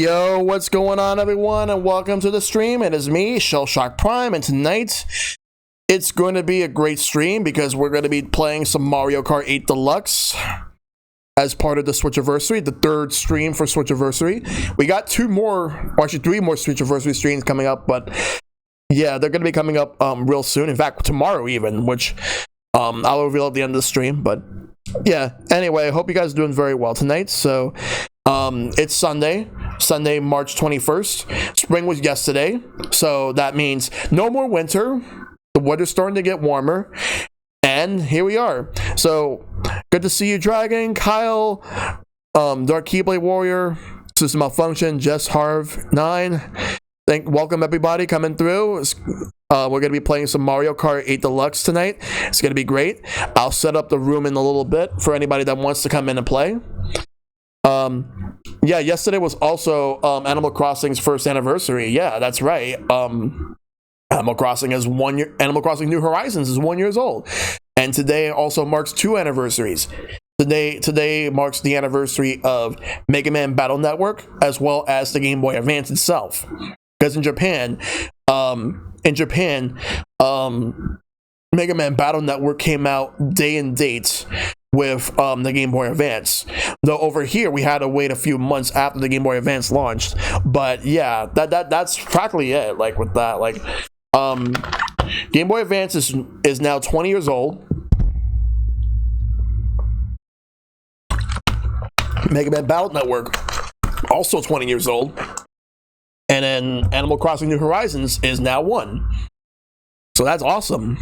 Yo, what's going on, everyone, and welcome to the stream. It is me, ShellshockPrime, and tonight it's going to be a great stream because we're going to be playing some Mario Kart 8 Deluxe as part of the Switchiversary, the third stream for Switchiversary. We got three more Switchiversary streams coming up, but yeah, they're going to be coming up real soon. In fact, tomorrow even, which I'll reveal at the end of the stream. But yeah, anyway, I hope you guys are doing very well tonight. So it's Sunday, March 21st. Spring was yesterday, so that means no more winter. The weather's starting to get warmer, and here we are. So good to see you, Dragon, Kyle, Dark Keyblade Warrior, System Malfunction, Jess Harv 9. Welcome everybody coming through. We're going to be playing some Mario Kart 8 Deluxe tonight. It's going to be great. I'll set up the room in a little bit for anybody that wants to come in and play. Yeah, yesterday was also Animal Crossing's first anniversary. Yeah, that's right. Animal Crossing is 1 year. Animal Crossing New Horizons is 1 year old, and today also marks two anniversaries. Today marks the anniversary of Mega Man Battle Network as well as the Game Boy Advance itself. Because in Japan, Mega Man Battle Network came out day and date with the Game Boy Advance. Though over here we had to wait a few months after the Game Boy Advance launched. But yeah, that's practically it. Like with that, like Game Boy Advance is now 20 years old. Mega Man Battle Network also 20 years old. And then Animal Crossing New Horizons is now 1. So that's awesome.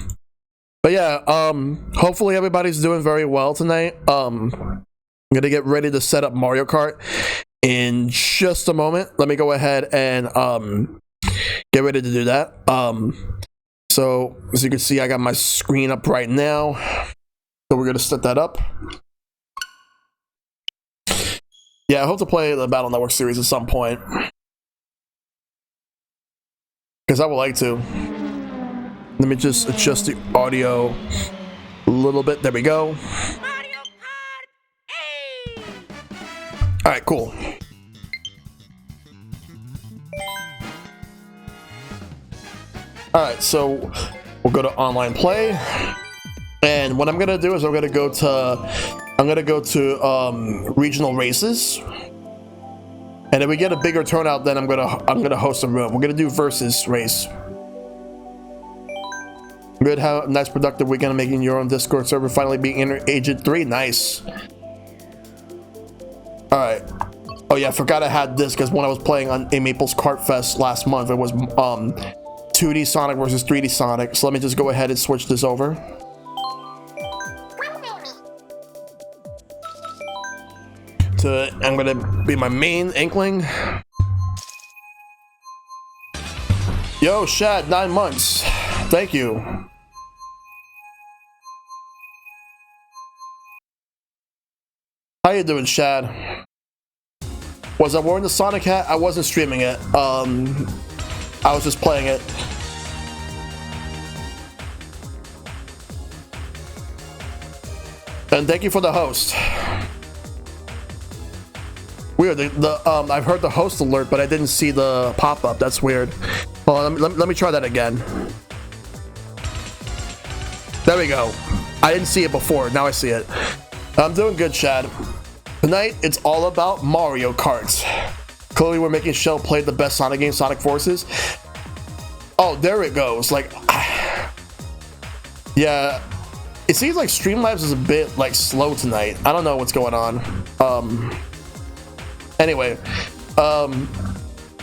But yeah, hopefully everybody's doing very well tonight. I'm gonna get ready to set up Mario Kart in just a moment. Let me go ahead and get ready to do that. So as you can see, I got my screen up right now. So we're gonna set that up. Yeah, I hope to play the Battle Network series at some point, because I would like to. Let me just adjust the audio a little bit. There we go. Mario Kart 8. All right, cool. All right, so we'll go to online play, and what I'm gonna do is I'm gonna go to regional races, and if we get a bigger turnout, then I'm gonna host a room. We're gonna do versus race. Good, have a nice productive weekend making your own Discord server, finally being Agent 3. Nice. Alright. Oh yeah, I forgot I had this because when I was playing on Maple's Kart Fest last month, it was 2D Sonic versus 3D Sonic. So let me just go ahead and switch this over. I'm gonna be my main Inkling. Yo, Shad, 9 months. Thank you. How you doing, Shad? Was I wearing the Sonic hat? I wasn't streaming it. I was just playing it. And thank you for the host. Weird. I've heard the host alert, but I didn't see the pop-up. That's weird. Hold on, let me try that again. There we go. I didn't see it before. Now I see it. I'm doing good, Chad. Tonight, it's all about Mario Kart. Clearly, we're making Shell play the best Sonic game, Sonic Forces. Oh, there it goes. Like, yeah. It seems like Streamlabs is a bit, like, slow tonight. I don't know what's going on. Anyway, I'm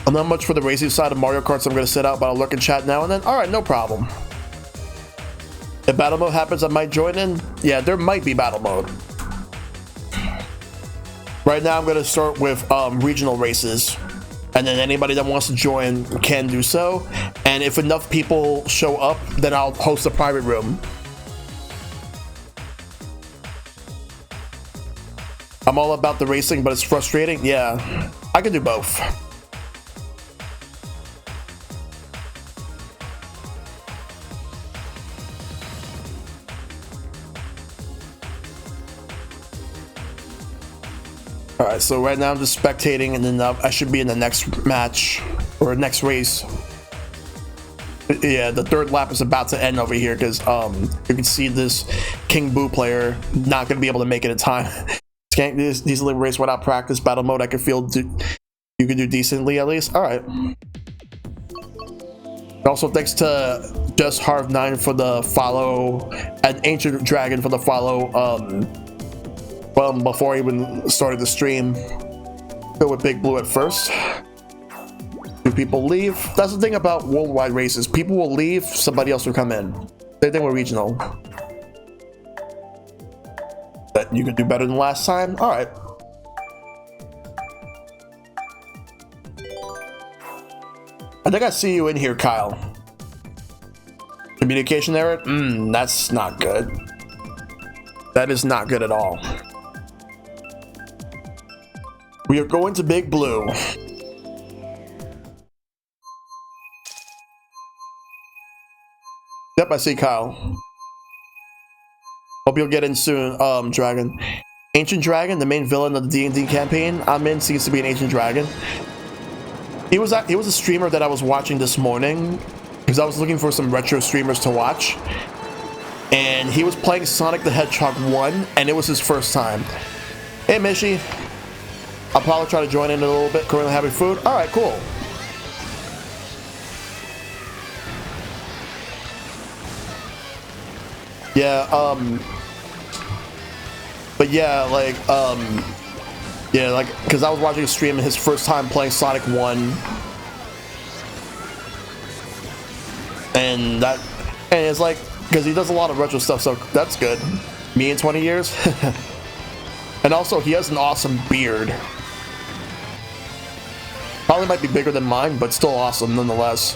not much for the racing side of Mario Kart, so I'm going to sit out, but I'll lurk in chat now and then. All right, no problem. If battle mode happens, I might join in. Yeah, there might be battle mode. Right now, I'm going to start with regional races, and then anybody that wants to join can do so. And if enough people show up, then I'll host a private room. I'm all about the racing, but it's frustrating. Yeah, I can do both. All right, so right now I'm just spectating, and then I should be in the next match or next race. Yeah, the third lap is about to end over here because you can see this King Boo player not going to be able to make it in time. Can't easily race without practice. Battle mode, I can feel you can do decently at least. All right. Also, thanks to Just Harv 9 for the follow and Ancient Dragon for the follow. Well, before I even started the stream, go with Big Blue at first. Do people leave? That's the thing about worldwide races. People will leave, somebody else will come in. Same thing with regional. But you could do better than last time? Alright. I think I see you in here, Kyle. Communication error? That's not good. That is not good at all. We are going to Big Blue. Yep, I see Kyle. Hope you'll get in soon, Dragon. Ancient Dragon, the main villain of the D&D campaign I'm in, seems to be an Ancient Dragon. He was a streamer that I was watching this morning because I was looking for some retro streamers to watch. And he was playing Sonic the Hedgehog 1, and it was his first time. Hey, Mishi. I'll probably try to join in a little bit. Currently having food. All right, cool. Yeah, but yeah, like, because I was watching a stream his first time playing Sonic 1, and it's like, because he does a lot of retro stuff, so that's good. Me in 20 years. And also, he has an awesome beard. Probably might be bigger than mine, but still awesome nonetheless.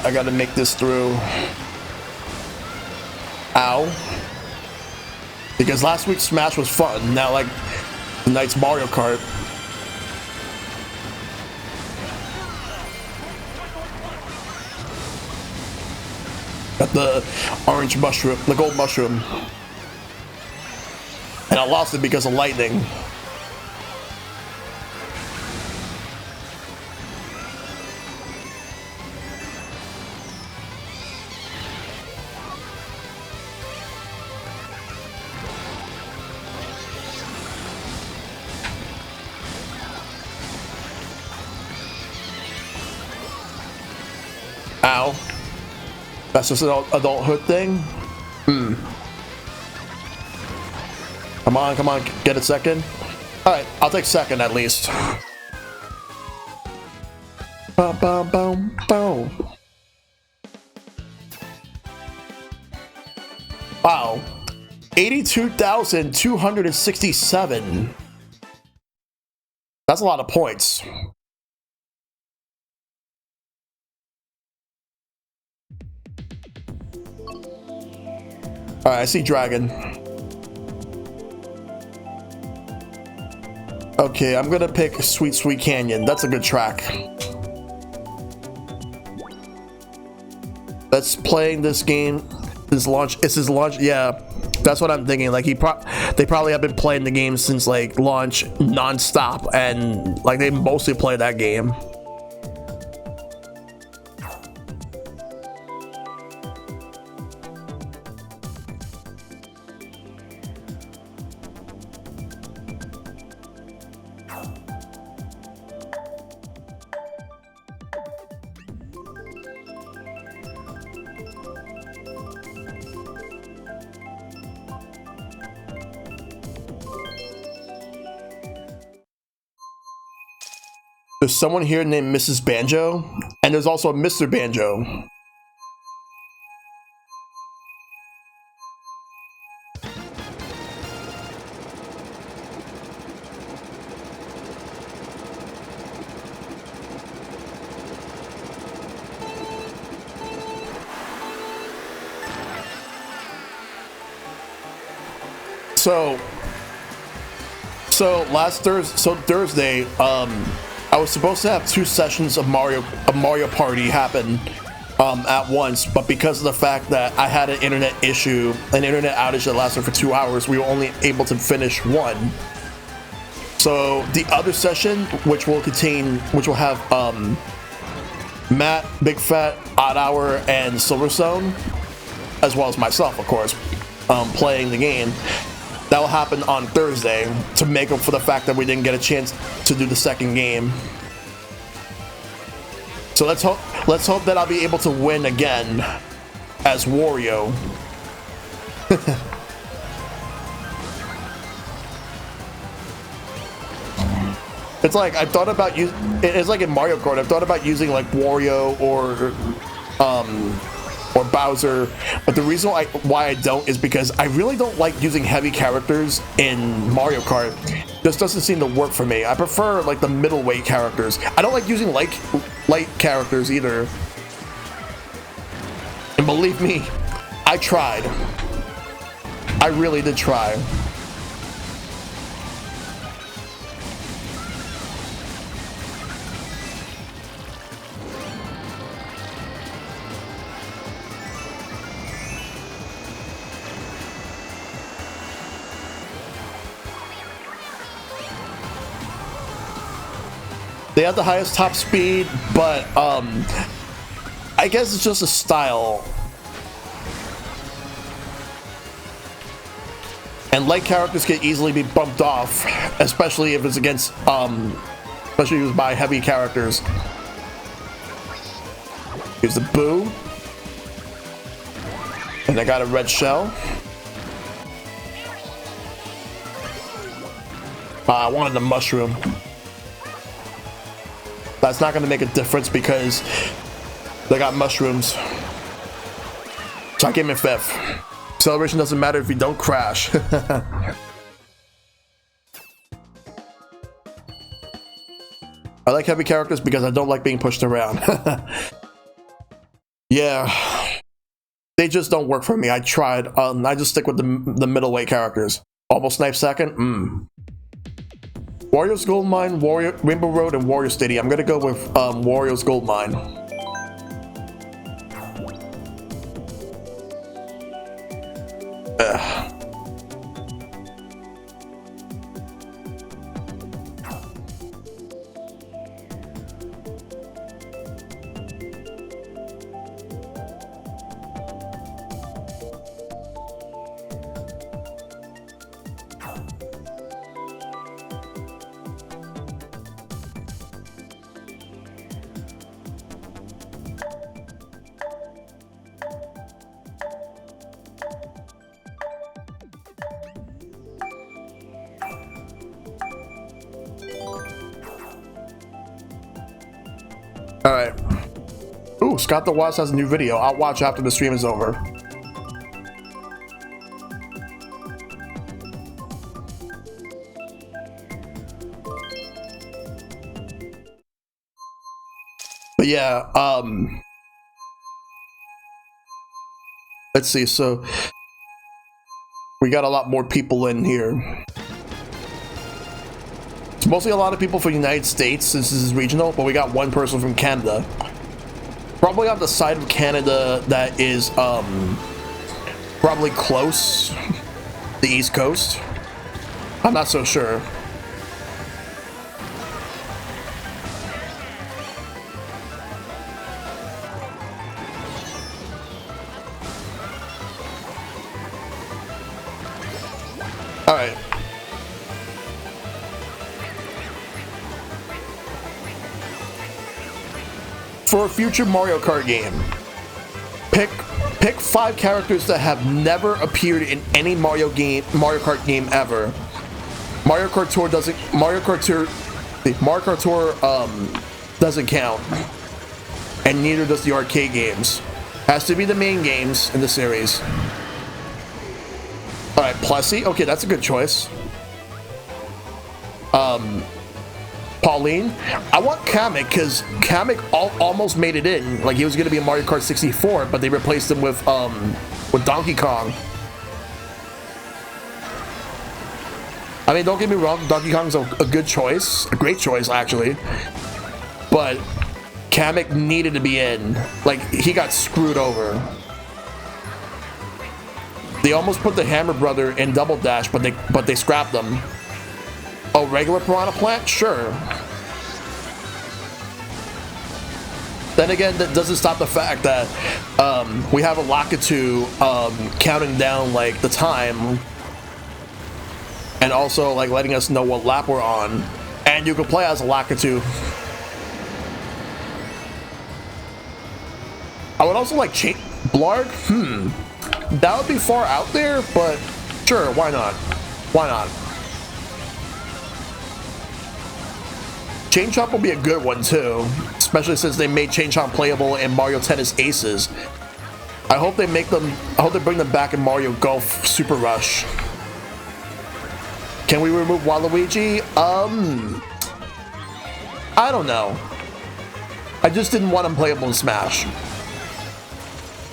I gotta make this through. Ow. Because last week's Smash was fun. Now, like, tonight's Mario Kart. Got the orange mushroom, the gold mushroom. And I lost it because of lightning. Ow. That's just an adulthood thing? Come on, get a second. Alright, I'll take second at least. Boom, boom, boom, boom. Wow. 82,267. That's a lot of points. Alright, I see Dragon. Okay, I'm gonna pick Sweet Sweet Canyon. That's a good track. That's playing this game. This launch. It's his launch. Yeah, that's what I'm thinking. Like they probably have been playing the game since like launch non-stop, and like they mostly play that game. There's someone here named Mrs. Banjo, and there's also a Mr. Banjo. Thursday, I was supposed to have 2 sessions of Mario Party happen at once, but because of the fact that I had an internet outage that lasted for 2 hours, we were only able to finish 1. So the other session, which will have Matt, Big Fat, Odd Hour, and Silverstone, as well as myself, of course, playing the game. That will happen on Thursday to make up for the fact that we didn't get a chance to do the second game. So let's hope that I'll be able to win again as Wario. It's like I thought about it's like in Mario Kart. I've thought about using like Wario or Bowser, but the reason why I don't is because I really don't like using heavy characters in Mario Kart. This doesn't seem to work for me. I prefer like the middleweight characters. I don't like using light characters either. And believe me, I tried. I really did try. They have the highest top speed, but I guess it's just a style. And light characters can easily be bumped off, especially if it's against, especially used by heavy characters. Here's the Boo. And I got a red shell. I wanted the mushroom. That's not going to make a difference because they got mushrooms. So I came in 5th. Celebration doesn't matter if you don't crash. I like heavy characters because I don't like being pushed around. Yeah. They just don't work for me. I tried. I just stick with the middleweight characters. Almost Snipe second. Wario's Gold Mine, Rainbow Road, and Wario Stadium. I'm gonna go with Wario's Gold Mine. Ugh. Alright. Ooh, Scott the Wasp has a new video. I'll watch after the stream is over. But yeah, let's see, so we got a lot more people in here. It's mostly a lot of people from the United States since this is regional, but we got one person from Canada. Probably on the side of Canada that is probably close, the East Coast. I'm not so sure. All right. For a future Mario Kart game, pick 5 characters that have never appeared in any Mario Kart game ever. Mario Kart Tour doesn't count, and neither does the arcade games. Has to be the main games in the series. All right, Plessy. Okay, that's a good choice. Pauline. I want Kamek because Kamek almost made it in. Like he was going to be in Mario Kart 64, but they replaced him with Donkey Kong. I mean, don't get me wrong, Donkey Kong's a good choice, a great choice actually, but Kamek needed to be in. Like, he got screwed over. They almost put the Hammer Brother in Double Dash, but they scrapped them. Oh, regular Piranha Plant? Sure. Then again, that doesn't stop the fact that we have a Lakitu counting down like the time, and also like letting us know what lap we're on, and you can play as a Lakitu. I would also like change Blarg. That would be far out there, but sure, why not? Why not? Chain Chomp will be a good one too, especially since they made Chain Chomp playable in Mario Tennis Aces. I hope they make them. I hope they bring them back in Mario Golf Super Rush. Can we remove Waluigi? I don't know. I just didn't want him playable in Smash.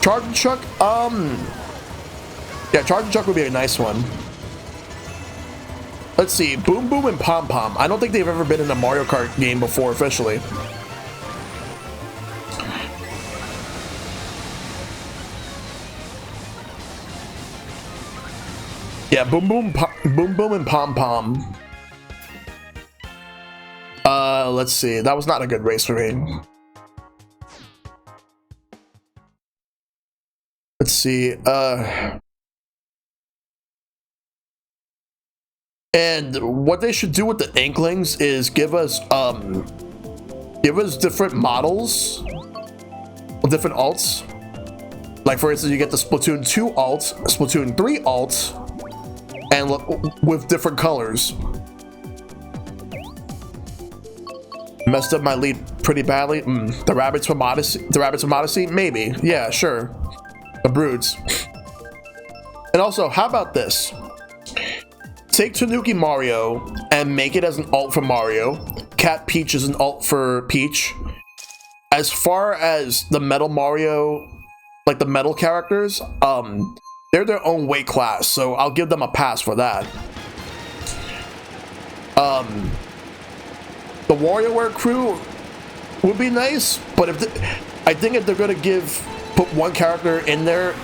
Charge and Chuck? Yeah, Charge and Chuck would be a nice one. Let's see, Boom Boom and Pom Pom. I don't think they've ever been in a Mario Kart game before officially. Yeah, Boom Boom and Pom Pom. Let's see. That was not a good race for me. Let's see. And what they should do with the Inklings is give us different models with different alts. Like for instance, you get the Splatoon 2 alt, Splatoon 3 alt, and with different colors. Messed up my lead pretty badly. The rabbits from Odyssey, maybe. Yeah, sure. The Broods. And also, how about this? Take Tanuki Mario and make it as an alt for Mario. Cat Peach is an alt for Peach. As far as the Metal Mario, like the metal characters, they're their own weight class, so I'll give them a pass for that. The WarioWare crew would be nice, but I think if they're gonna put one character in there.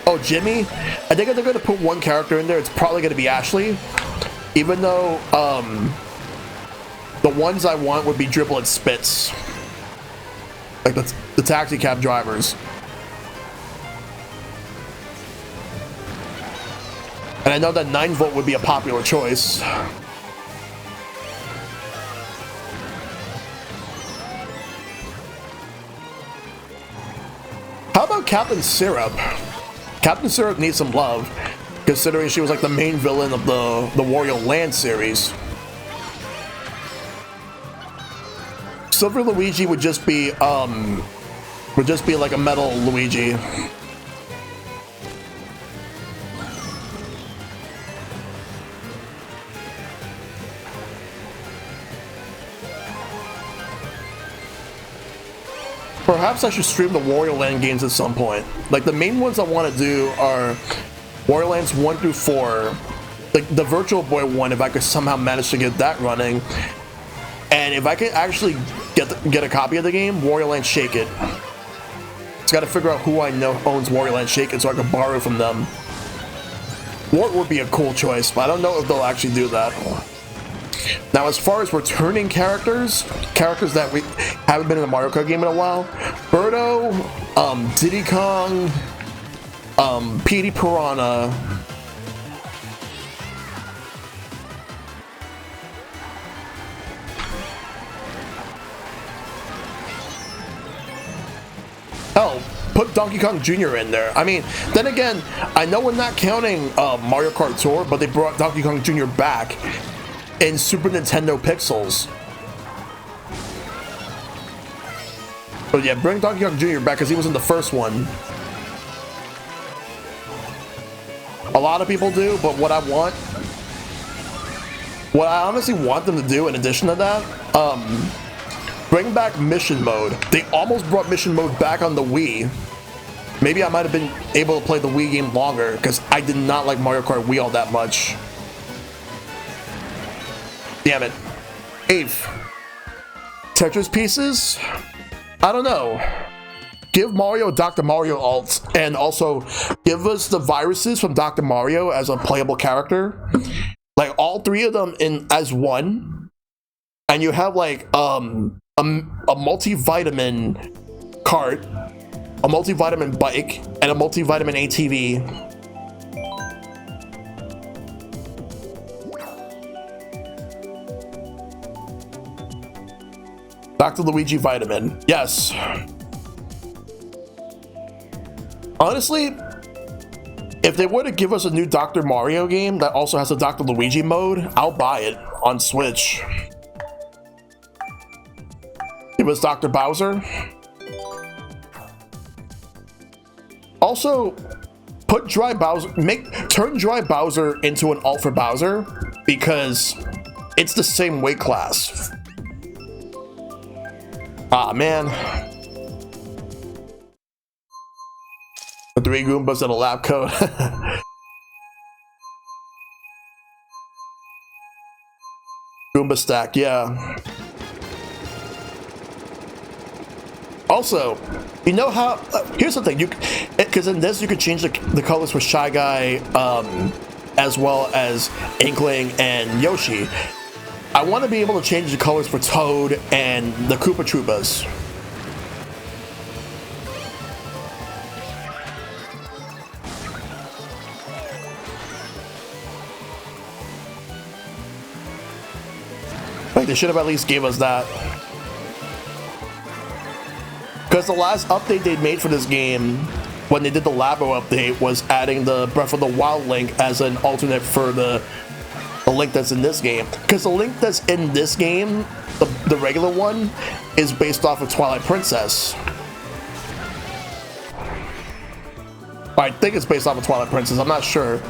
Oh, Jimmy? I think if they're gonna put one character in there, it's probably gonna be Ashley. Even though the ones I want would be Dribble and Spitz, like the taxi cab drivers. And I know that 9-volt would be a popular choice. How about Captain Syrup? Captain Syrup needs some love, considering she was like the main villain of the Wario Land series. Silver Luigi would just be like a metal Luigi. Perhaps I should stream the Wario Land games at some point. Like, the main ones I want to do are Wario Lands 1 through 4. Like, the Virtual Boy one, if I could somehow manage to get that running. And if I could actually get a copy of the game, Wario Land Shake It. Just gotta figure out who I know owns Wario Land Shake It so I can borrow from them. Wart would be a cool choice, but I don't know if they'll actually do that. Now, as far as returning characters that we haven't been in a Mario Kart game in a while, Birdo, Diddy Kong, Petey Piranha. Hell, put Donkey Kong Jr. in there. I mean, then again, I know we're not counting Mario Kart Tour, but they brought Donkey Kong Jr. back in Super Nintendo Pixels. But yeah, bring Donkey Kong Jr. back because he was in the first one. A lot of people do, but what I honestly want them to do in addition to that, bring back Mission Mode. They almost brought Mission Mode back on the Wii. Maybe I might have been able to play the Wii game longer because I did not like Mario Kart Wii all that much. Damn it. 8th. Tetris pieces? I don't know. Give Mario Dr. Mario alt, and also give us the viruses from Dr. Mario as a playable character. Like all 3 of them in as one. And you have like a multivitamin cart, a multivitamin bike, and a multivitamin ATV. Dr. Luigi vitamin. Yes. Honestly, if they were to give us a new Dr. Mario game that also has a Dr. Luigi mode, I'll buy it on Switch. Give us Dr. Bowser. Also, put Dry Bowser, turn Dry Bowser into an alt for Bowser, because it's the same weight class. Ah, man. The 3 Goombas and a lab coat. Goomba stack, yeah. Also, you know how, here's the thing, because in this you could change the colors for Shy Guy, as well as Inkling and Yoshi. I want to be able to change the colors for Toad and the Koopa Troopas. Like, they should have at least gave us that. Because the last update they made for this game, when they did the Labo update, was adding the Breath of the Wild link as an alternate for the link that's in this game. Because the link that's in this game, the regular one, is based off of Twilight Princess. I think it's based off of Twilight Princess, I'm not sure.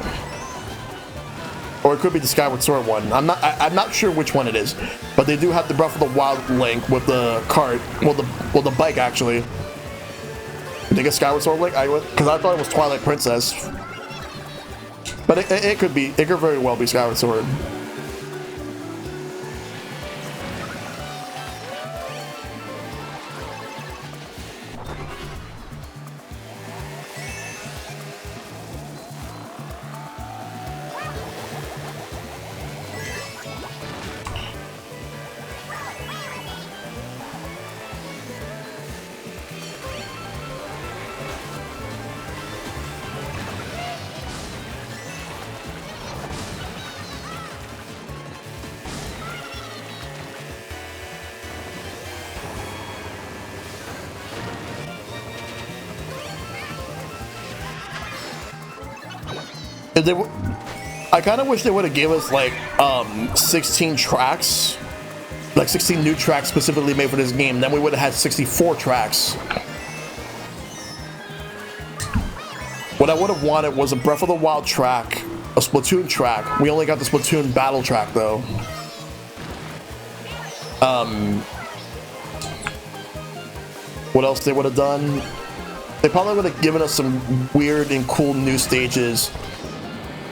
Or it could be the Skyward Sword one. I'm not sure which one it is. But they do have the Breath of the Wild link with the cart. Well, the bike, actually. I think it's Skyward Sword link? Because I thought it was Twilight Princess. But it could very well be Skyward Sword. If they I kind of wish they would have given us like 16 tracks, like 16 new tracks specifically made for this game. Then we would have had 64 tracks. What I would have wanted was a Breath of the Wild track, a Splatoon track. We only got the Splatoon battle track though. What else they would have done? They probably would have given us some weird and cool new stages.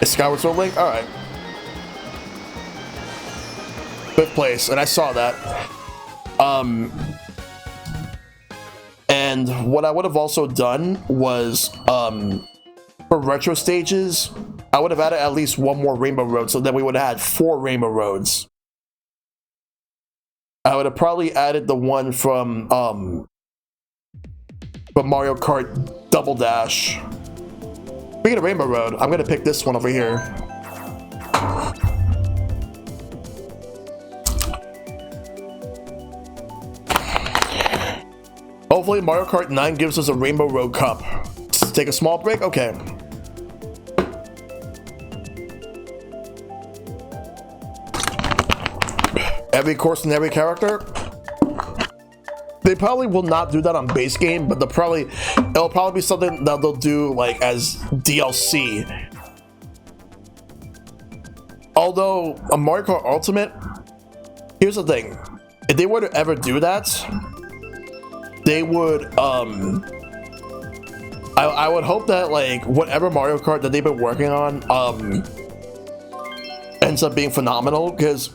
Is Skyward Sword link? Alright. 5th place, and I saw that. And what I would have also done was, for retro stages, I would have added at least one more Rainbow Road, so then we would have had 4 Rainbow Roads. I would have probably added the one from Mario Kart Double Dash. Speaking of Rainbow Road, I'm gonna pick this one over here. Hopefully Mario Kart 9 gives us a Rainbow Road Cup. Take a small break? Okay. Every course and every character? They probably will not do that on base game, but it'll probably be something that they'll do like as DLC. Although a Mario Kart Ultimate, here's the thing: if they were to ever do that, they would. I would hope that like whatever Mario Kart that they've been working on ends up being phenomenal, because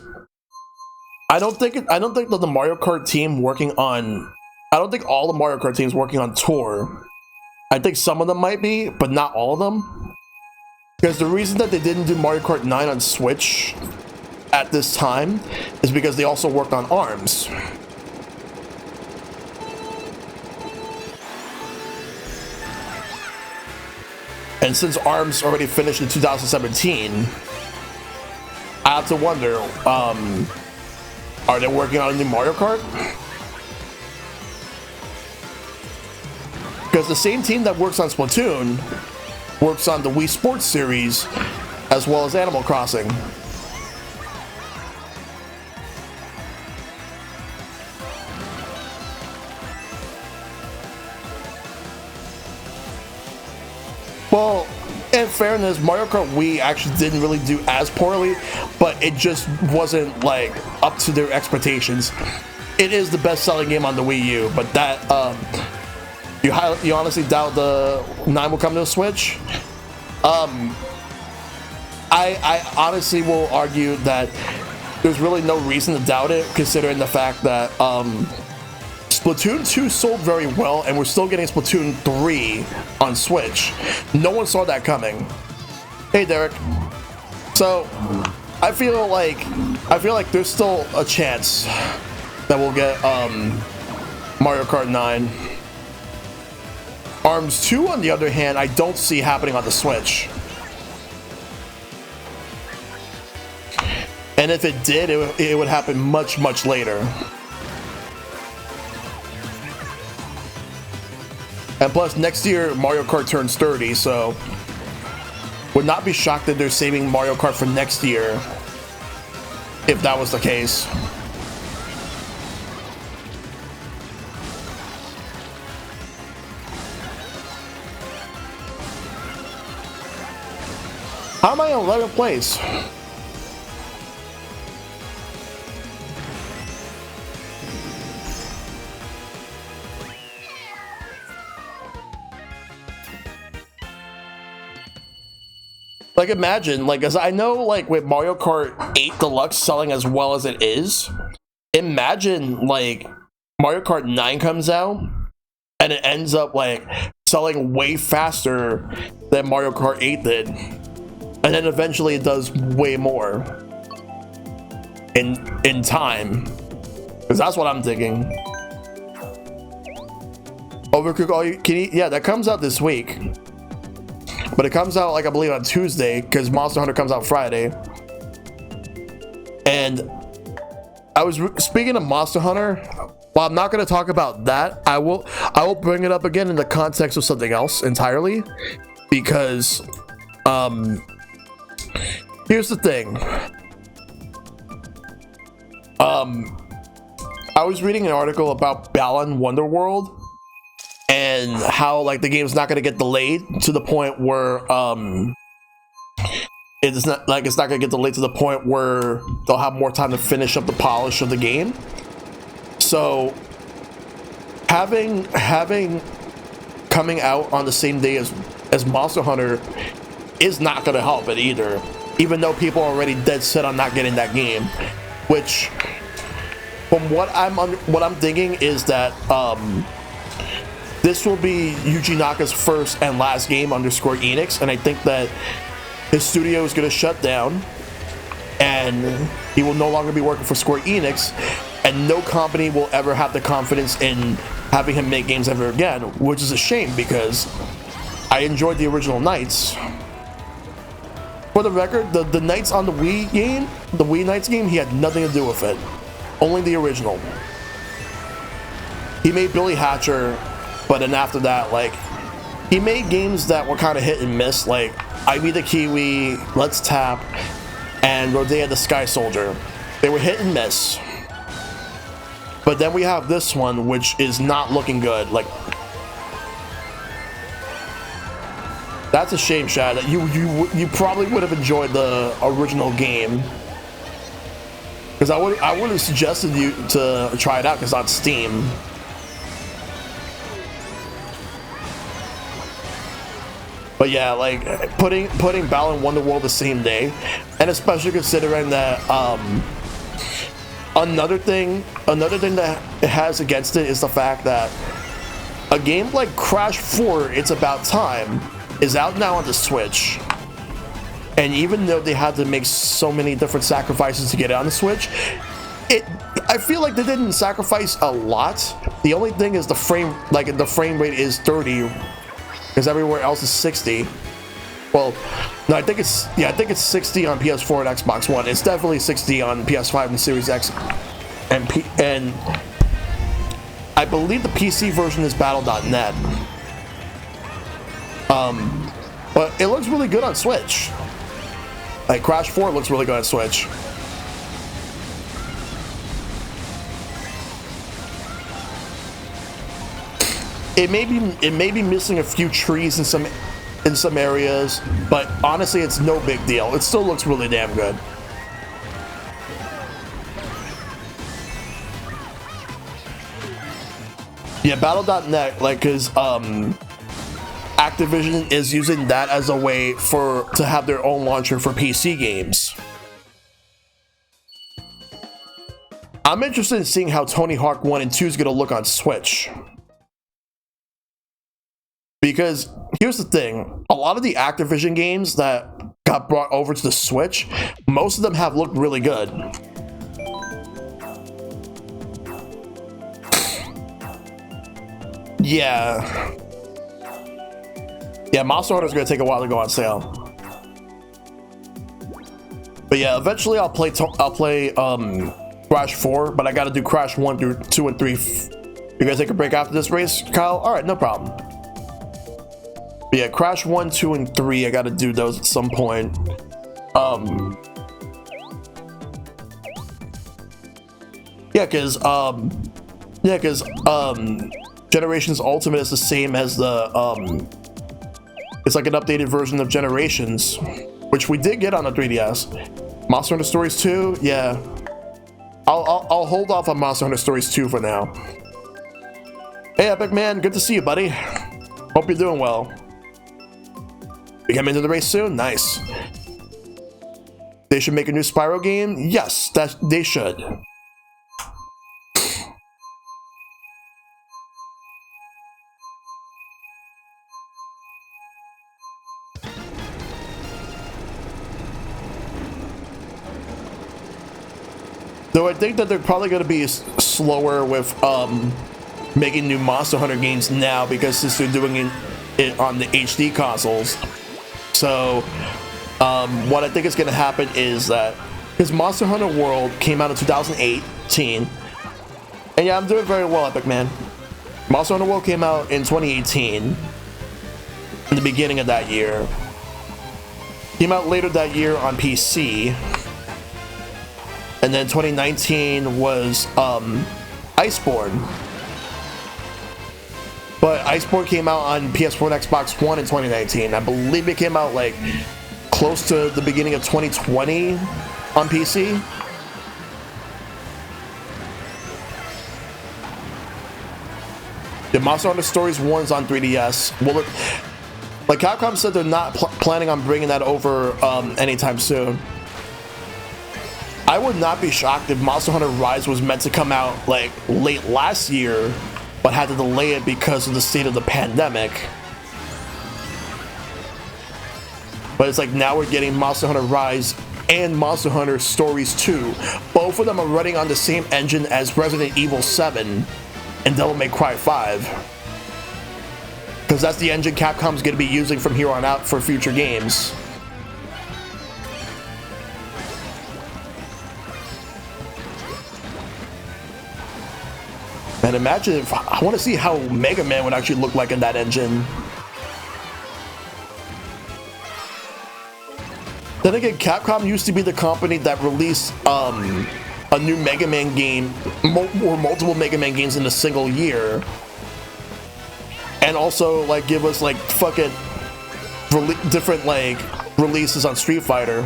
I don't think that the Mario Kart team working on, I don't think all the Mario Kart teams working on tour. I think some of them might be, but not all of them. Because the reason that they didn't do Mario Kart 9 on Switch at this time is because they also worked on ARMS. And since ARMS already finished in 2017, I have to wonder, are they working on a new Mario Kart? Because the same team that works on Splatoon works on the Wii Sports series as well as Animal Crossing. Well, in fairness, Mario Kart Wii actually didn't really do as poorly, but it just wasn't like up to their expectations. It is the best-selling game on the Wii U, but that you honestly doubt the 9 will come to the Switch? I honestly will argue that there's really no reason to doubt it, considering the fact that Splatoon 2 sold very well, and we're still getting Splatoon 3 on Switch. No one saw that coming. Hey, Derek. So, I feel like there's still a chance that we'll get Mario Kart 9. ARMS 2, on the other hand, I don't see happening on the Switch. And if it did, it would happen much, much later. And plus, next year, Mario Kart turns 30, so would not be shocked that they're saving Mario Kart for next year, if that was the case. How am I in 11th place? Like, imagine, like, as I know, like, with Mario Kart 8 Deluxe selling as well as it is, imagine, like, Mario Kart 9 comes out, and it ends up, like, selling way faster than Mario Kart 8 did. And then eventually it does way more in time. Because that's what I'm thinking. Overcooked All You Can Eat? Yeah, that comes out this week. But it comes out, like, I believe on Tuesday, because Monster Hunter comes out Friday. And I was speaking of Monster Hunter. Well, I'm not going to talk about that. I will bring it up again in the context of something else entirely, because here's the thing. I was reading an article about Balan Wonderworld, and how, like, the game's not going to get delayed to the point where it's not going to get delayed to the point where they'll have more time to finish up the polish of the game. So having coming out on the same day as Monster Hunter is not going to help it either, even though people are already dead set on not getting that game. Which, from what I'm thinking, is that this will be Yuji Naka's first and last game under Square Enix, and I think that his studio is going to shut down, and he will no longer be working for Square Enix, and no company will ever have the confidence in having him make games ever again, which is a shame, because I enjoyed the original Nights. For the record, the Nights on the Wii game, the Wii Nights game, he had nothing to do with it. Only the original. He made Billy Hatcher, but then after that, like, he made games that were kind of hit and miss, like Ivy the Kiwi, Let's Tap, and Rodea the Sky Soldier. They were hit and miss. But then we have this one, which is not looking good. Like, that's a shame, Shad. That you probably would have enjoyed the original game, because I would have suggested you to try it out, because it's on Steam. But yeah, like, putting Balan Wonderworld the same day, and especially considering that Another thing that it has against it is the fact that a game like Crash 4, It's About Time, is out now on the Switch. And even though they had to make so many different sacrifices to get it on the Switch, I feel like they didn't sacrifice a lot. The only thing is the frame rate is 30, because everywhere else is 60. Well, no, I think it's 60 on PS4 and Xbox One. It's definitely 60 on PS5 and Series X, and I believe the PC version is Battle.net. But it looks really good on Switch. Like Crash 4 looks really good on Switch. It may be missing a few trees in some areas, but honestly, it's no big deal. It still looks really damn good. Yeah, Battle.net, like, cause Activision is using that as a way to have their own launcher for PC games. I'm interested in seeing how Tony Hawk 1 and 2 is gonna look on Switch. Because here's the thing, a lot of the Activision games that got brought over to the Switch, most of them have looked really good. Yeah, Monster Hunter is going to take a while to go on sale. But yeah, eventually I'll play Crash 4, but I got to do Crash 1 through 2 and 3. You guys take a break after this race, Kyle? All right, no problem. But yeah, Crash 1, 2, and 3, I gotta do those at some point. Generations Ultimate is the same as the, it's like an updated version of Generations, which we did get on the 3DS. Monster Hunter Stories 2, yeah. I'll hold off on Monster Hunter Stories 2 for now. Hey, Epic Man, good to see you, buddy. Hope you're doing well. We come into the race soon? Nice. They should make a new Spyro game? Yes, they should. Though I think that they're probably going to be slower with making new Monster Hunter games now, because since they're doing it on the HD consoles. So what I think is going to happen is that, because Monster Hunter World came out in 2018, and yeah, I'm doing very well, Epic Man. Monster Hunter World came out in 2018, in the beginning of that year. Came out later that year on PC, and then 2019 was Iceborne. But Iceborne came out on PS4 and Xbox One in 2019. I believe it came out like close to the beginning of 2020 on PC. The Monster Hunter Stories 1's on 3DS. Well, like Capcom said, they're not planning on bringing that over anytime soon. I would not be shocked if Monster Hunter Rise was meant to come out like late last year, but had to delay it because of the state of the pandemic. But it's like now we're getting Monster Hunter Rise and Monster Hunter Stories 2. Both of them are running on the same engine as Resident Evil 7 and Devil May Cry 5. Because that's the engine Capcom's going to be using from here on out for future games. And imagine if, I want to see how Mega Man would actually look like in that engine. Then again, Capcom used to be the company that released a new Mega Man game, or multiple Mega Man games in a single year. And also like give us like fucking different like releases on Street Fighter.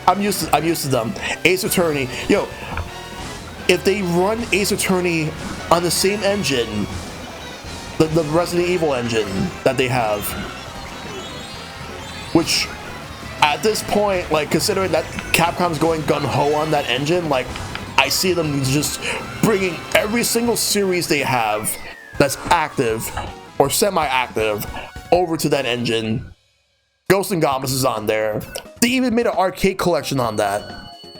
I'm used to them. Ace Attorney, yo. If they run Ace Attorney on the same engine, the Resident Evil engine that they have, which at this point, like considering that Capcom's going gung-ho on that engine, like I see them just bringing every single series they have that's active or semi-active over to that engine. Ghosts and Goblins is on there. They even made an arcade collection on that.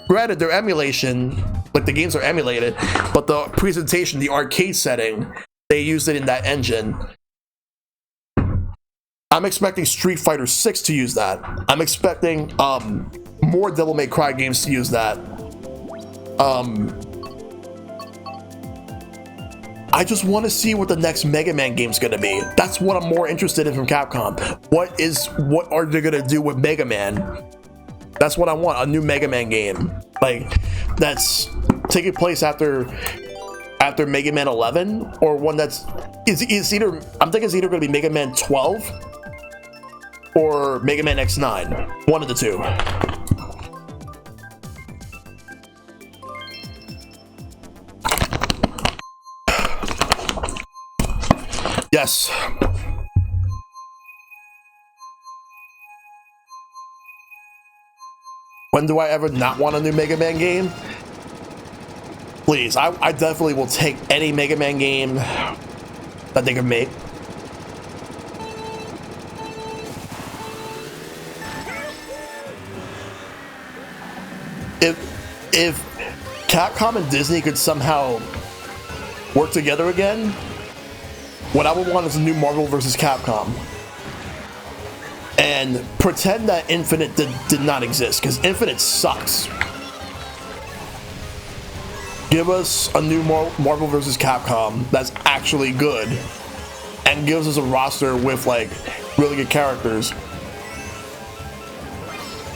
Granted, their emulation, like the games are emulated, but the presentation, the arcade setting, they used it in that engine. I'm expecting Street Fighter 6 to use that. I'm expecting more Devil May Cry games to use that. I just want to see what the next Mega Man game's gonna be. That's what I'm more interested in from Capcom. What are they gonna do with Mega Man? That's what I want, a new Mega Man game. Like, that's taking place after Mega Man 11, or one that's is either, I'm thinking it's either gonna be Mega Man 12 or Mega Man X9. One of the two. Yes. When do I ever not want a new Mega Man game? Please, I definitely will take any Mega Man game that they can make. If Capcom and Disney could somehow work together again, what I would want is a new Marvel vs. Capcom. And pretend that Infinite did not exist, because Infinite sucks. Give us a new Marvel vs. Capcom that's actually good, and gives us a roster with like really good characters.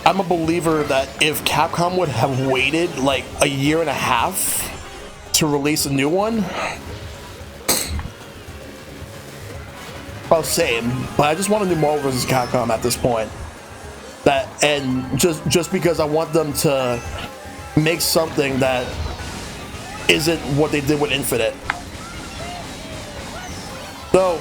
I'm a believer that if Capcom would have waited like a year and a half to release a new one, well, same, but I just want a new Marvel vs. Capcom at this point. And just because I want them to make something that isn't what they did with Infinite. So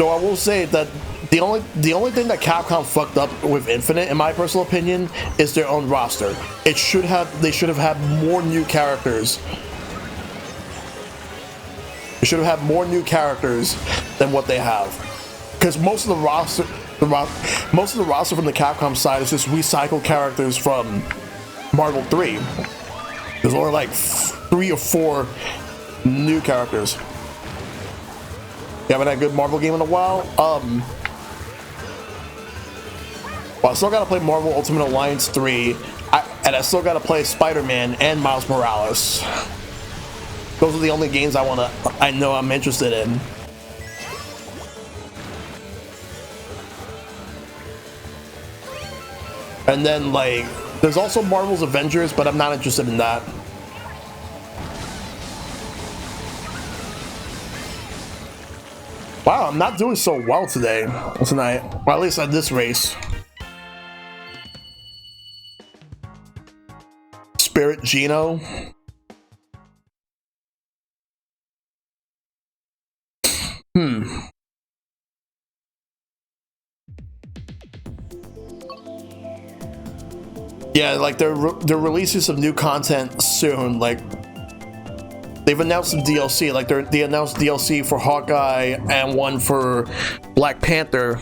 I will say that the only thing that Capcom fucked up with Infinite, in my personal opinion, is their own roster. They should have had more new characters. They should have had more new characters than what they have, because most of the roster from the Capcom side is just recycled characters from Marvel 3. There's only like 3 or 4 new characters. You haven't had a good Marvel game in a while? Well, I still gotta play Marvel Ultimate Alliance 3, and I still gotta play Spider-Man and Miles Morales. Those are the only games I know I'm interested in. And then, like, there's also Marvel's Avengers, but I'm not interested in that. Wow, I'm not doing so well tonight. Or at least at this race. Spirit Gino. Yeah, like they're releasing some new content soon. Like, they've announced some DLC. Like they announced DLC for Hawkeye and one for Black Panther.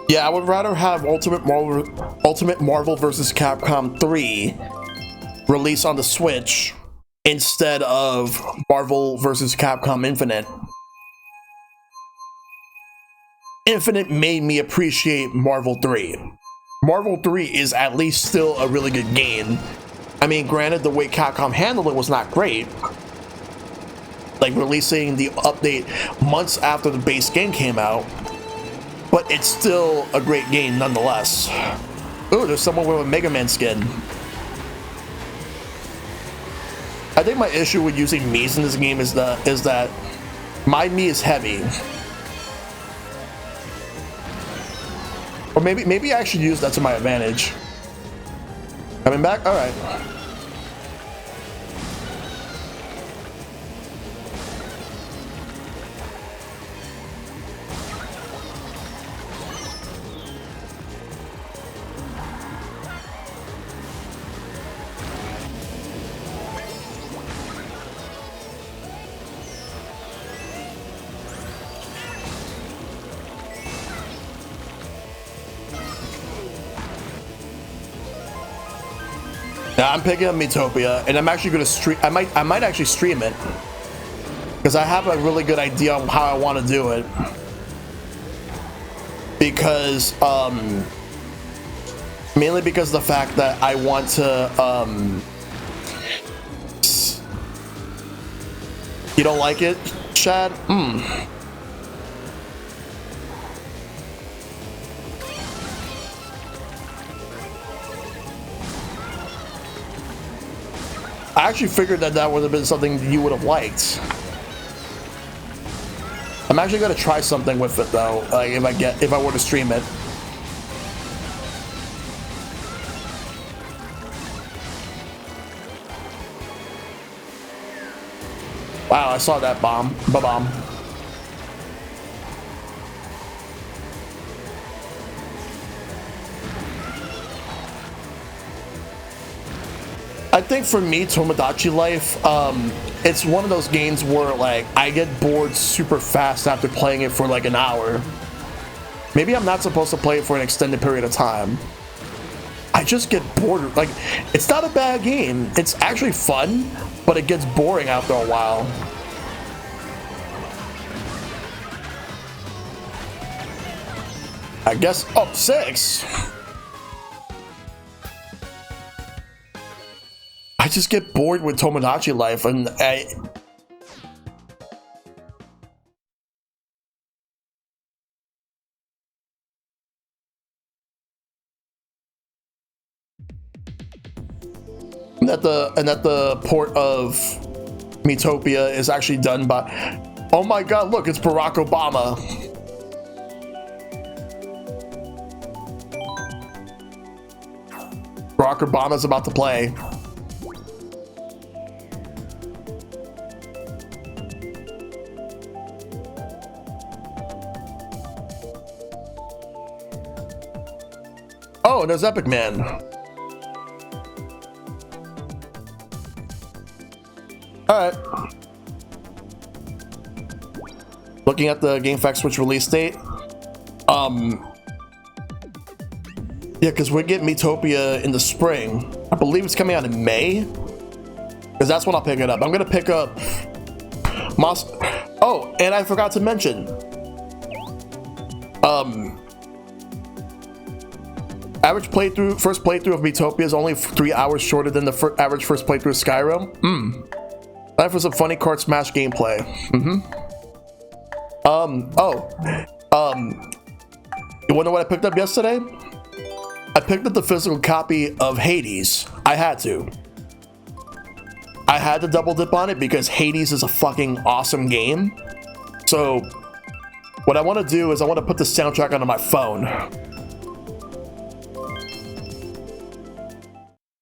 Yeah, I would rather have Ultimate Marvel vs. Capcom 3 release on the Switch instead of Marvel vs. Capcom Infinite. Infinite made me appreciate Marvel 3. Marvel 3 is at least still a really good game. I mean, granted, the way Capcom handled it was not great. Like releasing the update months after the base game came out. But it's still a great game nonetheless. Ooh, there's someone with a Mega Man skin. I think my issue with using Mii's in this game is that my Mii is heavy. Or maybe I should use that to my advantage. Coming back? All right. Now I'm picking up Miitopia, and I'm actually gonna stream. I might actually stream it because I have a really good idea on how I want to do it. Because mainly because of the fact that I want to. You don't like it, Chad? I actually figured that would have been something you would have liked. I'm actually gonna try something with it though, like if I were to stream it. Wow, I saw that bomb. Ba-bomb. I think for me, Tomodachi Life, it's one of those games where like I get bored super fast after playing it for like an hour. Maybe I'm not supposed to play it for an extended period of time. I just get bored. Like, it's not a bad game. It's actually fun, but it gets boring after a while. I guess up 6. I just get bored with Tomodachi Life, and that the port of Miitopia is actually done by. Oh my God! Look, it's Barack Obama. Barack Obama's about to play. Oh, there's Epic Man. Alright. Looking at the GameFAQs Switch release date. Yeah, because we're getting Miitopia in the spring. I believe it's coming out in May. Because that's when I'll pick it up. I'm going to pick up Oh, and I forgot to mention. First playthrough of Miitopia is only 3 hours shorter than the average first playthrough of Skyrim. Time for some funny Kart Smash gameplay. You wanna know what I picked up yesterday? I picked up the physical copy of Hades. I had to double dip on it because Hades is a fucking awesome game. So what I want to do is I want to put the soundtrack onto my phone.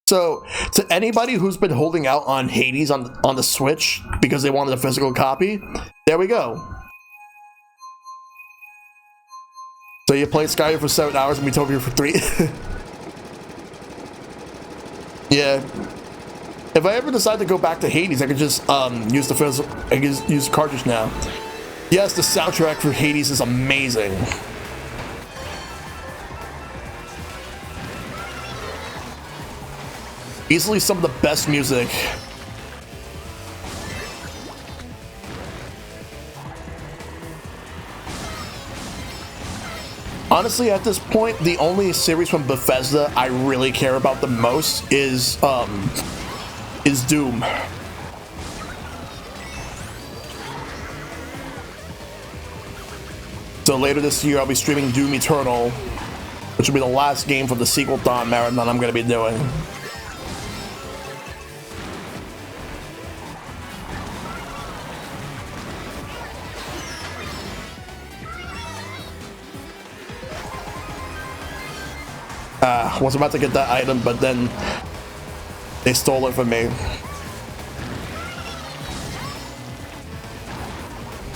So to anybody who's been holding out on Hades on the Switch because they wanted a physical copy, there we go. So you played Skyrim for 7 hours and Miitopia for 3. Yeah. If I ever decide to go back to Hades, I could just use the physical. I can use the cartridge now. Yes, the soundtrack for Hades is amazing. Easily some of the best music. Honestly, at this point, the only series from Bethesda I really care about the most is Doom. So later this year, I'll be streaming Doom Eternal, which will be the last game for the Sequel-thon marathon I'm going to be doing. Was about to get that item, but then they stole it from me.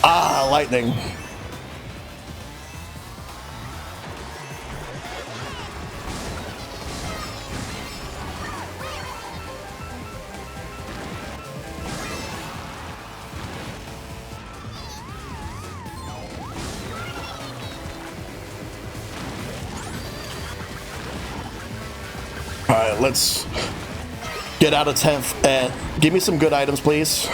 Ah, lightning. Alright, let's get out of 10th and give me some good items, please.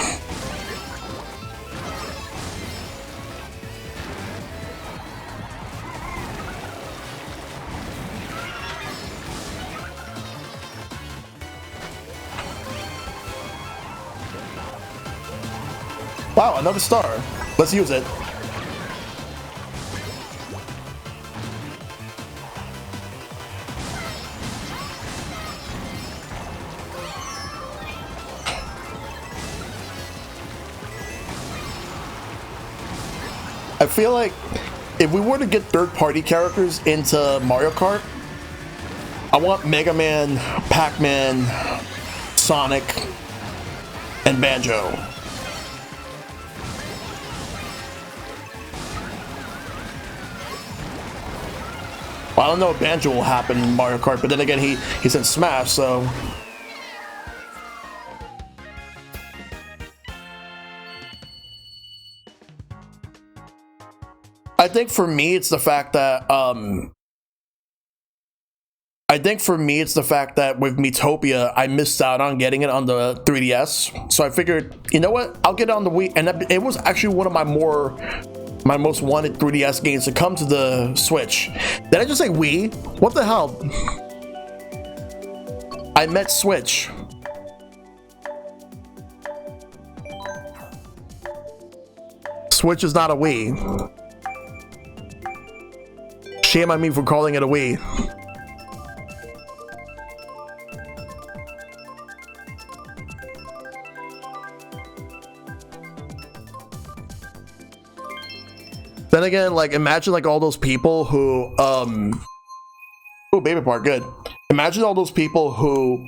Wow, another star. Let's use it. I feel like if we were to get third-party characters into Mario Kart, I want Mega Man, Pac-Man, Sonic, and Banjo. Well, I don't know if Banjo will happen in Mario Kart, but then again, he's in Smash, so... I think for me, it's the fact that with Miitopia, I missed out on getting it on the 3DS. So I figured, you know what? I'll get it on the Wii, and it was actually one of my most wanted 3DS games to come to the Switch. Did I just say Wii? What the hell? I meant Switch. Switch is not a Wii. Shame on me for calling it a Wii. Then again, like, imagine like all those people who oh, baby part, good. Imagine all those people who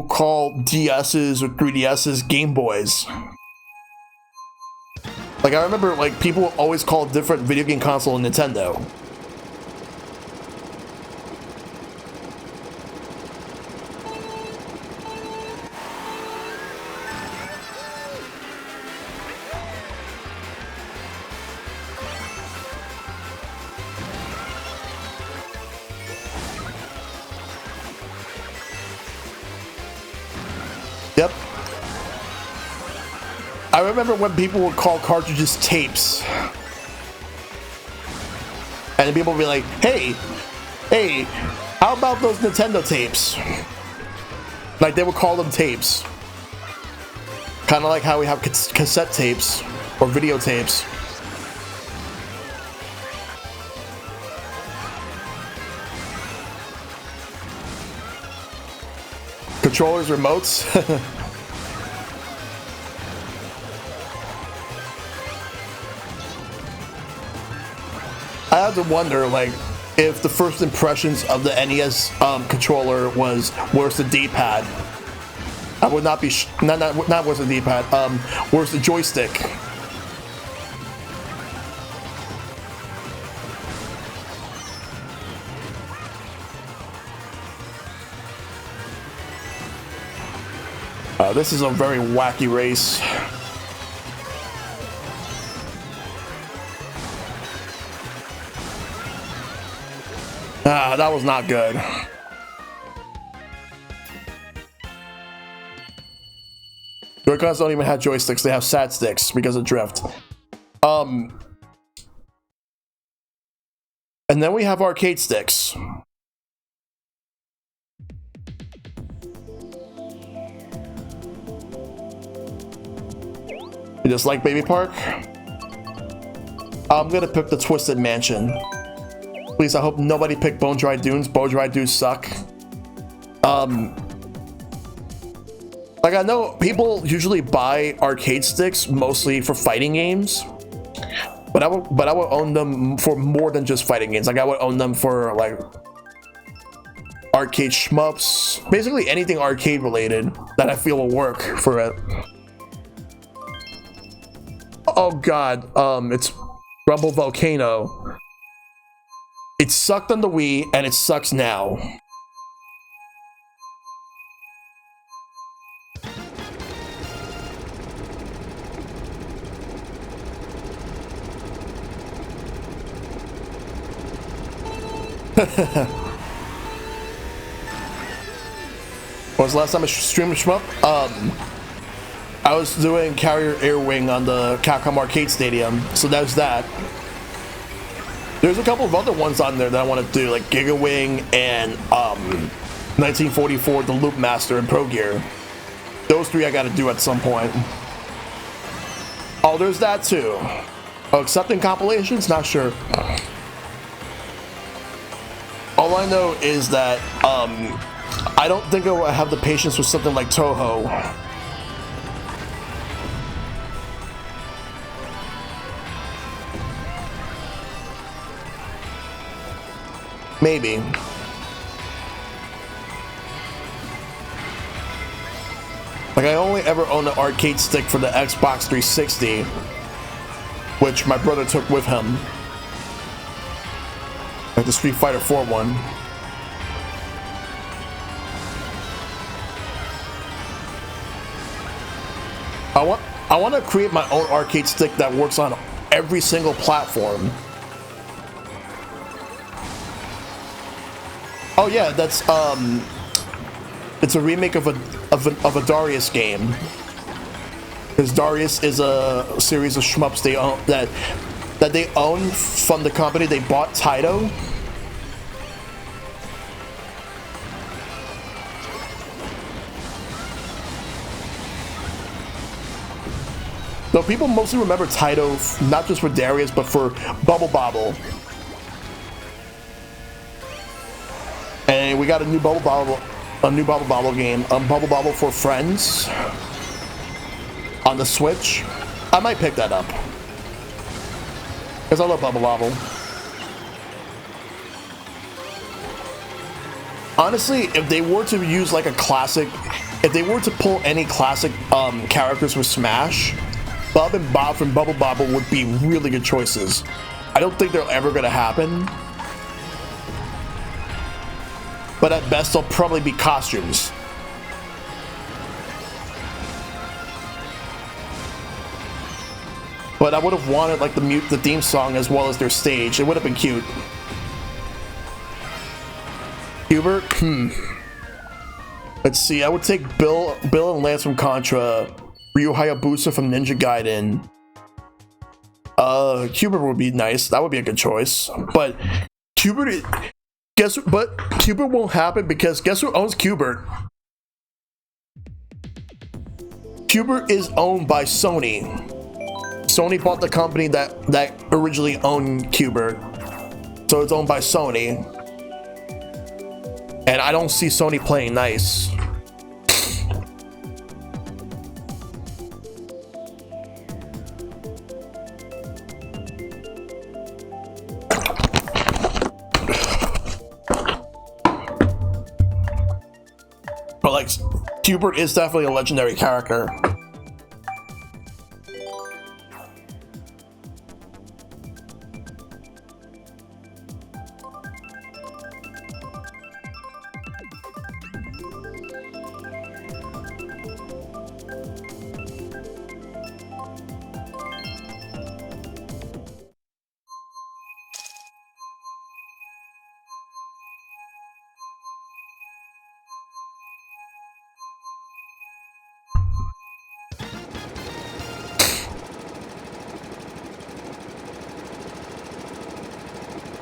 call DS's or 3DS's Game Boys. Like, I remember like people always call different video game console Nintendo. Yep. I remember when people would call cartridges tapes. And then people would be like, hey, how about those Nintendo tapes? Like, they would call them tapes. Kind of like how we have cassette tapes or videotapes. Controllers, remotes. I have to wonder, like, if the first impressions of the NES controller was where's the D-pad. I would not be not where's the D-pad. Where's the joystick? This is a very wacky race. Ah, that was not good. Joy-Cons don't even have joysticks, they have sat sticks because of drift. And then we have arcade sticks. You just like Baby Park? I'm gonna pick the Twisted Mansion. Please, I hope nobody picked Bone Dry Dunes. Bone Dry Dunes suck. Like, I know people usually buy arcade sticks mostly for fighting games, but I would own them for more than just fighting games. Like, I would own them for like arcade shmups, basically anything arcade related that I feel will work for it. Oh god, it's Rumble Volcano. It sucked on the Wii and it sucks now. When was the last time I streamed a shmup? I was doing Carrier Air Wing on the Capcom Arcade Stadium, so that's that. There's a couple of other ones on there that I want to do, like Giga Wing and 1944, the Loop Master, and Pro Gear. Those three I got to do at some point. Oh, there's that too. Oh, accepting compilations? Not sure. All I know is that I don't think I will have the patience with something like Toho. Maybe. Like, I only ever owned an arcade stick for the Xbox 360, which my brother took with him. Like the Street Fighter 4 one. I want to create my own arcade stick that works on every single platform. Oh yeah, that's it's a remake of a Darius game. Because Darius is a series of shmups they own that they own from the company they bought, Taito. So people mostly remember Taito not just for Darius but for Bubble Bobble. And we got a new Bubble Bobble game, Bubble Bobble for Friends on the Switch. I might pick that up because I love Bubble Bobble. Honestly, if they were to use like a classic, if they were to pull any classic characters for Smash, Bub and Bob from Bubble Bobble would be really good choices. I don't think they're ever gonna happen, but at best they'll probably be costumes. But I would have wanted like the theme song as well as their stage. It would have been cute. Hubert? Let's see, I would take Bill and Lance from Contra, Ryu Hayabusa from Ninja Gaiden. Hubert would be nice. That would be a good choice. But Hubert won't happen because guess who owns Hubert? Hubert is owned by Sony. Sony bought the company that originally owned Hubert. So it's owned by Sony. And I don't see Sony playing nice. But like, Hubert is definitely a legendary character.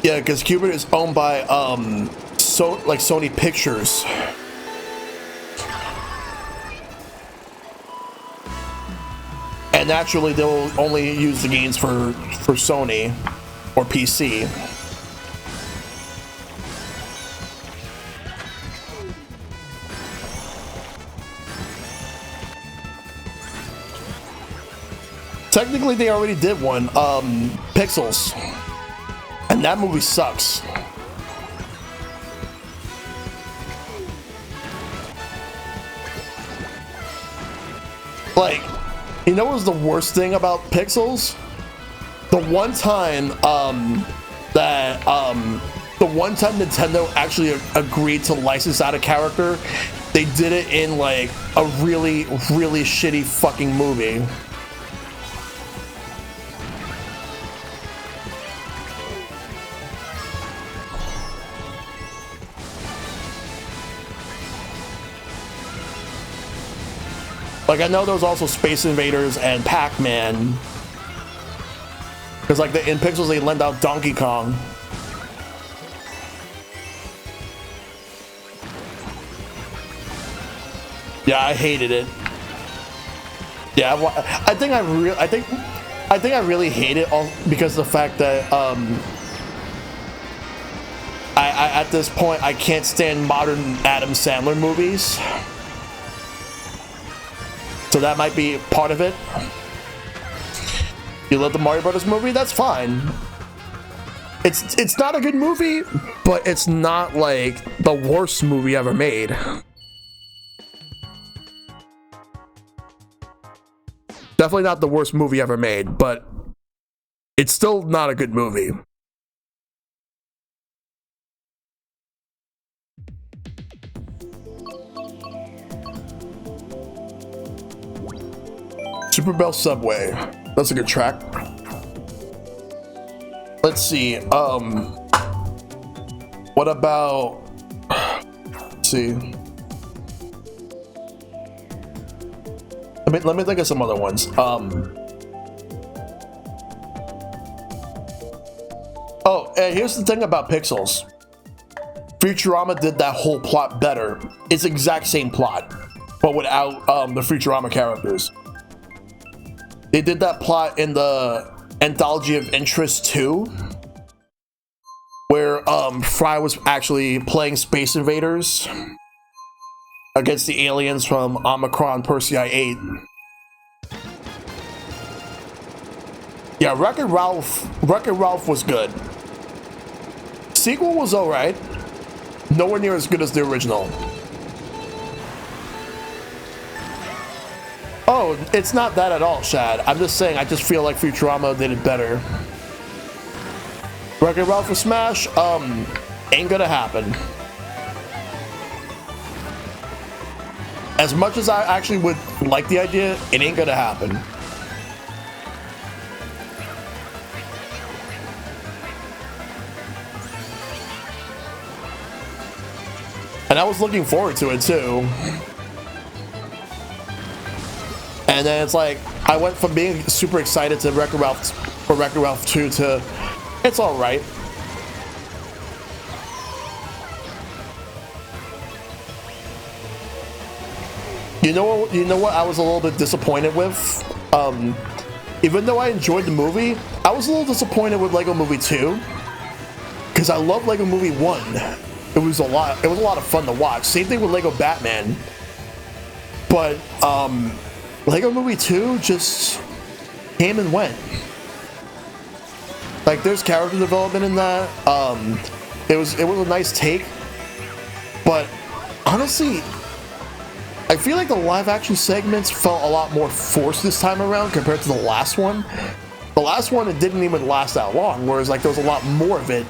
Yeah, because Hubert is owned by Sony Pictures. And naturally they'll only use the games for Sony or PC. Technically they already did one, Pixels. And that movie sucks. Like, you know what was the worst thing about Pixels? The one time Nintendo actually agreed to license out a character, they did it in like a really, really shitty fucking movie. Like, I know there was also Space Invaders and Pac-Man. Because, like, in Pixels, they lend out Donkey Kong. Yeah, I hated it. Yeah, I think I really hate it all because of the fact that I at this point I can't stand modern Adam Sandler movies. So that might be part of it. You love the Mario Brothers movie? That's fine. It's not a good movie, but it's not like the worst movie ever made. Definitely not the worst movie ever made, but it's still not a good movie. Super Bell Subway. That's a good track. Let's see. What about? Let's see. Let me think of some other ones. Oh, and here's the thing about Pixels. Futurama did that whole plot better. It's the exact same plot, but without the Futurama characters. They did that plot in the Anthology of Interest 2, where Fry was actually playing Space Invaders against the aliens from Omicron Persei 8. Yeah, Wreck-It Ralph was good. Sequel was alright. Nowhere near as good as the original. Oh, it's not that at all, Shad. I'm just saying, I just feel like Futurama did it better. Wreck-It Ralph for Smash? Ain't gonna happen. As much as I actually would like the idea, it ain't gonna happen. And I was looking forward to it too. And then it's like, I went from being super excited to Wreck-It Ralph 2 to, it's alright. You know what I was a little bit disappointed with? Even though I enjoyed the movie, I was a little disappointed with Lego Movie 2. Because I love Lego Movie 1. It was a lot of fun to watch. Same thing with Lego Batman. But Lego Movie 2 just came and went. Like, there's character development in that. It was a nice take. But honestly, I feel like the live action segments felt a lot more forced this time around compared to the last one. The last one, it didn't even last that long, whereas like there was a lot more of it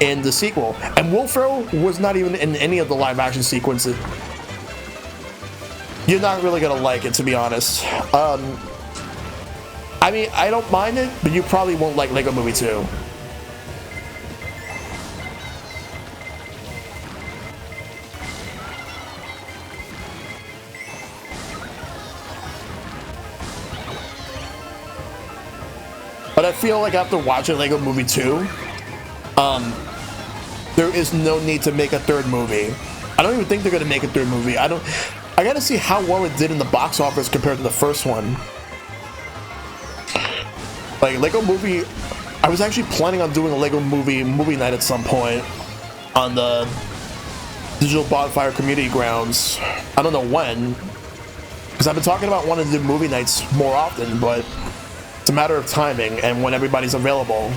in the sequel. And Will Ferrell was not even in any of the live action sequences. You're not really gonna like it, to be honest. I mean, I don't mind it, but you probably won't like Lego Movie 2. But I feel like after watching Lego Movie 2, there is no need to make a third movie. I don't even think they're gonna make a third movie. I gotta see how well it did in the box office compared to the first one. Like, Lego Movie, I was actually planning on doing a Lego movie night at some point on the Digital Bonfire Community Grounds. I don't know when, because I've been talking about wanting to do movie nights more often, but it's a matter of timing and when everybody's available.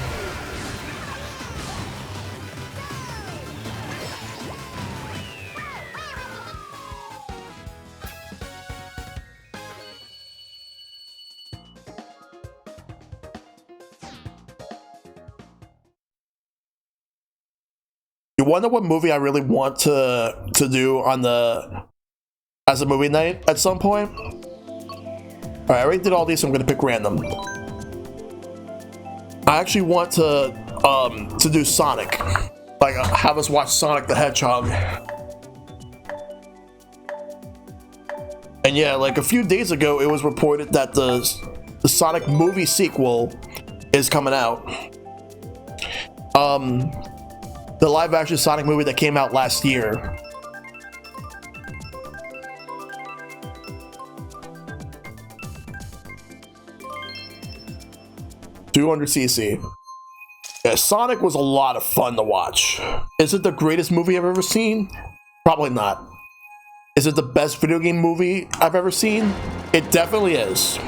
You wonder what movie I really want to do on the as a movie night at some point? Alright, I already did all these, so I'm gonna pick random. I actually want to do Sonic. Like, have us watch Sonic the Hedgehog. And yeah, like a few days ago, it was reported that the Sonic movie sequel is coming out. The live-action Sonic movie that came out last year. $200cc. Yeah, Sonic was a lot of fun to watch. Is it the greatest movie I've ever seen? Probably not. Is it the best video game movie I've ever seen? It definitely is.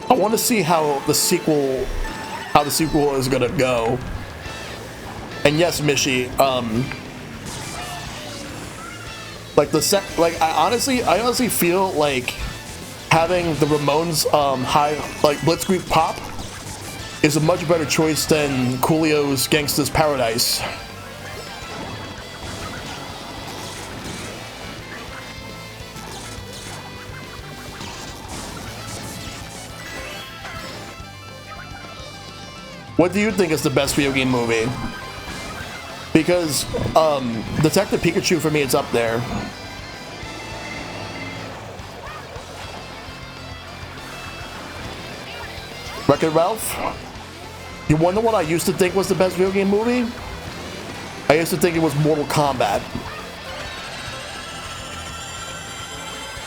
I want to see how the sequel is gonna go. And yes, Mishi, I honestly feel like having the Ramones Blitzkrieg Pop is a much better choice than Coolio's Gangsta's Paradise. What do you think is the best video game movie? Because Detective Pikachu for me, it's up there. Wreck-It Ralph? You wonder what I used to think was the best video game movie? I used to think it was Mortal Kombat.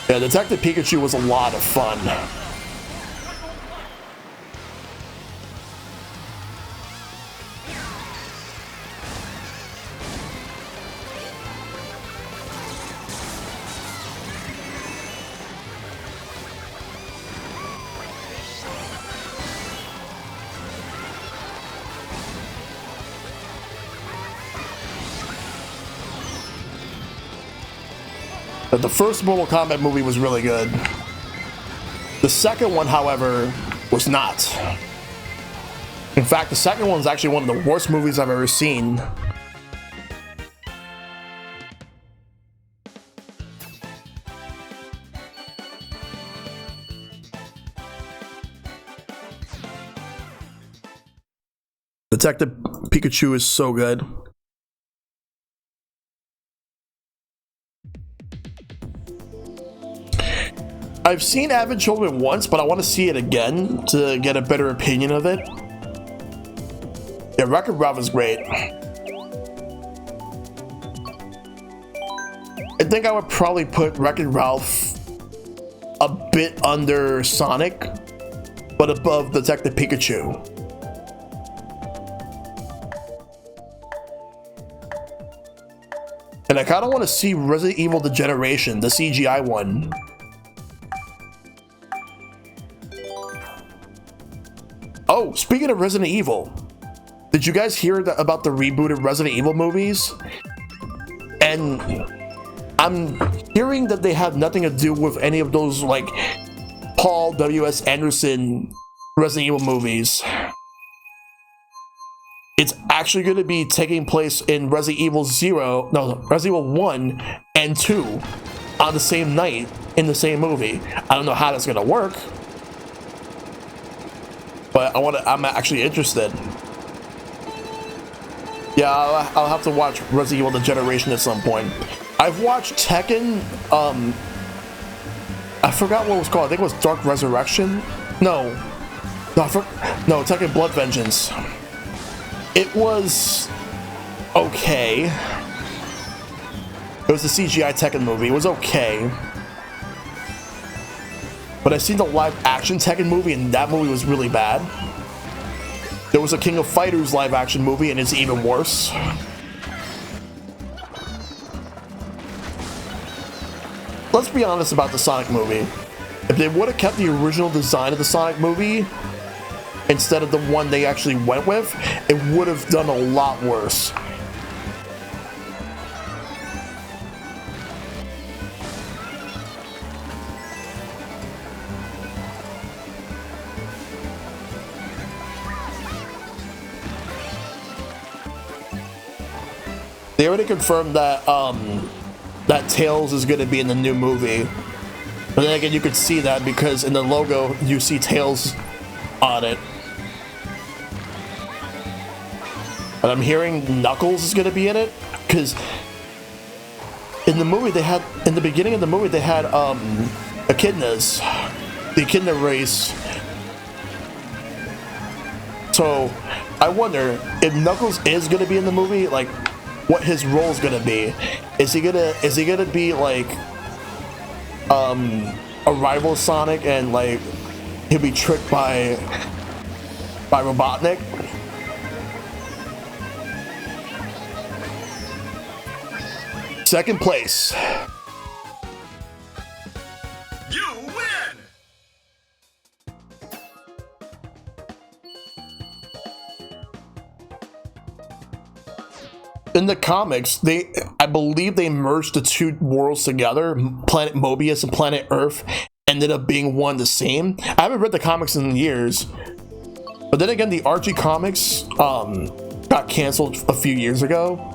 Yeah, Detective Pikachu was a lot of fun. The first Mortal Kombat movie was really good. The second one, however, was not. In fact, the second one is actually one of the worst movies I've ever seen. Detective Pikachu is so good. I've seen Avid Children once, but I want to see it again to get a better opinion of it. Yeah, Wreck-It Ralph is great. I think I would probably put Wreck-It Ralph a bit under Sonic, but above Detective Pikachu. And I kind of want to see Resident Evil The Generation, the CGI one. Oh, speaking of Resident Evil, did you guys hear about the rebooted Resident Evil movies? And I'm hearing that they have nothing to do with any of those, like, Paul W.S. Anderson Resident Evil movies. It's actually going to be taking place in Resident Evil 1 and 2 on the same night in the same movie. I don't know how that's going to work, but I'm actually interested. Yeah, I'll have to watch Resident Evil The Generation at some point. I've watched Tekken, I forgot what it was called. I think it was Dark Resurrection? No, Tekken Blood Vengeance. It was okay. It was the CGI Tekken movie. It was okay. But I seen the live action Tekken movie, and that movie was really bad. There was a King of Fighters live action movie, and it's even worse. Let's be honest about the Sonic movie. If they would have kept the original design of the Sonic movie instead of the one they actually went with, it would have done a lot worse. They already confirmed that that Tails is going to be in the new movie. But then again, you could see that because in the logo you see Tails on it. And I'm hearing Knuckles is going to be in it because in the movie in the beginning of the movie they had echidnas, the echidna race. So I wonder if Knuckles is going to be in the movie, like what his role is going to be. Is he gonna be like a rival Sonic and like he'll be tricked by Robotnik? Second place. You win! In the comics, I believe they merged the two worlds together. Planet Mobius and Planet Earth ended up being one the same. I haven't read the comics in years. But then again, the Archie comics got canceled a few years ago.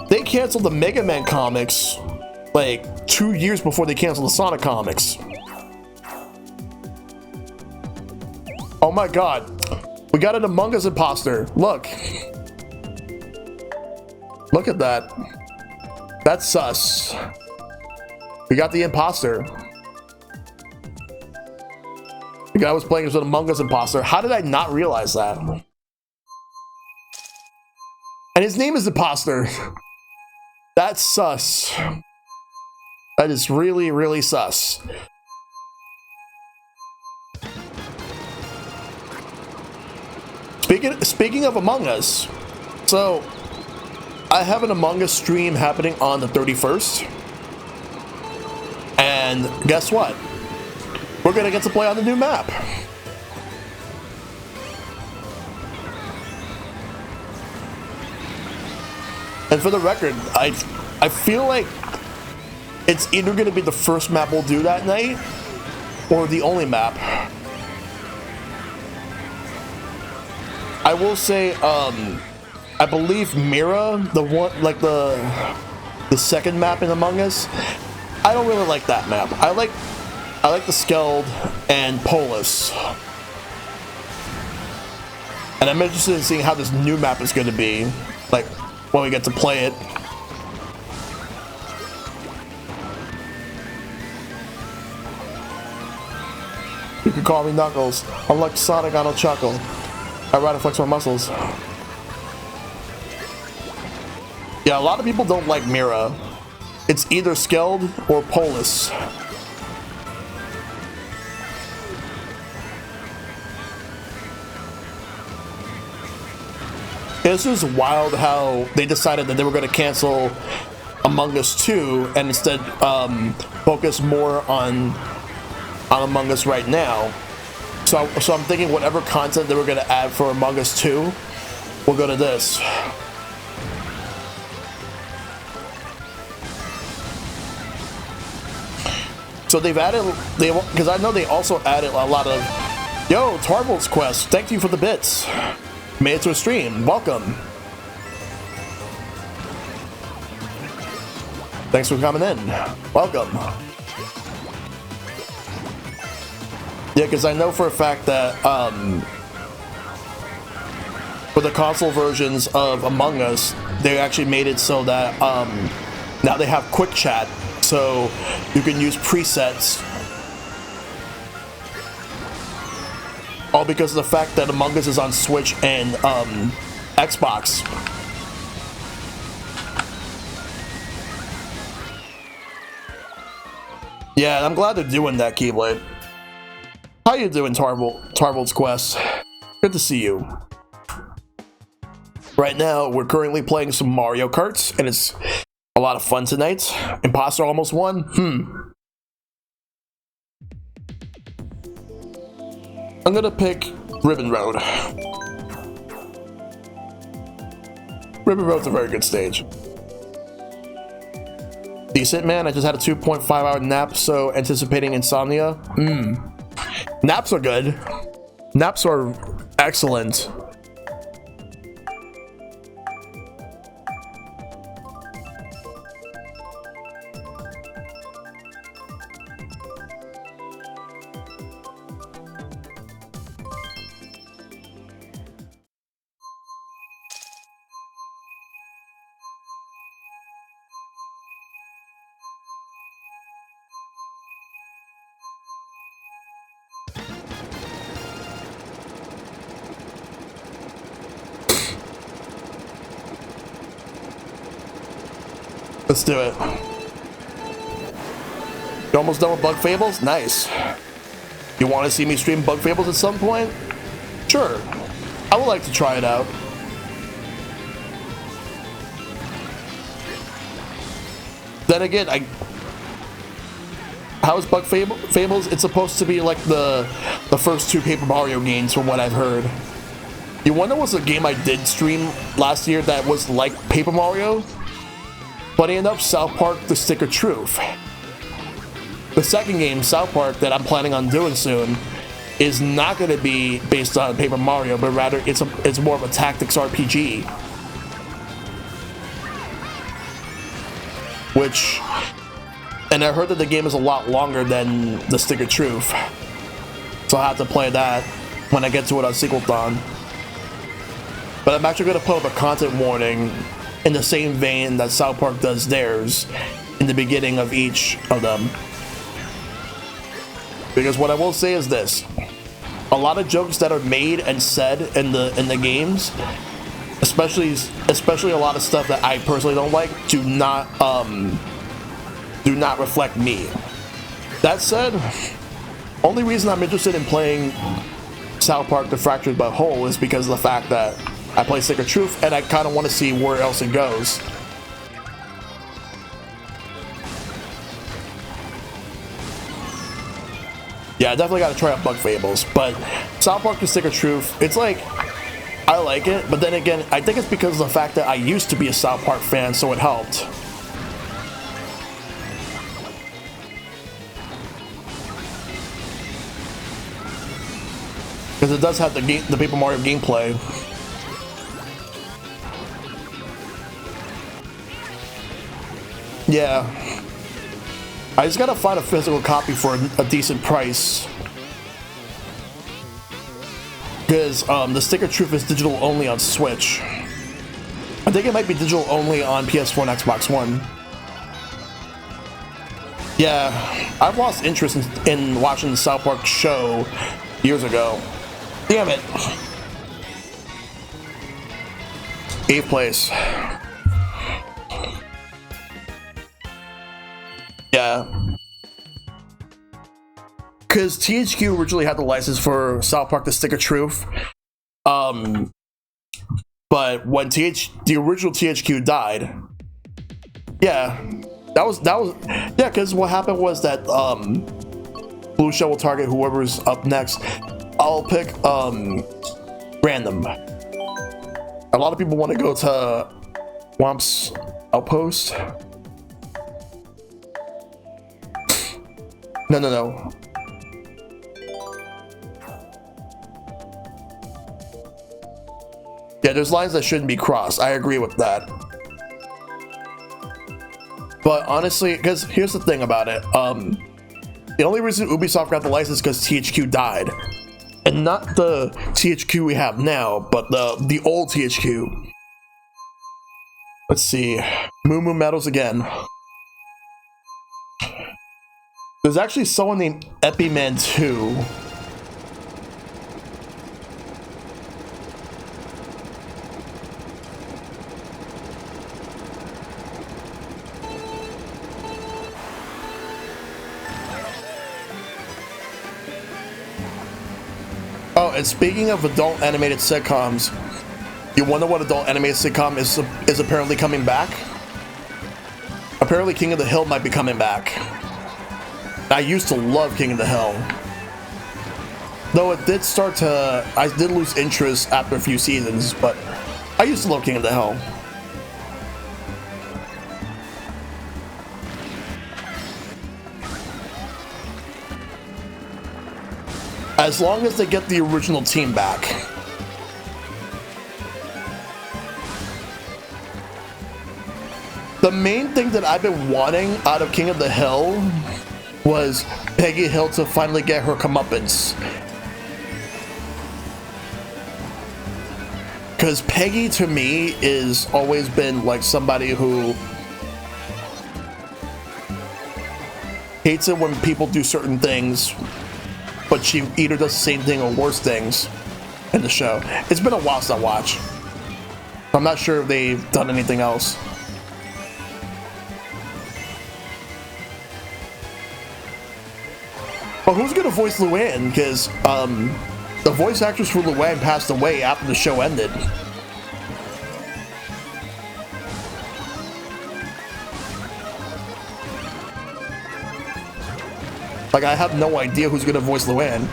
They canceled the Mega Man comics like 2 years before they canceled the Sonic comics. Oh my god. We got an Among Us imposter. Look. Look at that. That's sus. We got the imposter. The guy was playing as an Among Us imposter. How did I not realize that? And his name is Imposter. That's sus. That is really, really sus. Speaking of Among Us, so I have an Among Us stream happening on the 31st. And guess what? We're gonna get to play on the new map. And for the record, I feel like it's either gonna be the first map we'll do that night or the only map. I will say, I believe Mira, the one, like the second map in Among Us, I don't really like that map. I like the Skeld and Polis. And I'm interested in seeing how this new map is going to be, like, when we get to play it. You can call me Knuckles. Unlike Sonic, I don't chuckle. I rather flex my muscles. Yeah, a lot of people don't like Mira. It's either Skeld or Polis. This is wild how they decided that they were going to cancel Among Us 2 and instead focus more on Among Us right now. So I'm thinking whatever content they were going to add for Among Us 2 will go to this. So they've added, because I know they also added a lot of, yo, Tarvel's Quest, thank you for the bits. Made it to a stream, welcome. Thanks for coming in, welcome. Yeah, because I know for a fact that for the console versions of Among Us, they actually made it so that now they have quick chat. So you can use presets, all because of the fact that Among Us is on Switch and Xbox. Yeah, I'm glad they're doing that, Keyblade. How you doing, Tarvel's Quest? Good to see you. Right now, we're currently playing some Mario Karts, and it's a lot of fun tonight. Imposter almost won. I'm gonna pick Ribbon Road. Ribbon Road's a very good stage. Decent, man. I just had a 2.5-hour nap, so anticipating insomnia. Naps are good. Naps are excellent. Let's do it. You almost done with Bug Fables? Nice. You want to see me stream Bug Fables at some point? Sure. I would like to try it out. Then again, how is Bug Fables? It's supposed to be like the first two Paper Mario games from what I've heard. You wonder what's a game I did stream last year that was like Paper Mario? Funny enough, South Park: The Stick of Truth. The second game, South Park, that I'm planning on doing soon, is not going to be based on Paper Mario, but rather it's more of a tactics RPG. Which, and I heard that the game is a lot longer than The Stick of Truth, so I'll have to play that when I get to it on Sequelthon. But I'm actually going to put up a content warning in the same vein that South Park does theirs in the beginning of each of them. Because what I will say is this: a lot of jokes that are made and said in the games, especially a lot of stuff that I personally don't like, do not reflect me. That said, only reason I'm interested in playing South Park: The Fractured But Whole is because of the fact that I play Stick of Truth and I kind of want to see where else it goes. Yeah, I definitely got to try out Bug Fables, but South Park: The Stick of Truth, it's like, I like it, but then again, I think it's because of the fact that I used to be a South Park fan, so it helped. Because it does have the Paper Mario gameplay. Yeah. I just gotta find a physical copy for a decent price. Because The Stick of Truth is digital only on Switch. I think it might be digital only on PS4 and Xbox One. Yeah, I've lost interest in watching the South Park show years ago. Damn it. 8th place. Yeah. Because THQ originally had the license for South Park: The Stick of Truth. But when the original THQ died, yeah, that was yeah, because what happened was that Blue Shell will target whoever's up next. I'll pick random. A lot of people want to go to Womp's Outpost. No. Yeah, there's lines that shouldn't be crossed. I agree with that. But honestly, because here's the thing about it. The only reason Ubisoft got the license is because THQ died. And not the THQ we have now, but the old THQ. Let's see. Moo Moo Medals again. There's actually someone named Epiman 2. Oh, and speaking of adult animated sitcoms, you wonder what adult animated sitcom is apparently coming back? Apparently King of the Hill might be coming back. I used to love King of the Hill. Though it did I did lose interest after a few seasons, but I used to love King of the Hill. As long as they get the original team back. The main thing that I've been wanting out of King of the Hill was Peggy Hill to finally get her comeuppance. Because Peggy, to me, is always been like somebody who hates it when people do certain things, but she either does the same thing or worse things in the show. It's been a while since I watched. I'm not sure if they've done anything else. But who's gonna voice Luann? Because the voice actress for Luann passed away after the show ended. Like, I have no idea who's gonna voice Luann.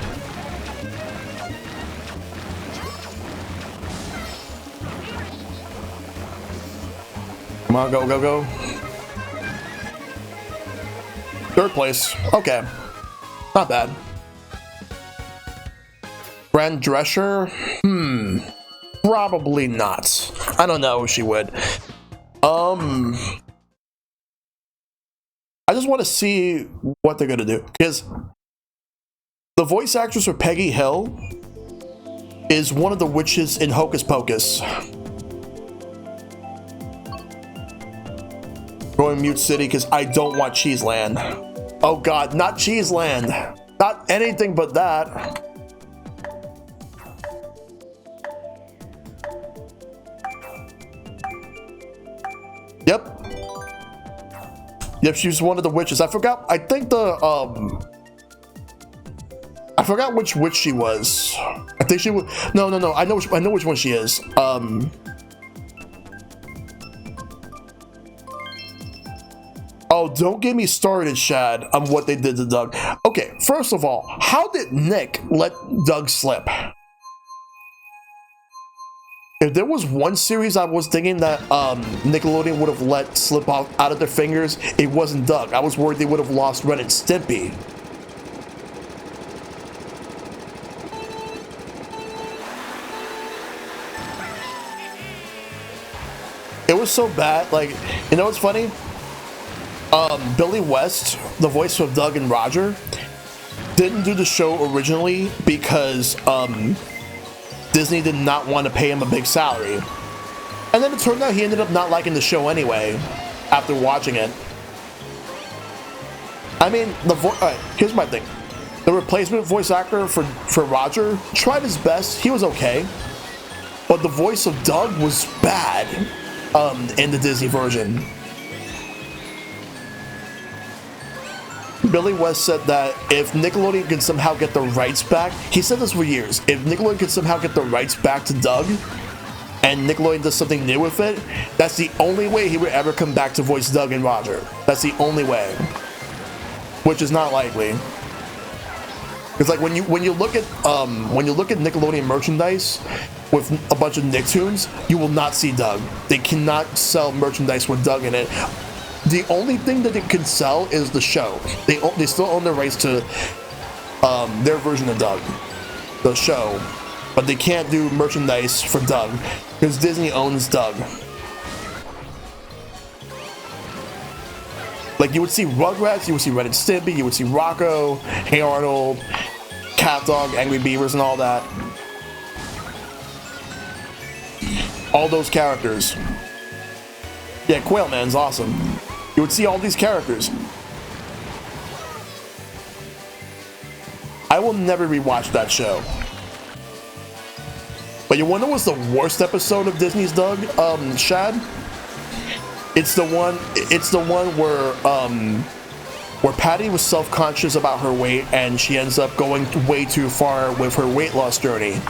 Come on, go, go, go. Third place. Okay. Not bad. Brand Drescher? Probably not. I don't know if she would. I just want to see what they're gonna do. Because the voice actress for Peggy Hill is one of the witches in Hocus Pocus. Going Mute City because I don't want Cheeseland. Oh god, not Cheeseland. Not anything but that. Yep. Yep, she's one of the witches. I forgot. I think I forgot which witch she was. I think she was. No. I know which one she is. Oh, don't get me started, Shad, on what they did to Doug. Okay, first of all, how did Nick let Doug slip? If there was one series I was thinking that Nickelodeon would have let slip out of their fingers, it wasn't Doug. I was worried they would have lost Ren and Stimpy. It was so bad. Like, you know what's funny? Billy West, the voice of Doug and Roger, didn't do the show originally because Disney did not want to pay him a big salary. And then it turned out he ended up not liking the show anyway after watching it. I mean, alright, here's my thing. The replacement voice actor for Roger tried his best. He was okay. But the voice of Doug was bad in the Disney version. Billy West said that if Nickelodeon could somehow get the rights back, he said this for years, if Nickelodeon could somehow get the rights back to Doug, and Nickelodeon does something new with it, that's the only way he would ever come back to voice Doug and Roger. That's the only way. Which is not likely. It's like when you look at Nickelodeon merchandise with a bunch of Nicktoons, you will not see Doug. They cannot sell merchandise with Doug in it. The only thing that it can sell is the show. They still own the rights to their version of Doug, the show, but they can't do merchandise for Doug because Disney owns Doug. Like, you would see Rugrats, you would see Ren and Stimpy, you would see Rocco, Hey Arnold, Cat Dog, Angry Beavers, and all that. All those characters. Yeah, Quail Man's awesome. You would see all these characters. I will never rewatch that show. But you wanna know what's the worst episode of Disney's Doug, Shad? It's the one where Patty was self-conscious about her weight and she ends up going way too far with her weight loss journey.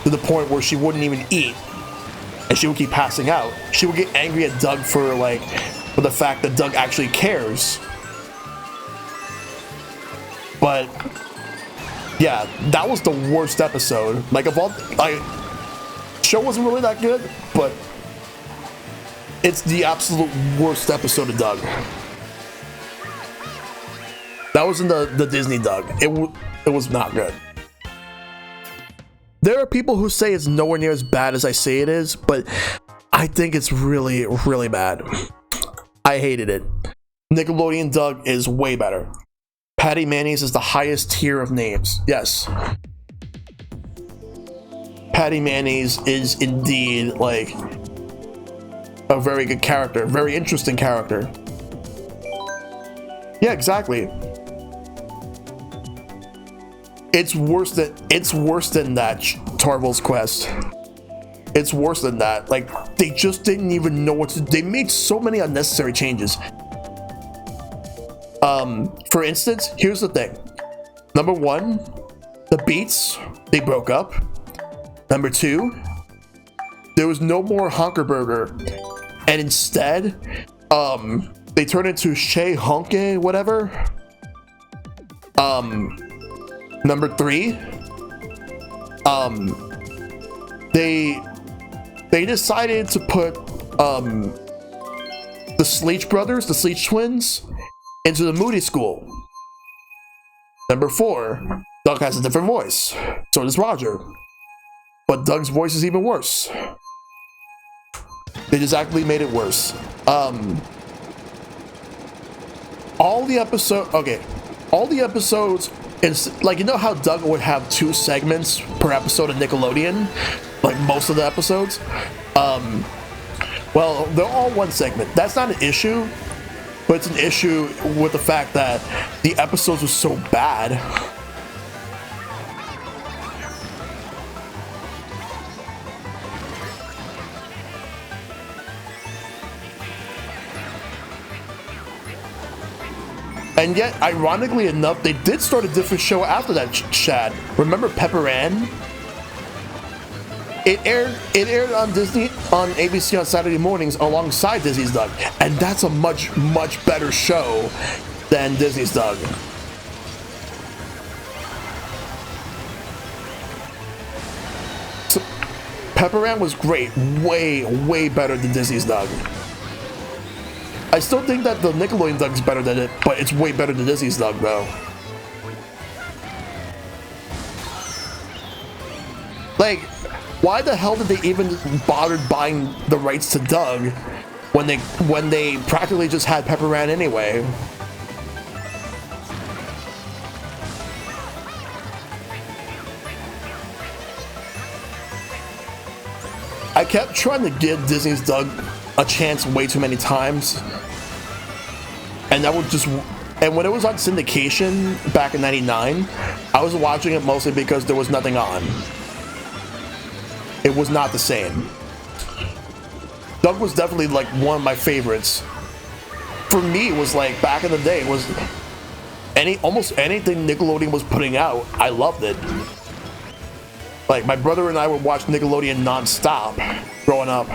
To the point where she wouldn't even eat. And she would keep passing out. She would get angry at Doug for the fact that Doug actually cares. But yeah, that was the worst episode. Like, of all, show wasn't really that good, but it's the absolute worst episode of Doug. That was in the Disney Doug. It was not good. There are people who say it's nowhere near as bad as I say it is, but I think it's really, really bad. I hated it. Nickelodeon Doug is way better. Patty Mayonnaise is the highest tier of names. Yes. Patty Mayonnaise is indeed, like, a very good character. Very interesting character. Yeah, exactly. It's worse than that, Tarvel's Quest. It's worse than that. Like, they just didn't even know what to do. They made so many unnecessary changes. For instance, here's the thing. Number one, the Beats, they broke up. Number two, there was no more Honkerburger, and instead, they turned into Shea Honke, whatever. Number three, they decided to put the Sleech brothers, the Sleech twins, into the Moody School. Number four, Doug has a different voice. So does Roger. But Doug's voice is even worse. They just actually made it worse. All the episodes, it's like, you know how Doug would have 2 segments per episode of Nickelodeon, like most of the episodes. Well, they're all one segment. That's not an issue, but it's an issue with the fact that the episodes were so bad. And yet, ironically enough, they did start a different show after that, Chad. Remember Pepper Ann? It aired on Disney, on ABC on Saturday mornings alongside Disney's Doug. And that's a much, much better show than Disney's Doug. So, Pepper Ann was great. Way, way better than Disney's Doug. I still think that the Nickelodeon Doug's better than it, but it's way better than Disney's Doug, though. Like, why the hell did they even bother buying the rights to Doug when they practically just had Pepper Ann anyway? I kept trying to give Disney's Doug a chance way too many times, and that would just, and when it was on syndication back in '99, I was watching it mostly because there was nothing on. It was not the same. Doug was definitely like one of my favorites. For me, it was like, back in the day, it was almost anything Nickelodeon was putting out, I loved it. Like, my brother and I would watch Nickelodeon non-stop growing up.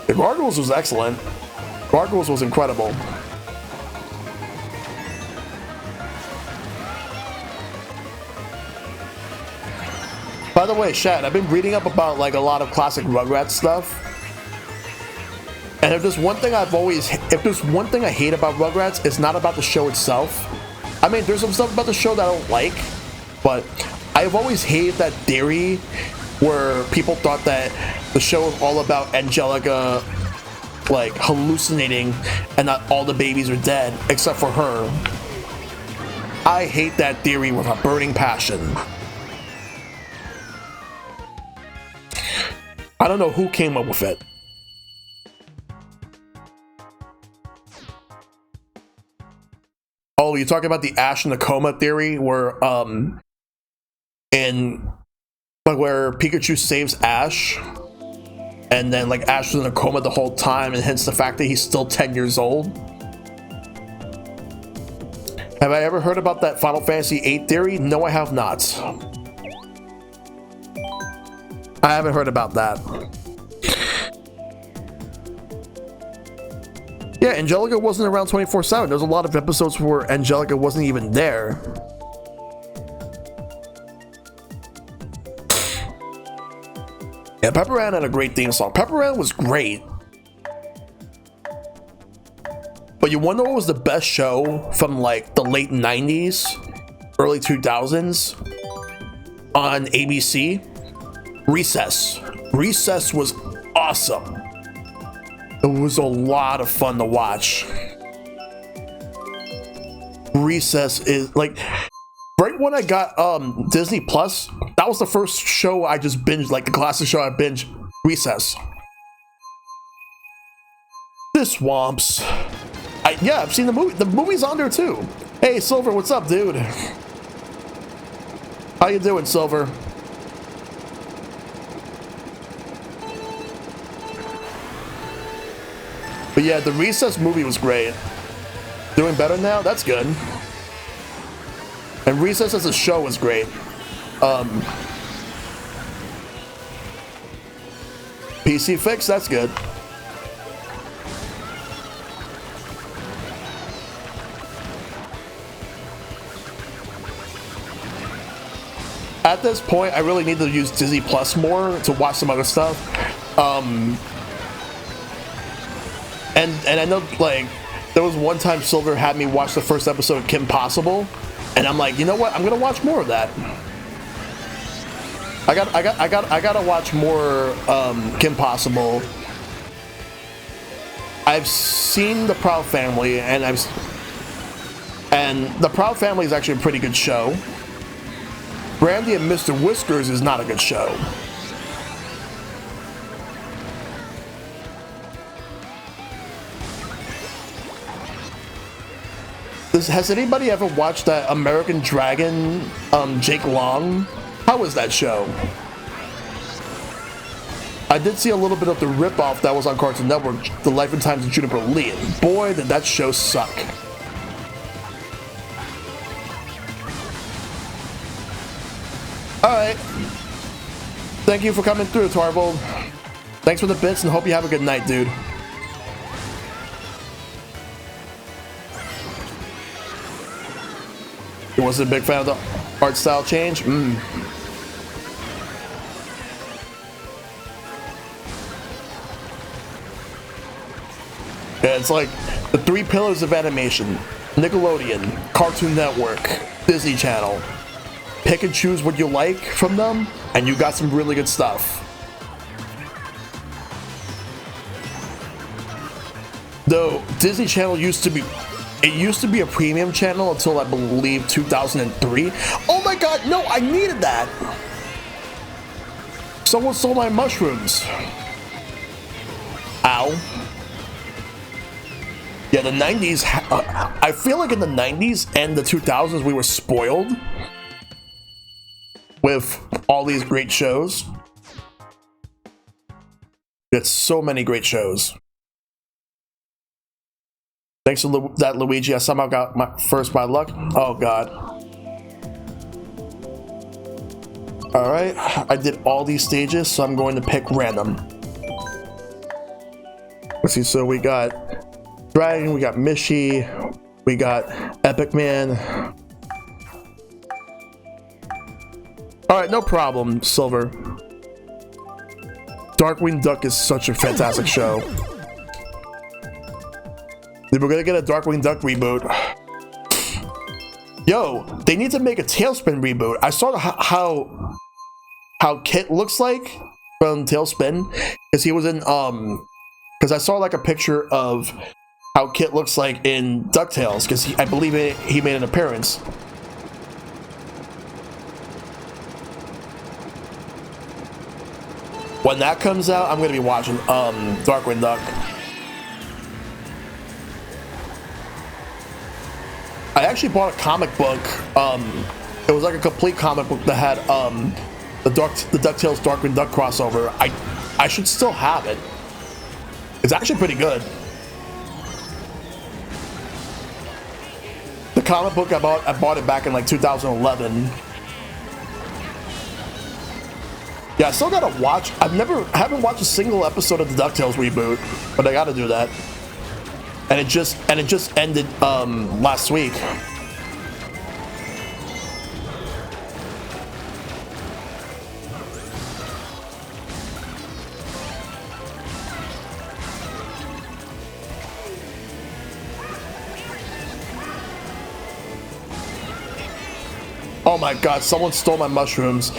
The Gargoyles was excellent. Gargoyles was incredible. By the way, Shad, I've been reading up about like a lot of classic Rugrats stuff. And if there's one thing I hate about Rugrats, it's not about the show itself. I mean, there's some stuff about the show that I don't like, but I've always hated that theory where people thought that the show was all about Angelica like hallucinating and that all the babies are dead except for her. I hate that theory with a burning passion. I don't know who came up with it. Oh, you're talking about the Ash in the coma theory where where Pikachu saves Ash, and then like Ash was in a coma the whole time, and hence the fact that he's still 10 years old. Have I ever heard about that Final Fantasy VIII theory? No, I have not. I haven't heard about that. Yeah, Angelica wasn't around 24/7. There's a lot of episodes where Angelica wasn't even there. Yeah, Pepper Ann had a great theme song. Pepper Ann was great. But you wanna know what was the best show from like the late 90s, early 2000s on ABC? Recess. Recess was awesome. It was a lot of fun to watch. Recess is like, right when I got Disney Plus, that was the first show I just binged, like the classic show I binged, Recess. The Swamps. Yeah, I've seen the movie. The movie's on there too. Hey, Silver, what's up, dude? How you doing, Silver? But yeah, the Recess movie was great. Doing better now? That's good. And Recess as a show was great. PC fix, that's good. At this point, I really need to use Disney Plus more to watch some other stuff. And I know, like, there was one time Silver had me watch the first episode of Kim Possible, and I'm like, you know what? I'm gonna watch more of that. I gotta watch more Kim Possible. I've seen The Proud Family, and The Proud Family is actually a pretty good show. Brandy and Mr. Whiskers is not a good show. Has anybody ever watched that American Dragon, Jake Long? How was that show? I did see a little bit of the ripoff that was on Cartoon Network, The Life and Times of Juniper Lee, and boy, did that show suck. Alright. Thank you for coming through, Tarvold. Thanks for the bits and hope you have a good night, dude. You wasn't a big fan of the art style change? Yeah, it's like the three pillars of animation. Nickelodeon, Cartoon Network, Disney Channel. Pick and choose what you like from them, and you got some really good stuff. Though Disney Channel used to be a premium channel until I believe 2003. Oh my god, no, I needed that. Someone stole my mushrooms. Ow. Yeah, the 90s, I feel like in the 90s and the 2000s we were spoiled with all these great shows. It's so many great shows. Thanks to that, Luigi. I somehow got my first by luck. Oh god. Alright, I did all these stages, so I'm going to pick random. Let's see, so we got Dragon, we got Mishi, we got Epic Man. Alright, no problem, Silver. Darkwing Duck is such a fantastic show. We're gonna get a Darkwing Duck reboot. Yo, they need to make a Tailspin reboot. I saw how Kit looks like from Tailspin, because he was in because I saw like a picture of how Kit looks like in DuckTales, because I believe he made an appearance. When that comes out, I'm gonna be watching Darkwing Duck. I actually bought a comic book. It was like a complete comic book that had the DuckTales Darkwing Duck crossover. I should still have it. It's actually pretty good. The comic book I bought it back in like 2011. Yeah, I still gotta watch. I haven't watched a single episode of the DuckTales reboot, but I gotta do that. And it just ended last week. Oh my god, someone stole my mushrooms.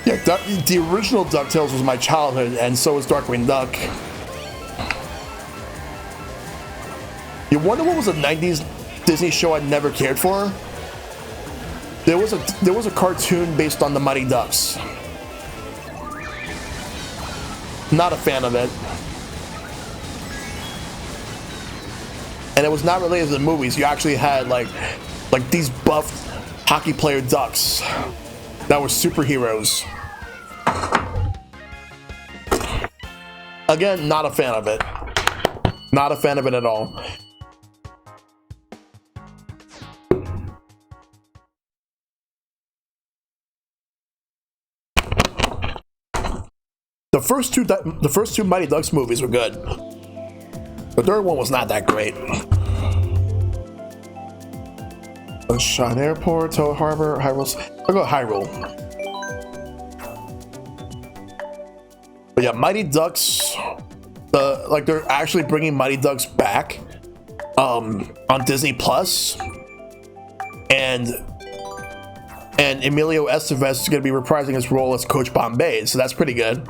Yeah, the original DuckTales was my childhood, and so is Darkwing Duck. You wonder what was a 90s Disney show I never cared for? There was a cartoon based on the Mighty Ducks. Not a fan of it. and it was not related to the movies. You actually had like these buff hockey player ducks that were superheroes. Again, not a fan of it. Not a fan of it at all. The first two Mighty Ducks movies were good. The third one was not that great. Sunshine Airport, Toad Harbor, Hyrule. I'll go Hyrule. But yeah, Mighty Ducks. They're actually bringing Mighty Ducks back on Disney Plus, and Emilio Estevez is going to be reprising his role as Coach Bombay, so that's pretty good.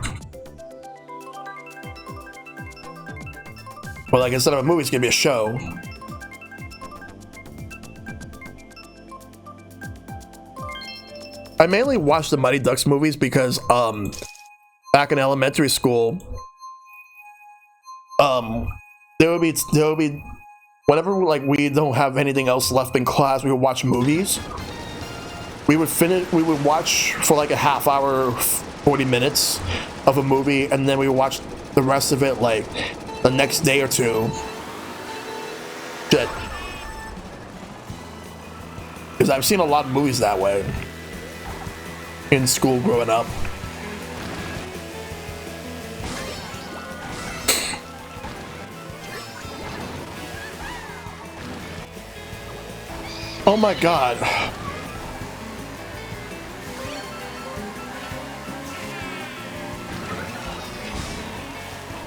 But like, instead of a movie, it's going to be a show. I mainly watched the Mighty Ducks movies because back in elementary school, there would be whenever like we don't have anything else left in class, we would watch movies. We would watch for like a half hour, 40 minutes of a movie, and then we would watch the rest of it like the next day or two. Shit. Because I've seen a lot of movies that way in school growing up. Oh my god.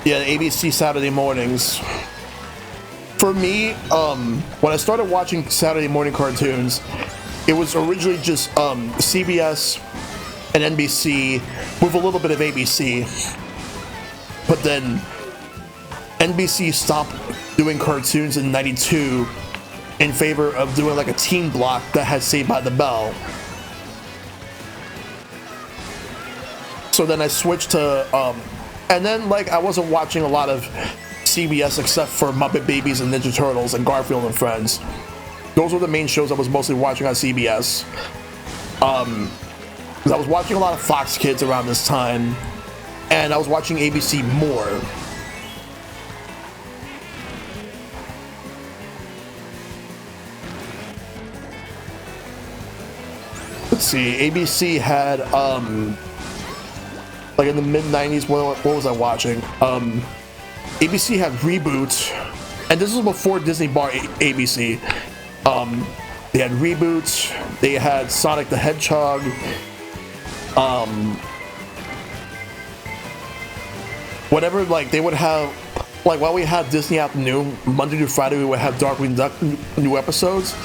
Yeah, ABC Saturday mornings. For me, when I started watching Saturday morning cartoons, it was originally just CBS and NBC with a little bit of ABC. But then NBC stopped doing cartoons in '92 in favor of doing like a teen block that had Saved by the Bell. So then I switched to and then like I wasn't watching a lot of CBS except for Muppet Babies and Ninja Turtles and Garfield and Friends. Those were the main shows I was mostly watching on CBS. Because I was watching a lot of Fox Kids around this time, and I was watching ABC more. Let's see, ABC had like in the mid-90s, what was I watching? ABC had Reboot, and this was before Disney bought ABC. They had Reboot, they had Sonic the Hedgehog, whatever, like they would have, like while we had Disney Afternoon, Monday through Friday we would have Darkwing Duck new episodes.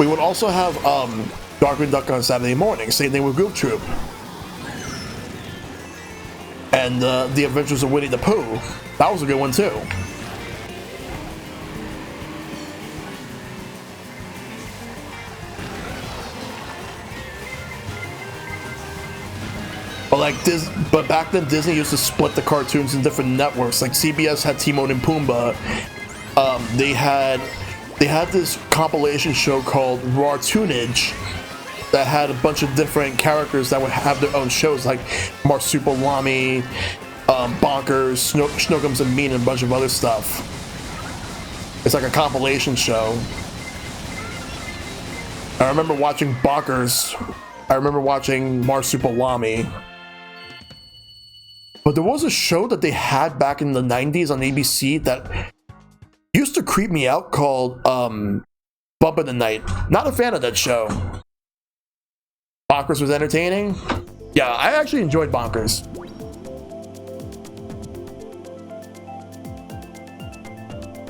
We would also have Darkwing Duck on Saturday morning, same thing with Goof Troop. And The Adventures of Winnie the Pooh. That was a good one too. But like this, but back then Disney used to split the cartoons in different networks. Like CBS had Timon and Pumbaa. They had this compilation show called Raw Toonage that had a bunch of different characters that would have their own shows, like Marsupilami, Bonkers, Snookums and Mean, and a bunch of other stuff. It's like a compilation show. I remember watching Bonkers. I remember watching Marsupilami. But there was a show that they had back in the 90s on ABC that used to creep me out called Bump in the Night. Not a fan of that show. Bonkers was entertaining. Yeah, I actually enjoyed Bonkers.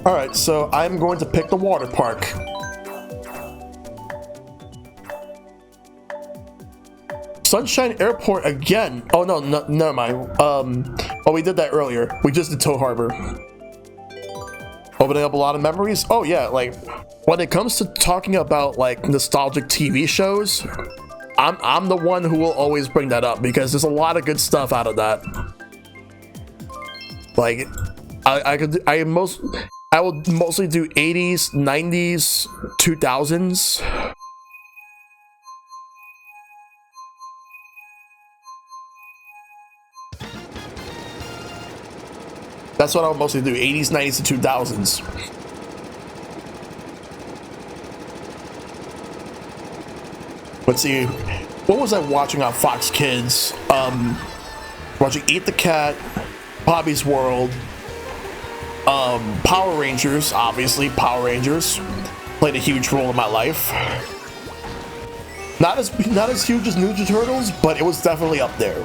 Alright, so I'm going to pick the water park. Sunshine Airport again. Oh no, never mind. Oh, we did that earlier. We just did Toad Harbor. Opening up a lot of memories. Oh yeah, like when it comes to talking about like nostalgic TV shows, I'm the one who will always bring that up because there's a lot of good stuff out of that. Like, I will mostly do 80s, 90s, 2000s. That's what I'll mostly do, 80s, 90s, and 2000s. Let's see, what was I watching on Fox Kids? Watching Eat the Cat, Bobby's World, Power Rangers, obviously, Power Rangers played a huge role in my life. Not as huge as Ninja Turtles, but it was definitely up there.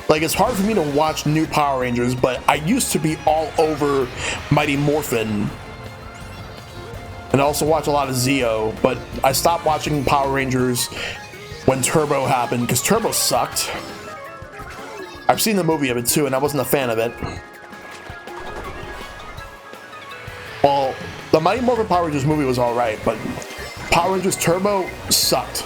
Like, it's hard for me to watch new Power Rangers, but I used to be all over Mighty Morphin. And I also watch a lot of Zeo, but I stopped watching Power Rangers when Turbo happened, because Turbo sucked. I've seen the movie of it too, and I wasn't a fan of it. Well, the Mighty Morphin Power Rangers movie was alright, but Power Rangers Turbo sucked.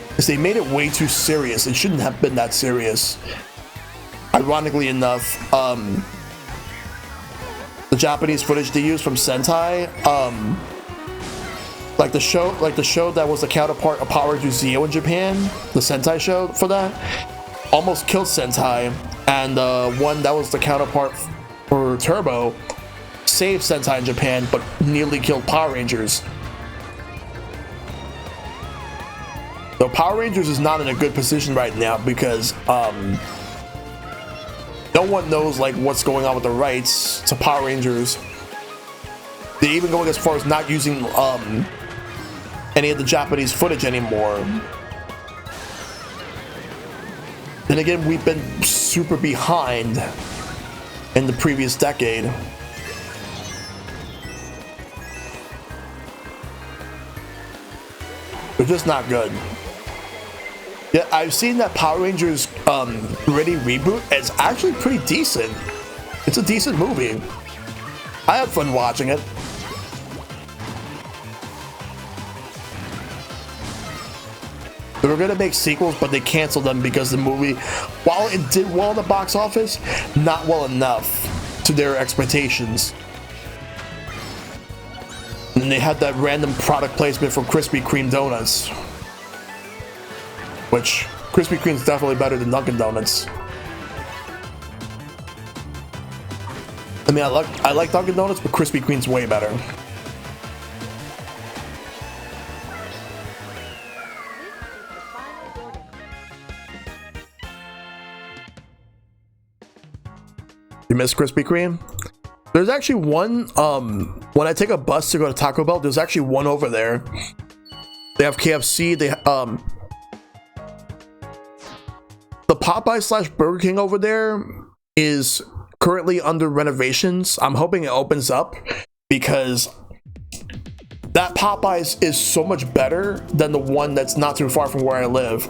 Because they made it way too serious. It shouldn't have been that serious. Ironically enough, the Japanese footage they used from Sentai, like the show that was the counterpart of Power Rangers Zeo in Japan, the Sentai show for that, almost killed Sentai, and the one that was the counterpart for Turbo saved Sentai in Japan, but nearly killed Power Rangers. So Power Rangers is not in a good position right now because no one knows like what's going on with the rights to Power Rangers. They're even going as far as not using any of the Japanese footage anymore. Then again, we've been super behind in the previous decade. They're just not good. Yeah, I've seen that Power Rangers Ready reboot. It's actually pretty decent. It's a decent movie. I had fun watching it. They were gonna make sequels, but they canceled them because the movie, while it did well in the box office, not well enough to their expectations. And they had that random product placement for Krispy Kreme donuts, which Krispy Kreme is definitely better than Dunkin' Donuts. I mean, I like Dunkin' Donuts, but Krispy Kreme's way better. You miss Krispy Kreme? There's actually one, when I take a bus to go to Taco Bell, there's actually one over there. They have KFC, they, the Popeye / Burger King over there is currently under renovations. I'm hoping it opens up because that Popeyes is so much better than the one that's not too far from where I live.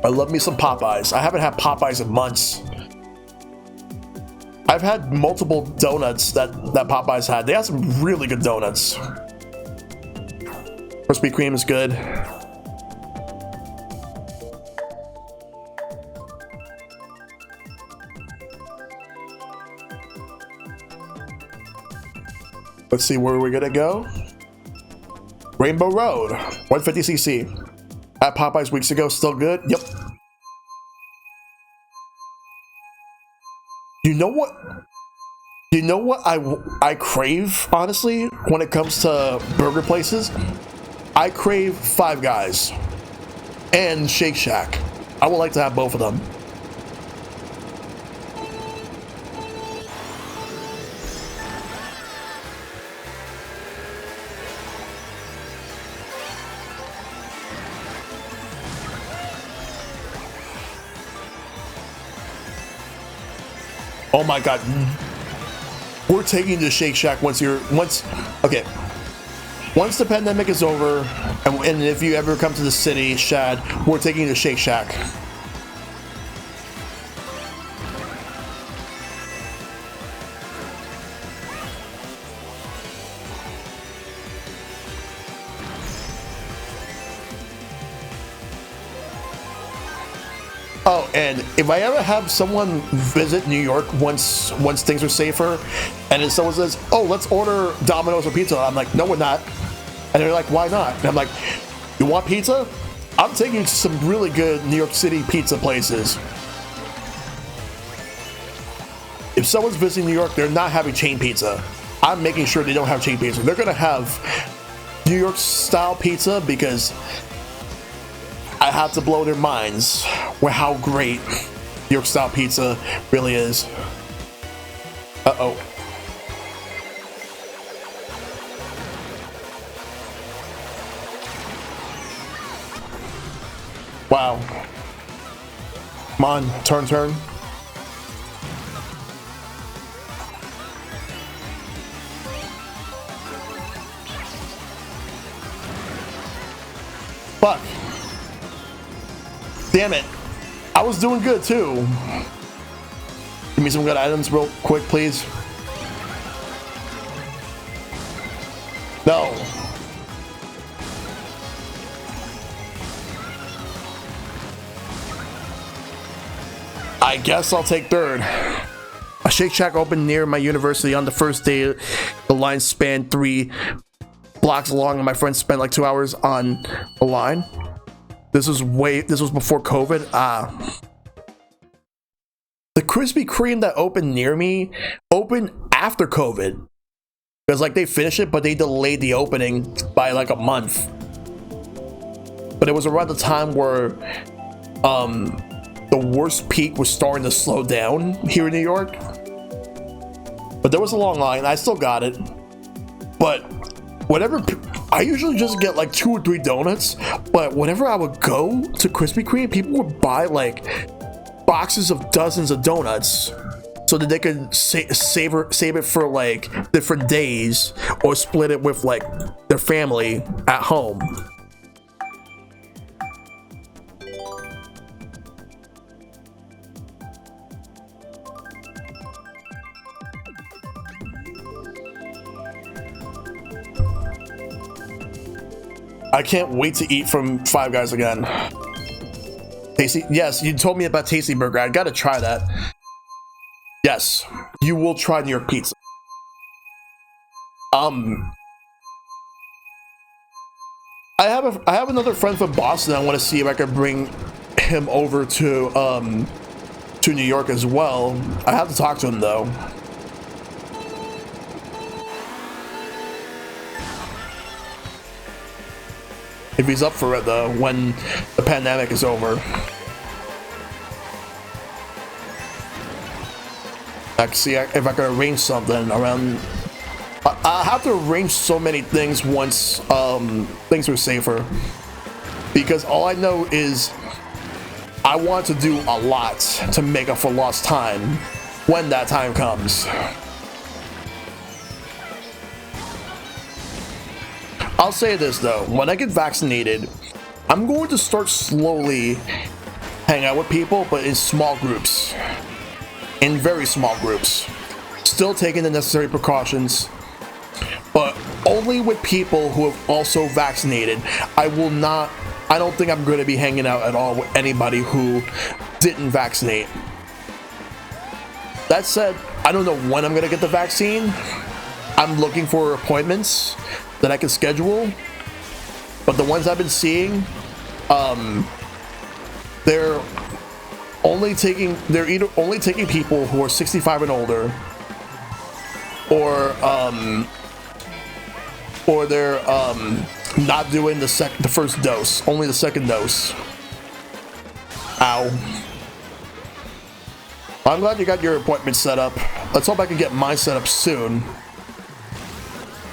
I love me some Popeyes. I haven't had Popeyes in months. I've had multiple donuts that Popeyes had. They had some really good donuts. Krispy Kreme is good. Let's see, where are we gonna go? Rainbow Road, 150cc. At Popeyes weeks ago, still good? Yep. You know what I crave, honestly, when it comes to burger places? I crave Five Guys and Shake Shack. I would like to have both of them. Oh my god. We're taking you to Shake Shack once the pandemic is over, and if you ever come to the city, Shad, we're taking you to Shake Shack. Oh, and if I ever have someone visit New York once things are safer, and then someone says, "Oh, let's order Domino's or pizza," I'm like, "No, we're not." And they're like, "Why not?" And I'm like, "You want pizza? I'm taking you to some really good New York City pizza places." If someone's visiting New York, they're not having chain pizza. I'm making sure they don't have chain pizza. They're gonna have New York style pizza because I have to blow their minds with how great New York style pizza really is. Uh-oh. Wow. Come on, turn. Fuck. Damn it. I was doing good too. Give me some good items real quick, please. No. I guess I'll take third. A Shake Shack opened near my university on the first day. The line spanned 3 blocks long, and my friends spent like 2 hours on the line. This was before COVID. The Krispy Kreme that opened near me opened after COVID. Because like they finished it, but they delayed the opening by like a month. But it was around the time where the worst peak was starting to slow down here in New York. But there was a long line. I still got it. But whatever, I usually just get like 2 or 3 donuts, but whenever I would go to Krispy Kreme, people would buy like boxes of dozens of donuts so that they could save it for like different days or split it with like their family at home. I can't wait to eat from Five Guys again. Tasty? Yes, you told me about Tasty Burger. I gotta try that. Yes, you will try New York pizza. I have another friend from Boston. I want to see if I could bring him over to New York as well. I have to talk to him though. If he's up for it though, when the pandemic is over. I can see if I can arrange something around. I have to arrange so many things once things are safer. Because all I know is I want to do a lot to make up for lost time when that time comes. I'll say this though, when I get vaccinated, I'm going to start slowly hang out with people, but in small groups. In very small groups. Still taking the necessary precautions, but only with people who have also vaccinated. I don't think I'm going to be hanging out at all with anybody who didn't vaccinate. That said, I don't know when I'm going to get the vaccine. I'm looking for appointments that I can schedule, but the ones I've been seeing, they're either only taking people who are 65 and older, or they're not doing the first dose, only the second dose. Ow. I'm glad you got your appointment set up. Let's hope I can get mine set up soon.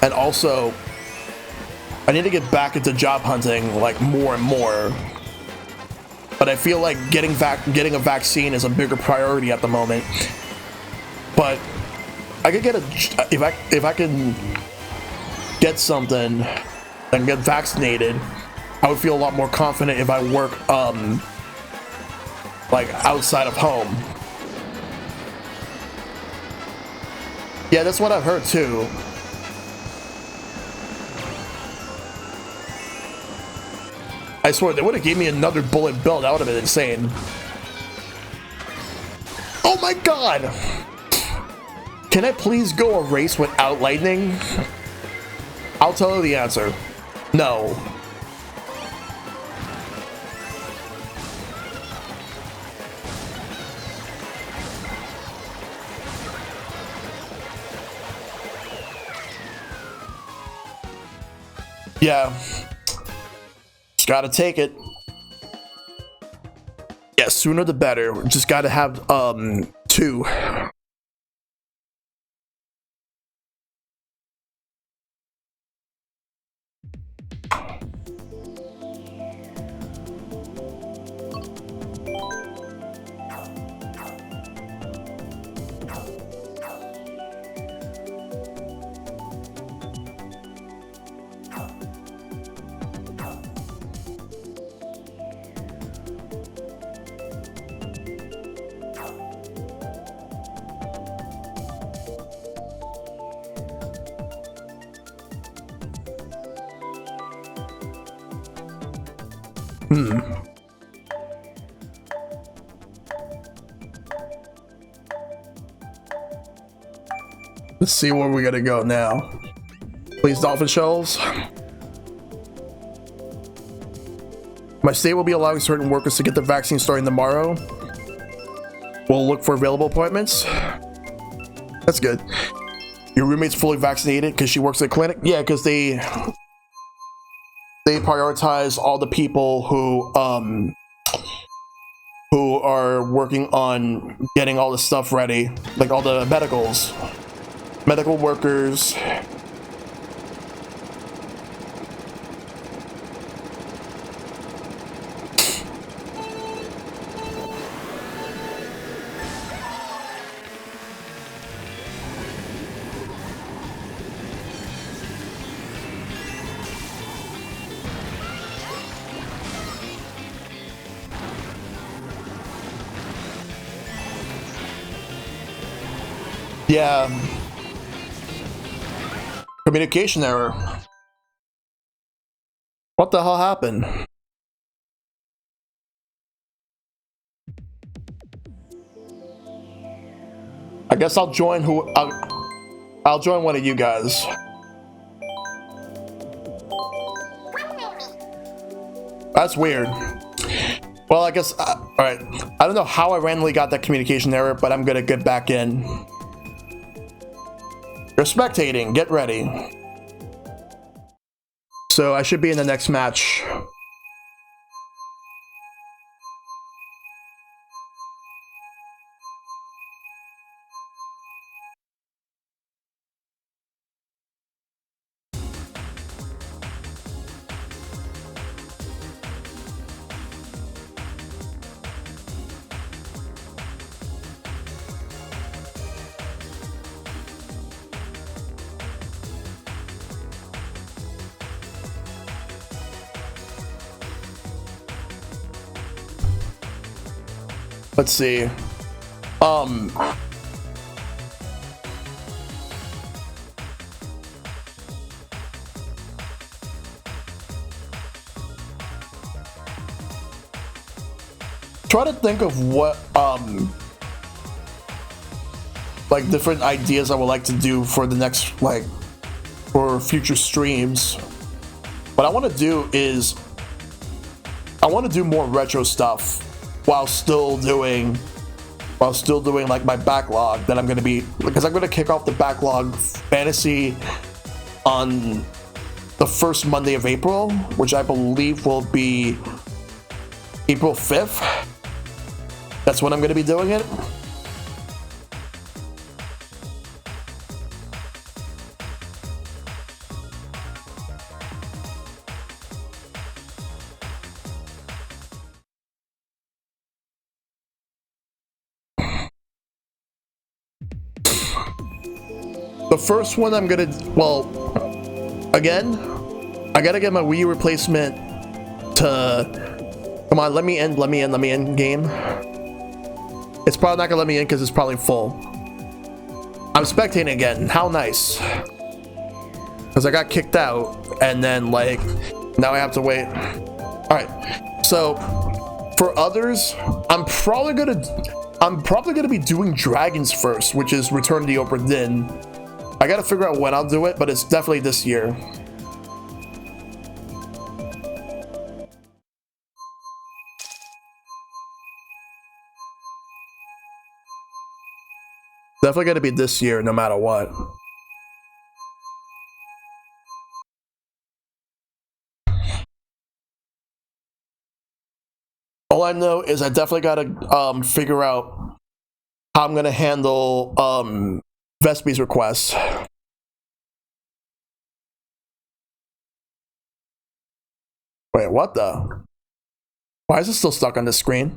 And also, I need to get back into job hunting like more and more. But I feel like getting a vaccine is a bigger priority at the moment. But I could get if I can get something and get vaccinated, I would feel a lot more confident if I work like outside of home. Yeah, that's what I've heard too. I swear, they would have gave me another bullet bill. That would have been insane. Oh my god! Can I please go a race without lightning? I'll tell you the answer. No. Yeah. Just gotta take it. Yeah, sooner the better. Just gotta have 2. Let's see where we gotta go now. Please, dolphin shells. My state will be allowing certain workers to get the vaccine starting tomorrow. We'll look for available appointments. That's good. Your roommate's fully vaccinated because she works at a clinic? Yeah, because they prioritize all the people who are working on getting all the stuff ready, like all the medical workers. Yeah. Communication error. What the hell happened? I guess I'll join I'll join one of you guys. That's weird. Well, I guess all right. I don't know how I randomly got that communication error, but I'm gonna get back in. You're spectating. Get ready. So I should be in the next match. Let's see. Try to think of what like different ideas I would like to do for the next, like, for future streams. What I want to do is I want to do more retro stuff while still doing like my backlog that I'm going to be, because I'm going to kick off the backlog fantasy on the first Monday of April, which I believe will be April 5th. That's when I'm going to be doing it. The first one I'm gonna, well, again, I gotta get my Wii U replacement to, come on, let me in game. It's probably not gonna let me in because it's probably full. I'm spectating again, how nice. Because I got kicked out and then, like, now I have to wait. All right, so for others, I'm probably gonna, I'm probably going to be doing Dragons first, which is Return to the Obra Dinn. I got to figure out when I'll do it, but it's definitely this year. Definitely going to be this year, no matter what. All I know is I definitely got to figure out how I'm going to handle Vespi's requests. Wait, what the? Why is it still stuck on the screen?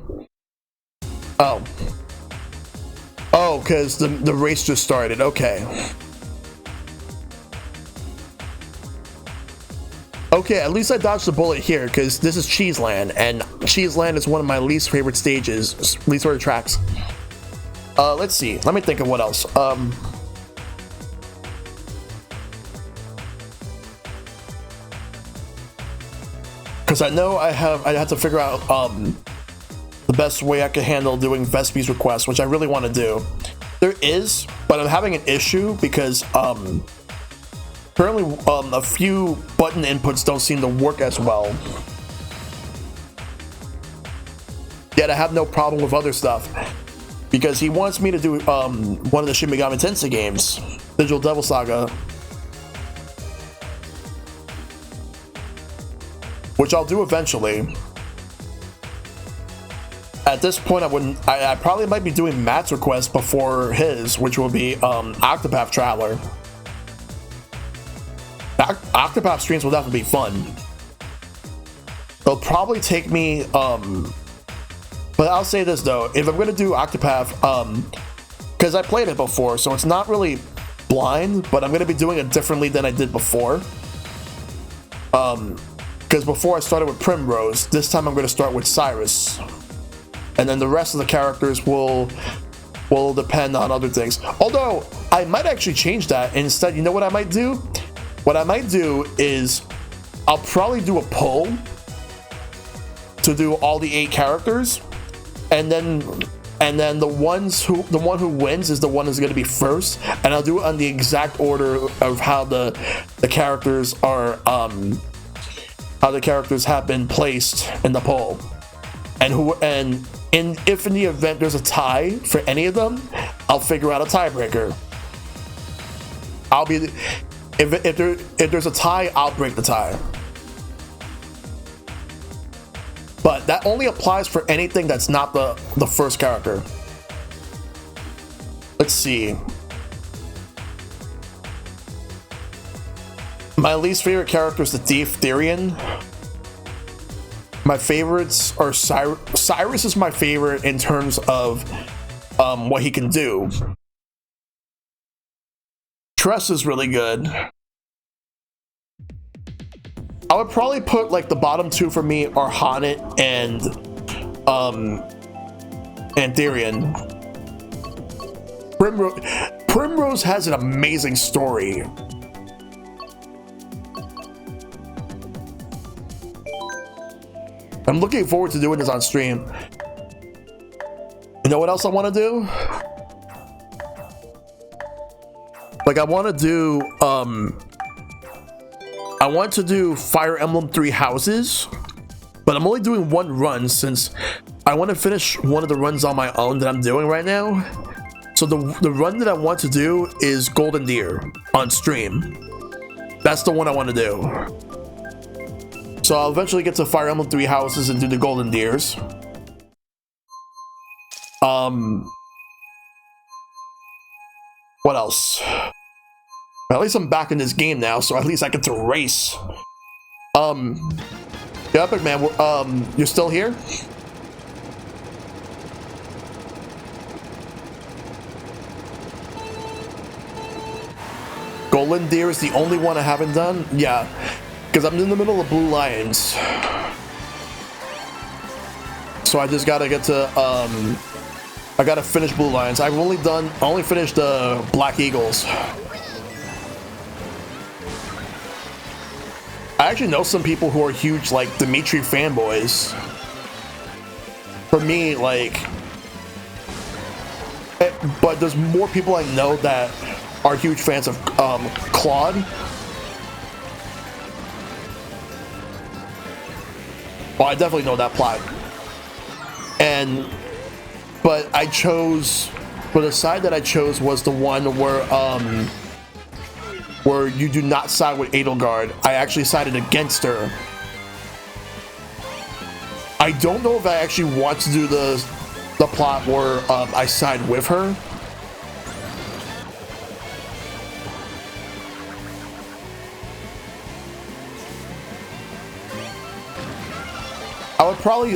Oh. Oh, because the race just started. Okay. Okay, at least I dodged the bullet here, because this is Cheeseland, and Cheeseland is one of my least favorite stages, least favorite tracks. Let's see. Let me think of what else. Because I know I have to figure out the best way I can handle doing Vespi's request, which I really want to do. There is, but I'm having an issue because apparently a few button inputs don't seem to work as well. Yet I have no problem with other stuff, because he wants me to do one of the Shin Megami Tensei games, Digital Devil Saga, which I'll do eventually. At this point, I probably might be doing Matt's request before his, which will be Octopath Traveler. Octopath streams will definitely be fun. It'll probably take me, but I'll say this though, if I'm gonna do Octopath, because I played it before, so it's not really blind, but I'm gonna be doing it differently than I did before. Because before I started with Primrose, this time I'm gonna start with Cyrus. And then the rest of the characters will depend on other things. Although, I might actually change that. Instead, you know what I might do? What I might do is, I'll probably do a poll to do all the 8 characters, and then the one who wins is the one who's going to be first, and I'll do it on the exact order of how the characters are how the characters have been placed in the poll, and if in the event there's a tie for any of them, I'll figure out a tiebreaker. I'll be if there's a tie, I'll break the tie. But that only applies for anything that's not the first character. Let's see. My least favorite character is the Thief Therian. My favorites are Cyrus is my favorite in terms of what he can do. Tress is really good. I would probably put like the bottom 2 for me are Honnet and Therian. Primrose has an amazing story. I'm looking forward to doing this on stream. You know what else I want to do? Like I want to do Fire Emblem 3 Houses, but I'm only doing one run since I want to finish one of the runs on my own that I'm doing right now. So the run that I want to do is Golden Deer on stream. That's the one I want to do. So I'll eventually get to Fire Emblem 3 Houses and do the Golden Deers. What else? At least I'm back in this game now, so at least I get to race. Yeah, Epic Man, you're still here? Golden Deer is the only one I haven't done? Yeah. Because I'm in the middle of Blue Lions. So I just gotta get to, I gotta finish Blue Lions. I've only finished Black Eagles. I actually know some people who are huge, like, Dimitri fanboys. For me, like, But there's more people I know that are huge fans of Claude. Well, I definitely know that plot. But I chose, but the side that I chose was the one where you do not side with Edelgard. I actually sided against her. I don't know if I actually want to do the plot where I side with her. I would probably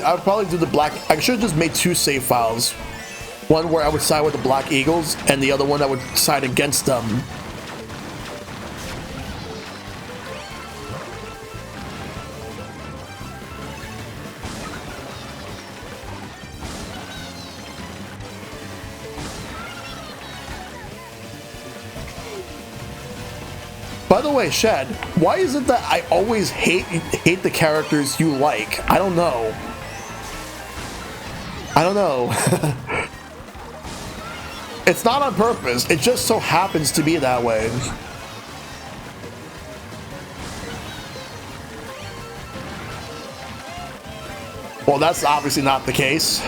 do the black. I should have just made 2 save files. One where I would side with the Black Eagles, and the other one I would side against them. By the way, Shad, why is it that I always hate the characters you like? I don't know. I don't know. It's not on purpose. It just so happens to be that way. Well, that's obviously not the case.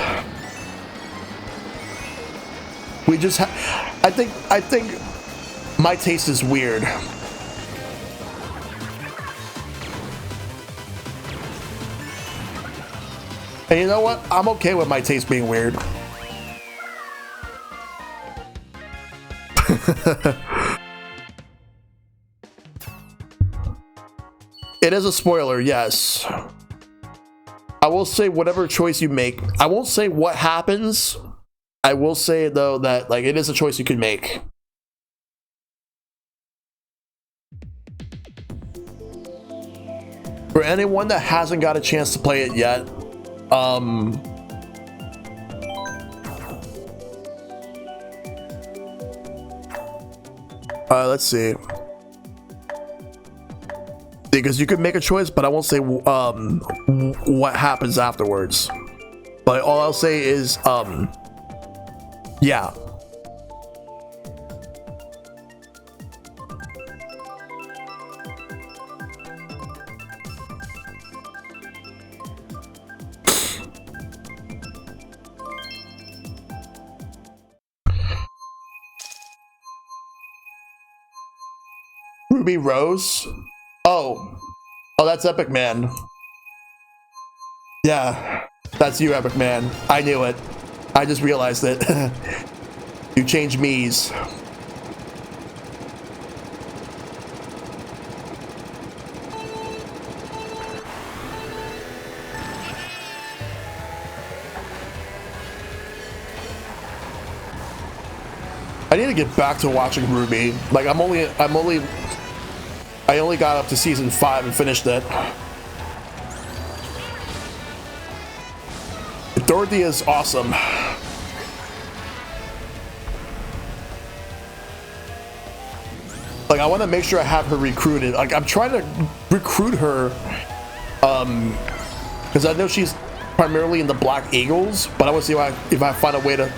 We just I think my taste is weird. And you know what? I'm okay with my taste being weird. It is a spoiler, yes. I will say whatever choice you make. I won't say what happens. I will say though that like it is a choice you can make. For anyone that hasn't got a chance to play it yet, let's see. Because you could make a choice, but I won't say what happens afterwards. But all I'll say is yeah. Ruby Rose? Oh, that's Epic Man. Yeah, that's you, Epic Man. I knew it. I just realized it. You changed me's. I need to get back to watching Ruby. Like I only got up to season 5 and finished it. Dorothy is awesome. Like I want to make sure I have her recruited. Like I'm trying to recruit her, because I know she's primarily in the Black Eagles, but I want to see if I find a way to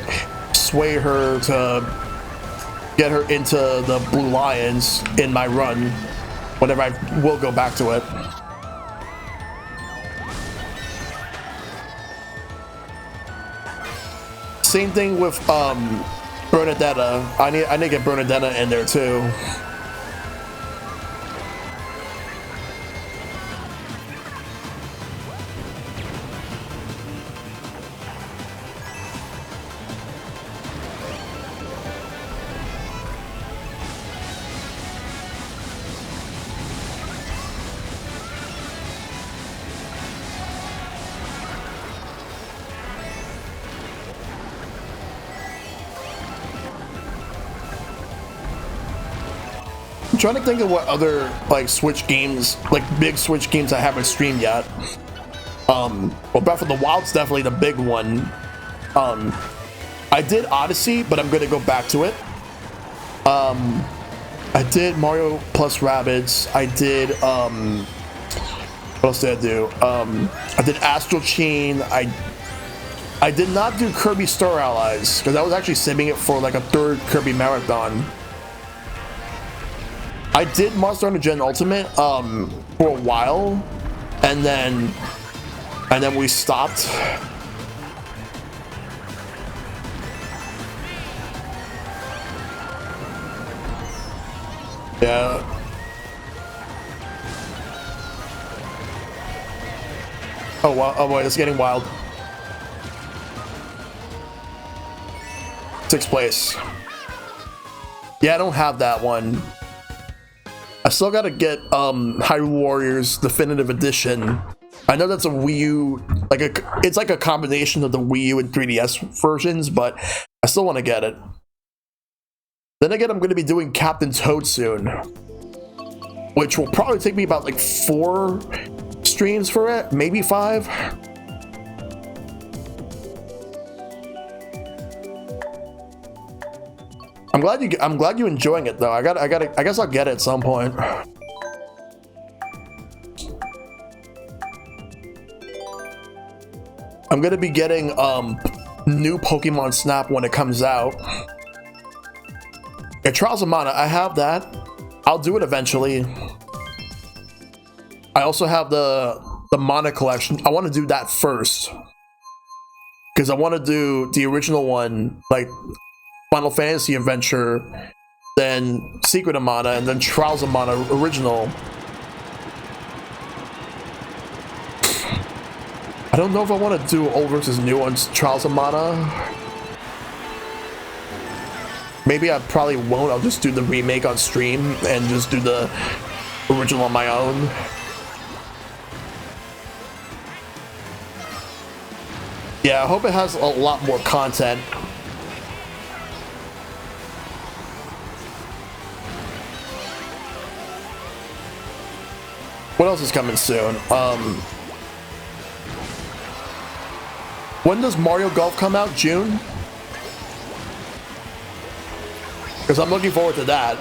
sway her to get her into the Blue Lions in my run. Whenever I will go back to it. Same thing with Bernadetta. I need to get Bernadetta in there too. I'm trying to think of what other like Switch games, like big Switch games I haven't streamed yet. Well, Breath of the Wild's definitely the big one. I did Odyssey, but I'm gonna go back to it. I did Mario plus Rabbids. I did what else did I do? I did Astral Chain. I did not do Kirby Star Allies because I was actually saving it for like a third Kirby marathon. I did Monster Hunter Gen Ultimate for a while, and then we stopped. Yeah. Oh wow! Oh boy, it's getting wild. 6th place. Yeah, I don't have that one. I still gotta get Hyrule Warriors Definitive Edition. I know that's a Wii U, it's like a combination of the Wii U and 3DS versions, but I still want to get it. Then again, I'm going to be doing Captain Toad soon, which will probably take me about like 4 streams for it, maybe 5. I'm glad you're enjoying it though. I guess I'll get it at some point. I'm gonna be getting new Pokemon Snap when it comes out. Yeah, Trials of Mana, I have that. I'll do it eventually. I also have the Mana collection. I want to do that first because I want to do the original one, like Final Fantasy Adventure, then Secret of Mana, and then Trials of Mana original. I don't know if I want to do old versus new on Trials of Mana. Maybe I probably won't. I'll just do the remake on stream and just do the original on my own. Yeah, I hope it has a lot more content. What else is coming soon? When does Mario Golf come out? June? Because I'm looking forward to that.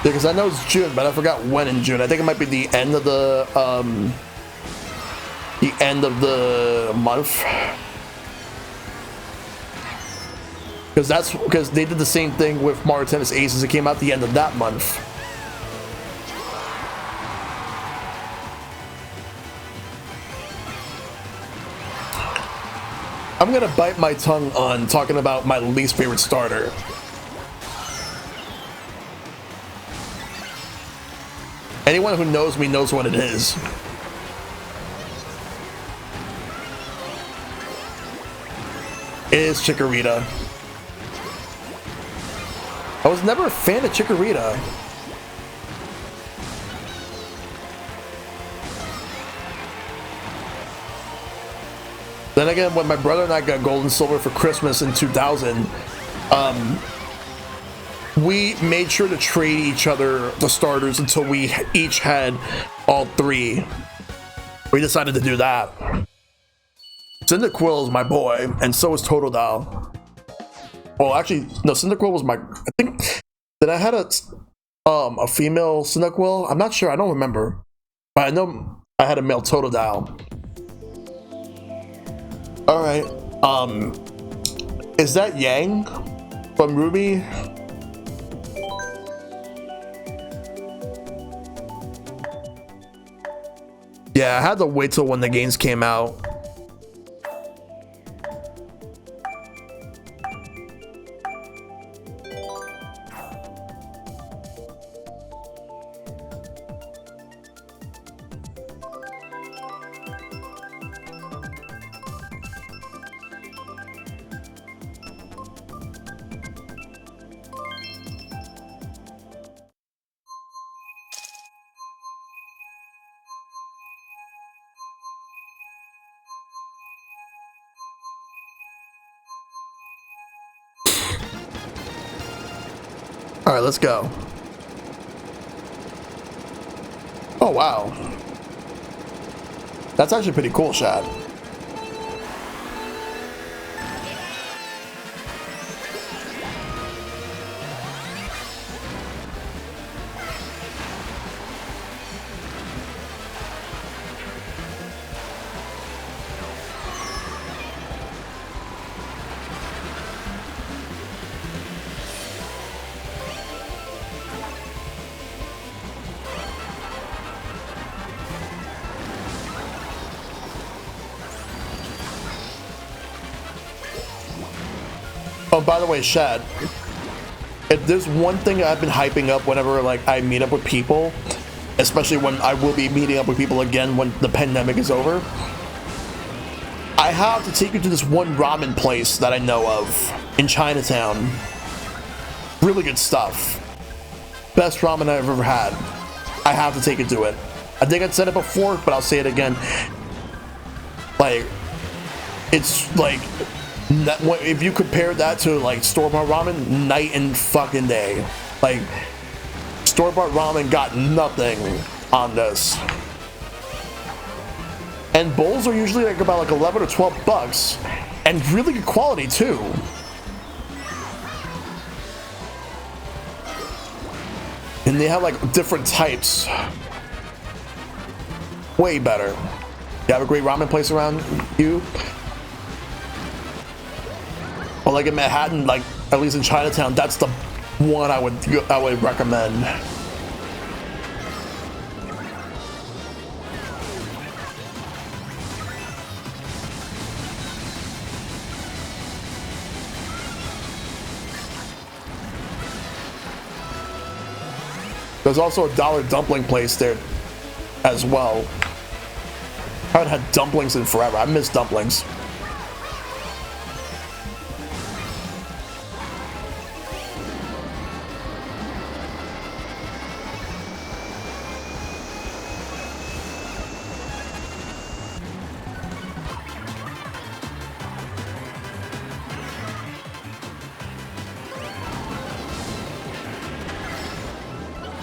Yeah, because I know it's June, but I forgot when in June. I think it might be the end of the month. Because they did the same thing with Mario Tennis Aces. It came out the end of that month. I'm gonna bite my tongue on talking about my least favorite starter. Anyone who knows me knows what it is. It is Chikorita. I was never a fan of Chikorita. Then again, when my brother and I got Gold and Silver for Christmas in 2000, we made sure to trade each other the starters until we each had all 3. We decided to do that. Cyndaquil is my boy, and so is Totodile. Well, actually, no, Cyndaquil was my... I think... Did I had a female Cyndaquil? I'm not sure. I don't remember. But I know I had a male Totodile. Alright. Is that Yang from Ruby? Yeah, I had to wait till when the games came out. All right, let's go. Oh, wow. That's actually pretty cool, Shad. Oh, by the way, Shad, if there's one thing I've been hyping up whenever like I meet up with people, especially when I will be meeting up with people again when the pandemic is over, I have to take you to this one ramen place that I know of in Chinatown. Really good stuff. Best ramen I've ever had. I have to take you to it. I think I'd said it before, but I'll say it again. Like, it's like, if you compare that to like store-bought ramen, night and fucking day. Like, store-bought ramen got nothing on this. And bowls are usually like about like 11 or 12 bucks, and really good quality too. And they have like different types. Way better. You have a great ramen place around you? Well, like in Manhattan, like at least in Chinatown, that's the one I would recommend. There's also a dollar dumpling place there as well. I haven't had dumplings in forever. I miss dumplings.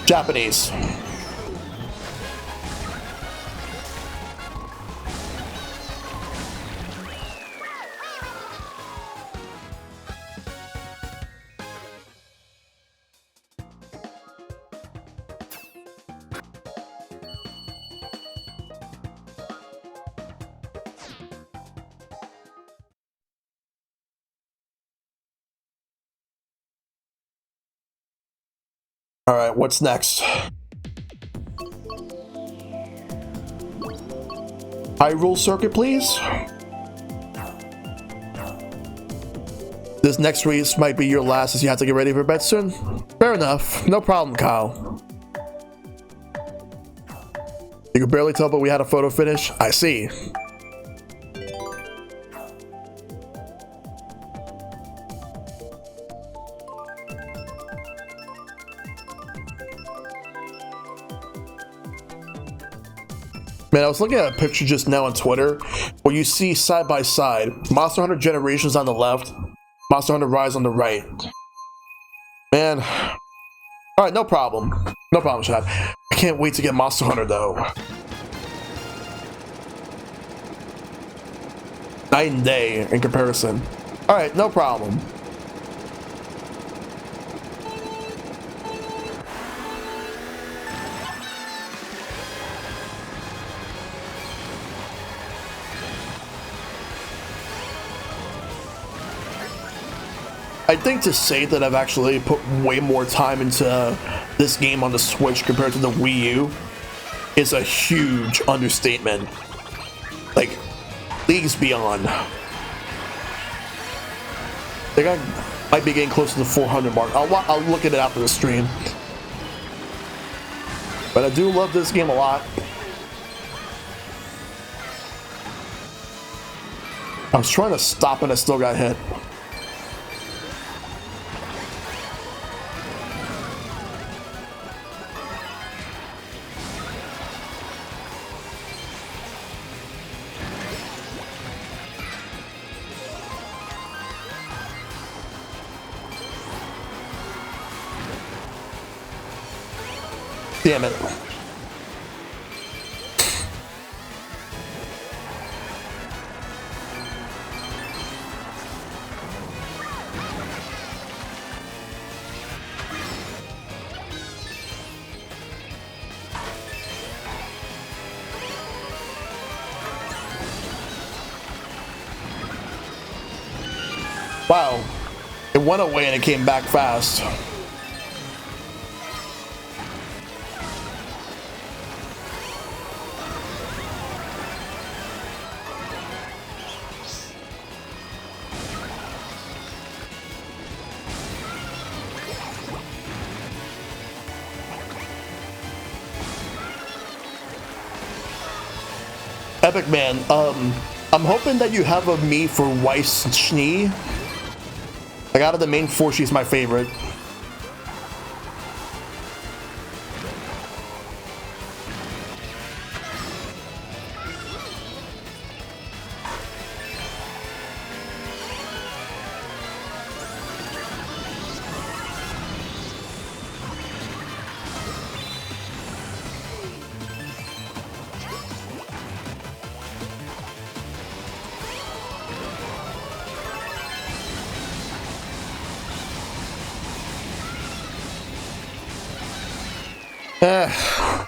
Japanese. All right, what's next? Hyrule Circuit, please. This next race might be your last as you have to get ready for bed soon. Fair enough. No problem, Kyle. You could barely tell, but we had a photo finish. I see. Man, I was looking at a picture just now on Twitter where you see side by side Monster Hunter Generations on the left, Monster Hunter Rise on the right. Man, all right, no problem. No problem, Chad. I can't wait to get Monster Hunter though. Night and day in comparison. All right, no problem. I think to say that I've actually put way more time into this game on the Switch compared to the Wii U is a huge understatement. Like, leagues beyond. I think I might be getting close to the 400 mark. I'll look at it after the stream. But I do love this game a lot. I was trying to stop and I still got hit. Damn it. Wow. It went away and it came back fast. Epic man, I'm hoping that you have a me for Weiss Schnee. Like out of the main four, she's my favorite.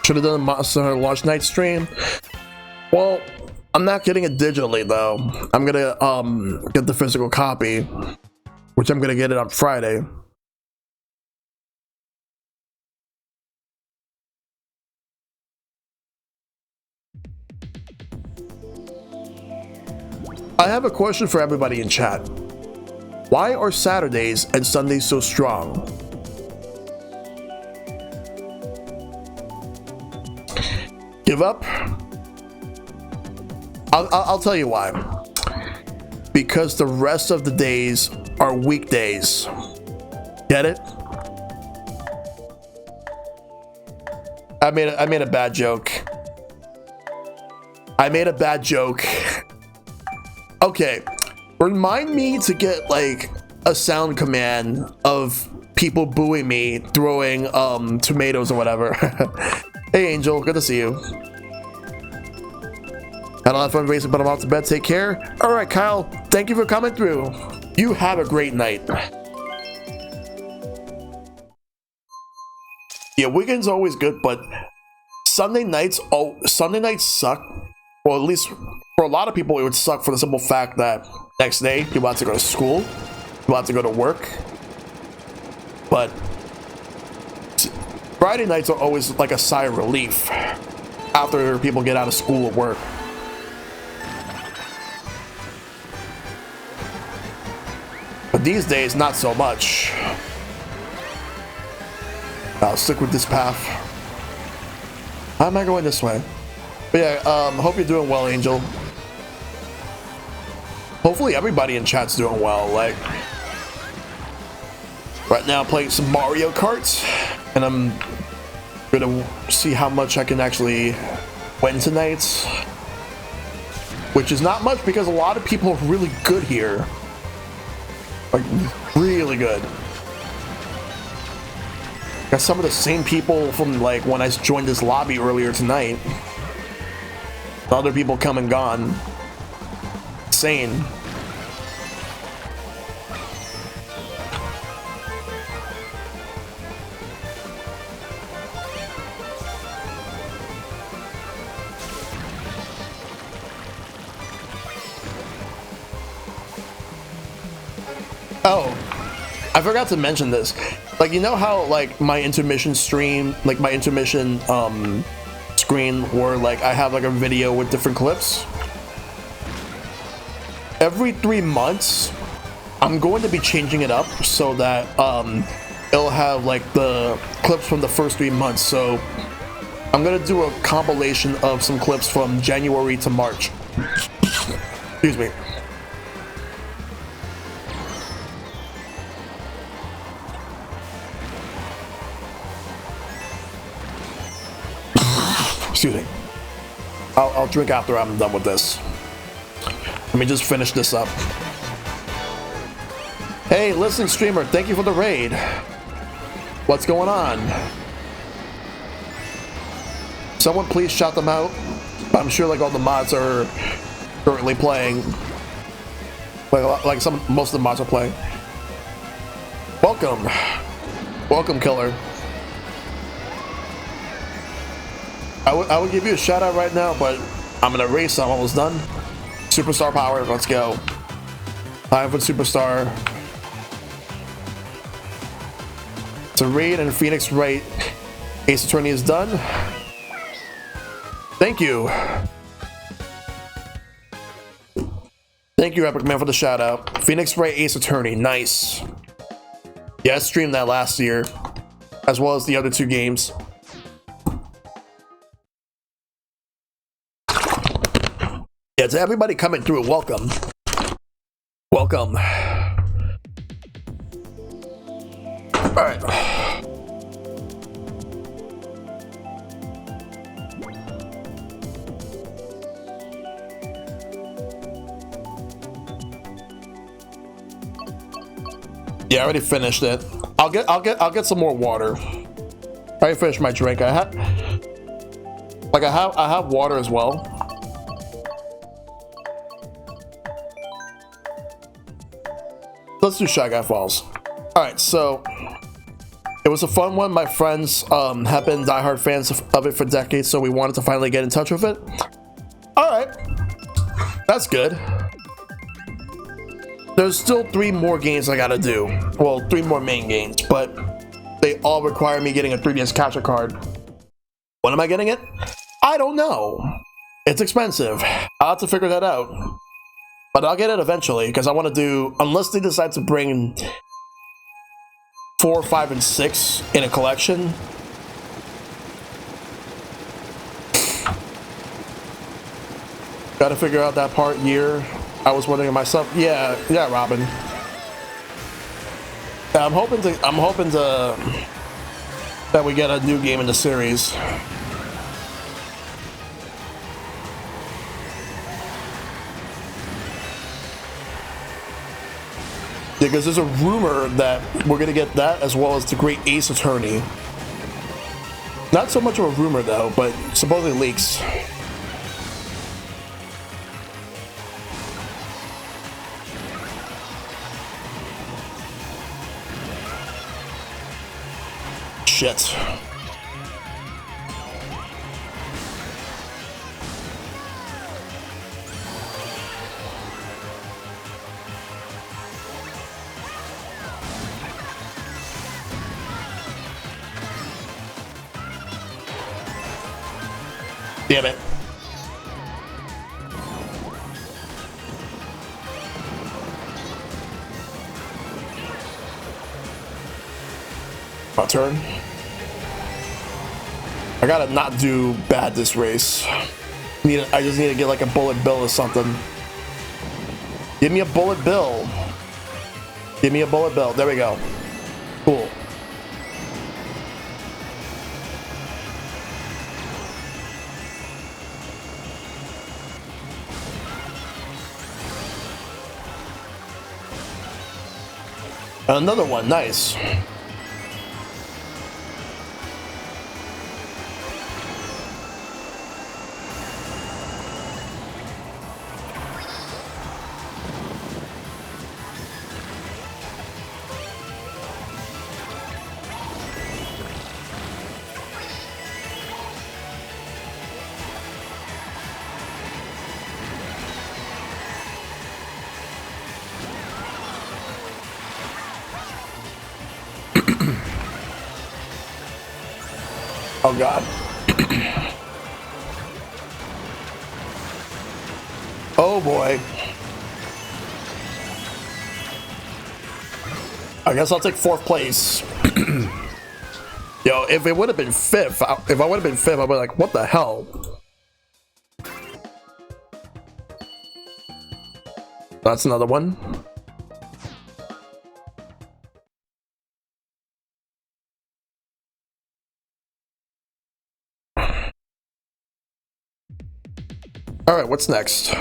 Should have done a Monster Hunter launch night stream. Well, I'm not getting it digitally though. I'm gonna get the physical copy, which I'm gonna get it on Friday. I have a question for everybody in chat. Why are Saturdays and Sundays so strong? Give up? I'll tell you why. Because the rest of the days are weekdays. Get it? I made a bad joke. I made a bad joke. Okay. Remind me to get like a sound command of people booing me throwing tomatoes or whatever. Hey Angel, good to see you. Had a lot of fun racing, but I'm off to bed. Take care. All right, Kyle. Thank you for coming through. You have a great night. Yeah, weekends are always good, but Sunday nights suck. Well, at least for a lot of people, it would suck for the simple fact that next day you're about to go to school, you're about to go to work. But Friday nights are always like a sigh of relief after people get out of school or work. But these days, not so much. I'll stick with this path. How am I going this way? But yeah, hope you're doing well, Angel. Hopefully everybody in chat's doing well. Like, right now I'm playing some Mario Kart, and I'm gonna see how much I can actually win tonight. Which is not much because a lot of people are really good here. Like, really good. Got some of the same people from like when I joined this lobby earlier tonight. Other people come and gone. Insane. Oh, I forgot to mention this. Like, you know how like my intermission stream, like my intermission screen where like I have like a video with different clips? Every 3 months, I'm going to be changing it up so that it'll have like the clips from the first 3 months. So I'm gonna do a compilation of some clips from January to March. Excuse me. Excuse me. I'll drink after I'm done with this. Let me just finish this up. Hey, listening streamer, thank you for the raid. What's going on? Someone please shout them out. I'm sure like all the mods are currently playing. Like most of the mods are playing. Welcome. Welcome, Killer. I would give you a shout out right now, but I'm gonna race. I'm almost done. Superstar power. Let's go. Time for Superstar. So Raid and Phoenix Wright Ace Attorney is done. Thank you. Thank you, Epic Man, for the shout out. Phoenix Wright Ace Attorney. Nice. Yeah, I streamed that last year, as well as the other two games. Yeah, to everybody coming through, welcome. Welcome. Alright. Yeah, I already finished it. I'll get some more water. I already finished my drink. I have water as well. Let's do Shy Guy Falls. Alright, so it was a fun one. My friends have been diehard fans of it for decades, so we wanted to finally get in touch with it. Alright. That's good. There's still 3 more games I gotta do. Well, 3 more main games, but they all require me getting a 3DS capture card. When am I getting it? I don't know. It's expensive. I'll have to figure that out. But I'll get it eventually, because I want to do, unless they decide to bring 4, 5, and 6 in a collection. Gotta figure out that part year. I was wondering myself. Yeah, Robin. Yeah, I'm hoping to that we get a new game in the series. Because there's a rumor that we're gonna get that as well as the Great Ace Attorney. Not so much of a rumor though, but supposedly leaks. Shit. Damn it. My turn. I gotta not do bad this race. I just need to get like a bullet bill or something. Give me a bullet bill. Give me a bullet bill. There we go. Cool. Another one, nice. Oh god. Oh boy. I guess I'll take 4th place. Yo, if it would have been 5th, if I would have been 5th, I'd be like, what the hell? That's another one. All right, what's next?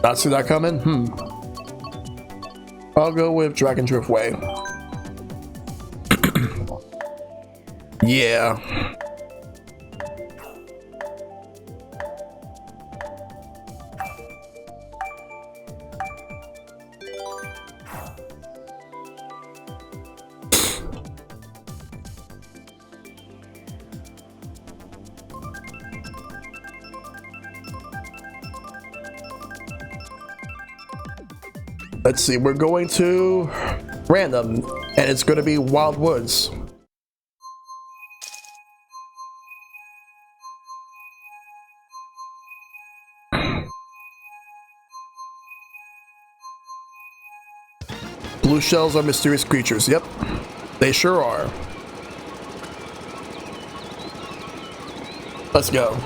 Not see that coming? I'll go with Dragon Drift Way. Yeah. Let's see, we're going to random, and it's going to be Wild Woods. Blue shells are mysterious creatures. Yep, they sure are. Let's go.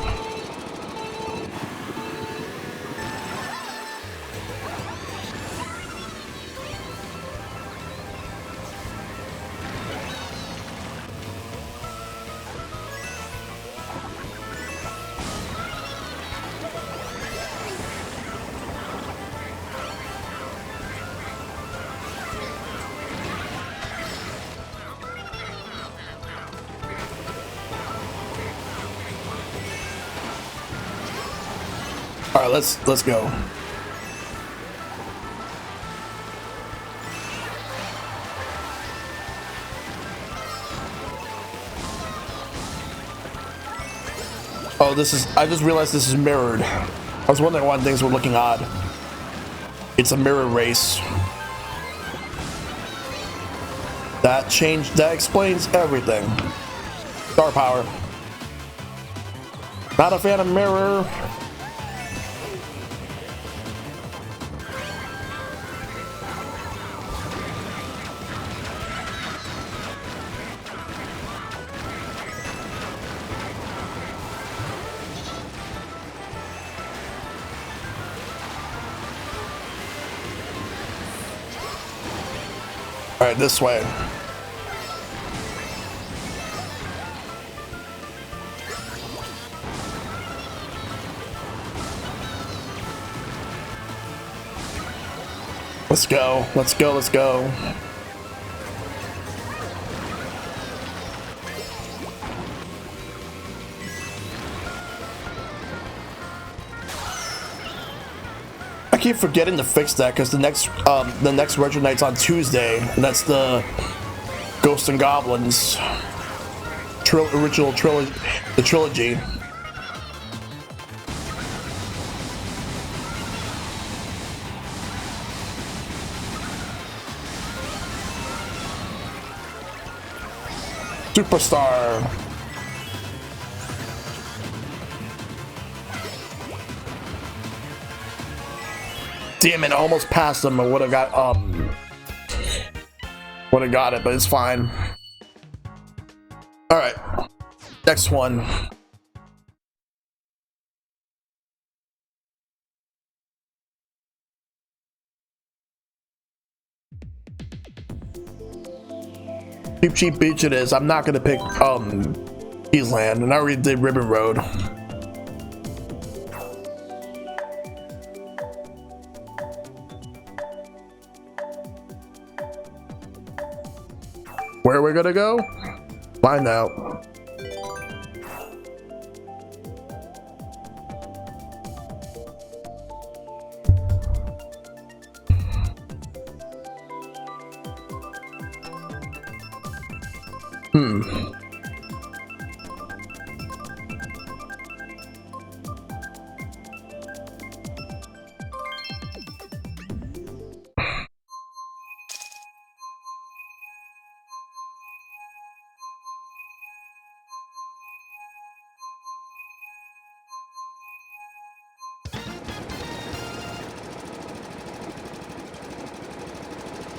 All right, let's go. Oh, this is, I just realized this is mirrored. I was wondering why things were looking odd. It's a mirror race. That explains everything. Star power. Not a fan of mirror. All right, this way. Let's go, let's go, let's go. I keep forgetting to fix that because the next Retro Night's on Tuesday, and that's the Ghosts and Goblins original trilogy, the trilogy. Superstar. Damn it, I almost passed him. I would have got it, but it's fine. All right, next one. Cheap Beach it is. I'm not gonna pick Keysland, and I already did Ribbon Road. Where are we gonna go? Find out.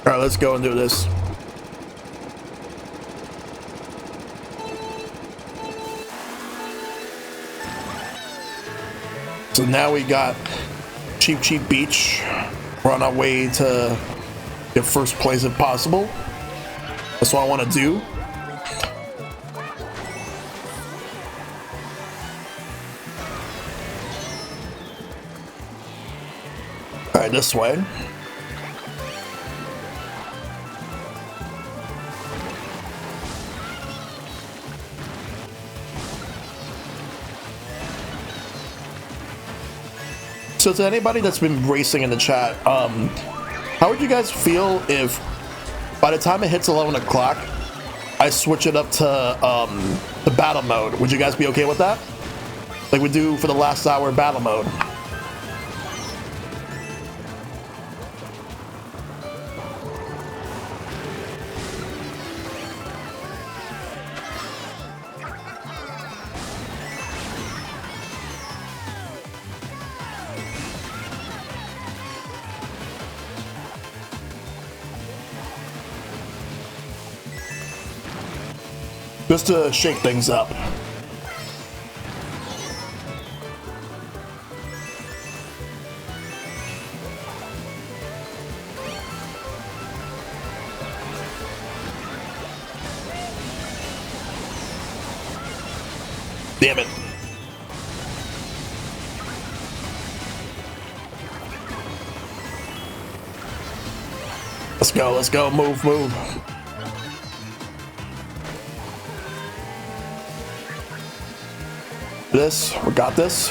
All right, let's go and do this. So now we got Cheap Beach. We're on our way to get first place if possible. That's what I want to do. All right, this way. So to anybody that's been racing in the chat, how would you guys feel if by the time it hits 11 o'clock, I switch it up to the battle mode? Would you guys be okay with that? Like we do for the last hour battle mode. Just to shake things up. Damn it. Let's go, move. This, we got this.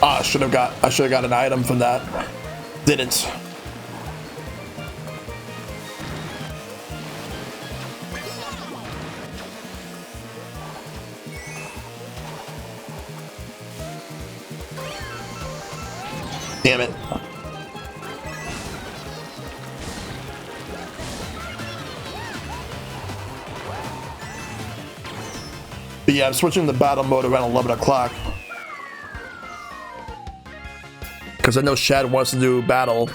Ah, I should have got an item from that. Didn't. Damn it. But yeah, I'm switching the battle mode around 11 o'clock. Because I know Shad wants to do battle.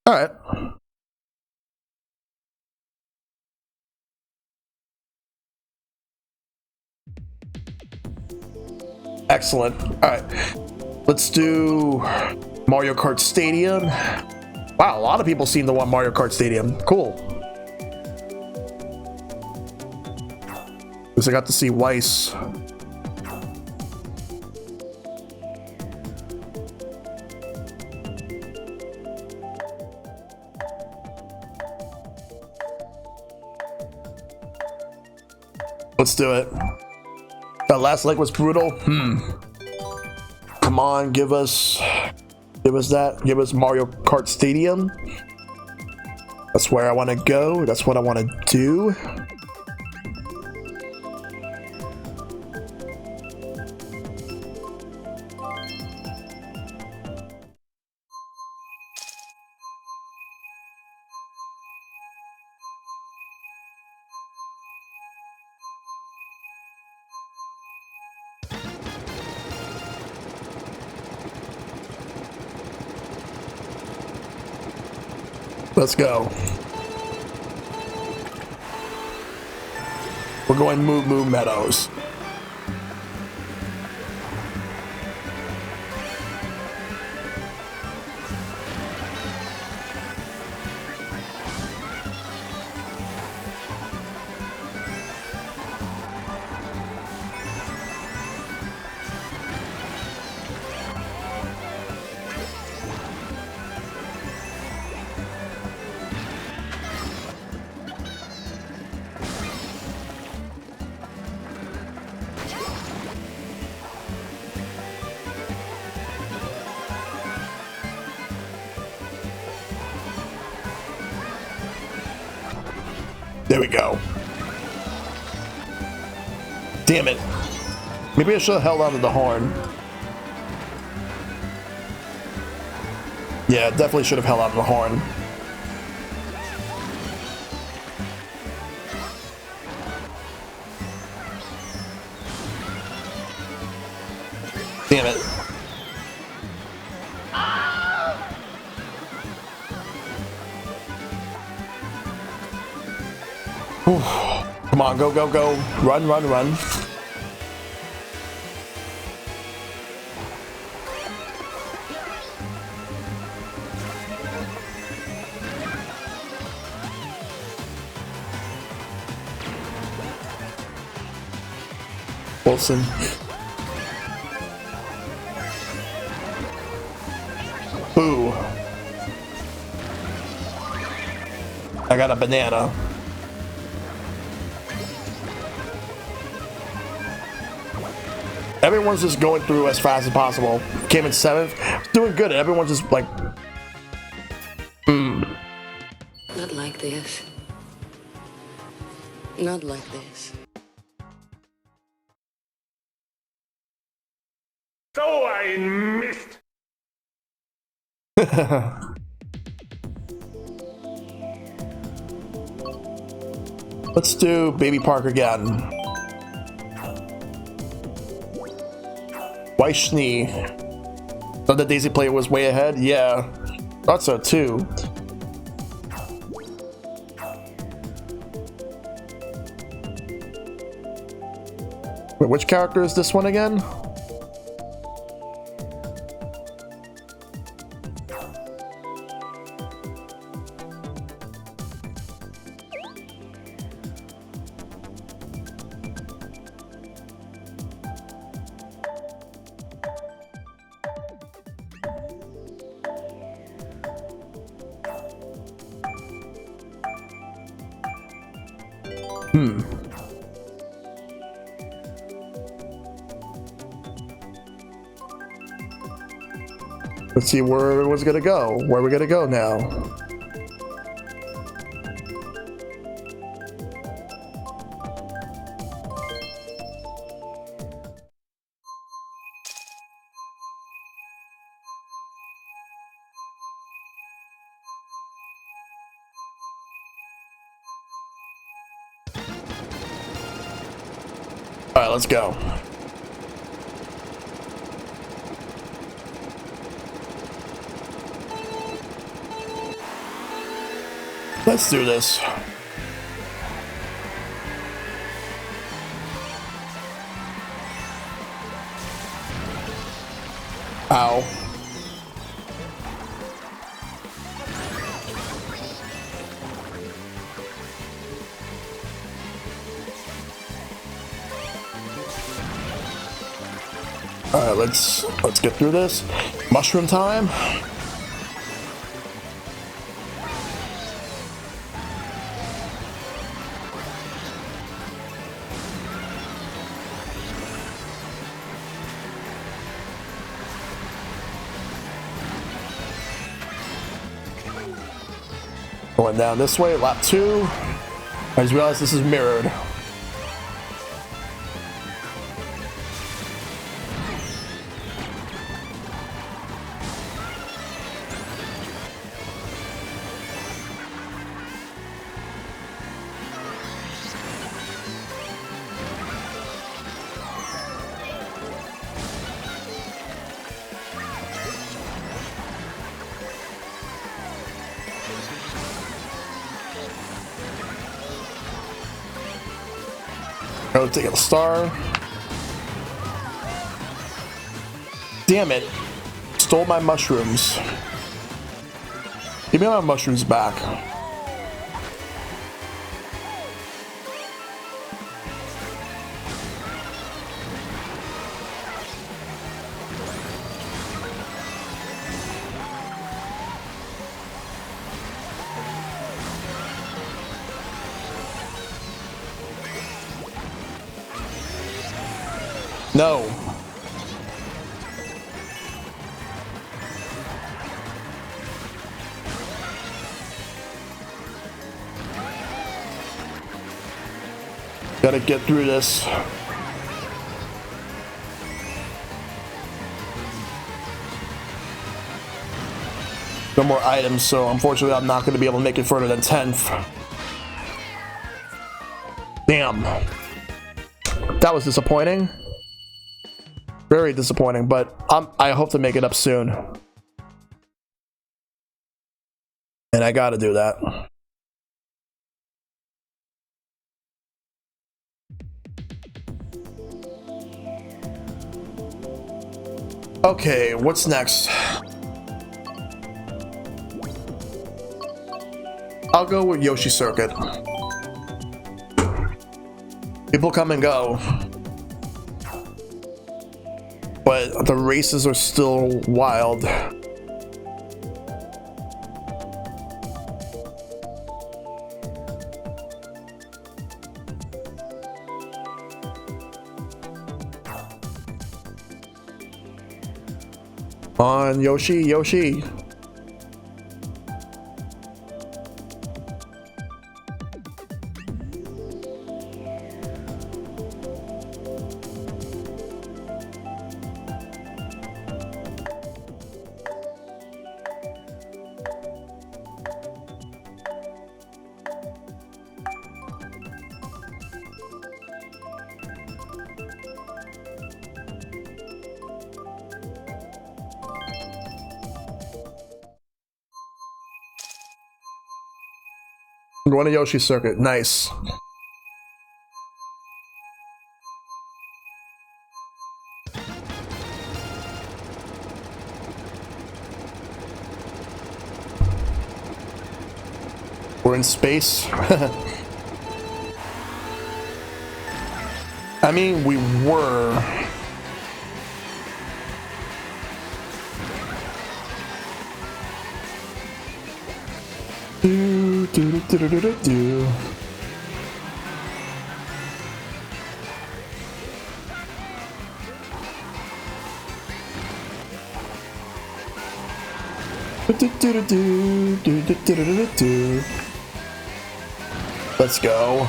Alright. Excellent. Alright. Let's do Mario Kart Stadium. Wow, a lot of people seem to want Mario Kart Stadium. Cool. Because I got to see Weiss. Let's do it. That last leg was brutal. Come on, give us that. Give us Mario Kart Stadium. That's where I want to go. That's what I want to do. Let's go. We're going Moo Meadows. There we go. Damn it. Maybe I should have held on to the horn. Yeah, definitely should have held on to the horn. Damn it. Whew. Come on, go. Run. Wilson. Boo. I got a banana. Everyone's just going through as fast as possible. Came in 7th. Doing good. Everyone's just like... Not like this. Not like this. So I missed. Let's do Baby Park again. White Schnee. Thought the Daisy player was way ahead? Yeah. Thought so too. Wait, which character is this one again? Let's see where everyone's gonna go. Where are we gonna go now? Alright, let's go. Let's do this. Ow. Alright, let's get through this. Mushroom time. Going down this way, lap 2. I just realized this is mirrored. Go take a star. Damn it. Stole my mushrooms. Give me my mushrooms back. No. Gotta get through this. No more items, so unfortunately I'm not gonna be able to make it further than 10th. Damn. That was disappointing. Very disappointing, but I hope to make it up soon. And I gotta do that. Okay, what's next? I'll go with Yoshi Circuit. People come and go. But the races are still wild. On Yoshi, Yoshi. I'm going to Yoshi Circuit. Nice. We're in space. I mean, we were. Do, do, do, do, do, do, do. Do, do, do, do, do, do, do, do, do, do. Let's go.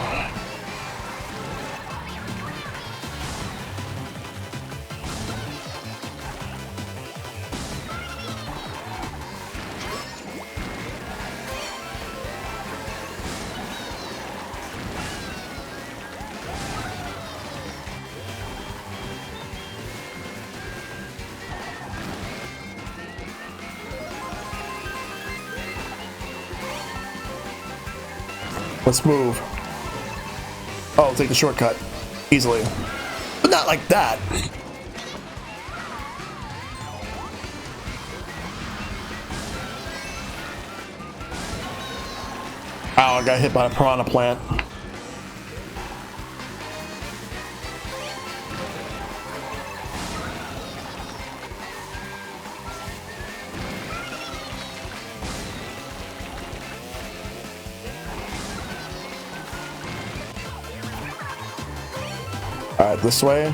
Let's move. Oh, take the shortcut. Easily. But not like that. Ow, I got hit by a piranha plant. Alright, this way.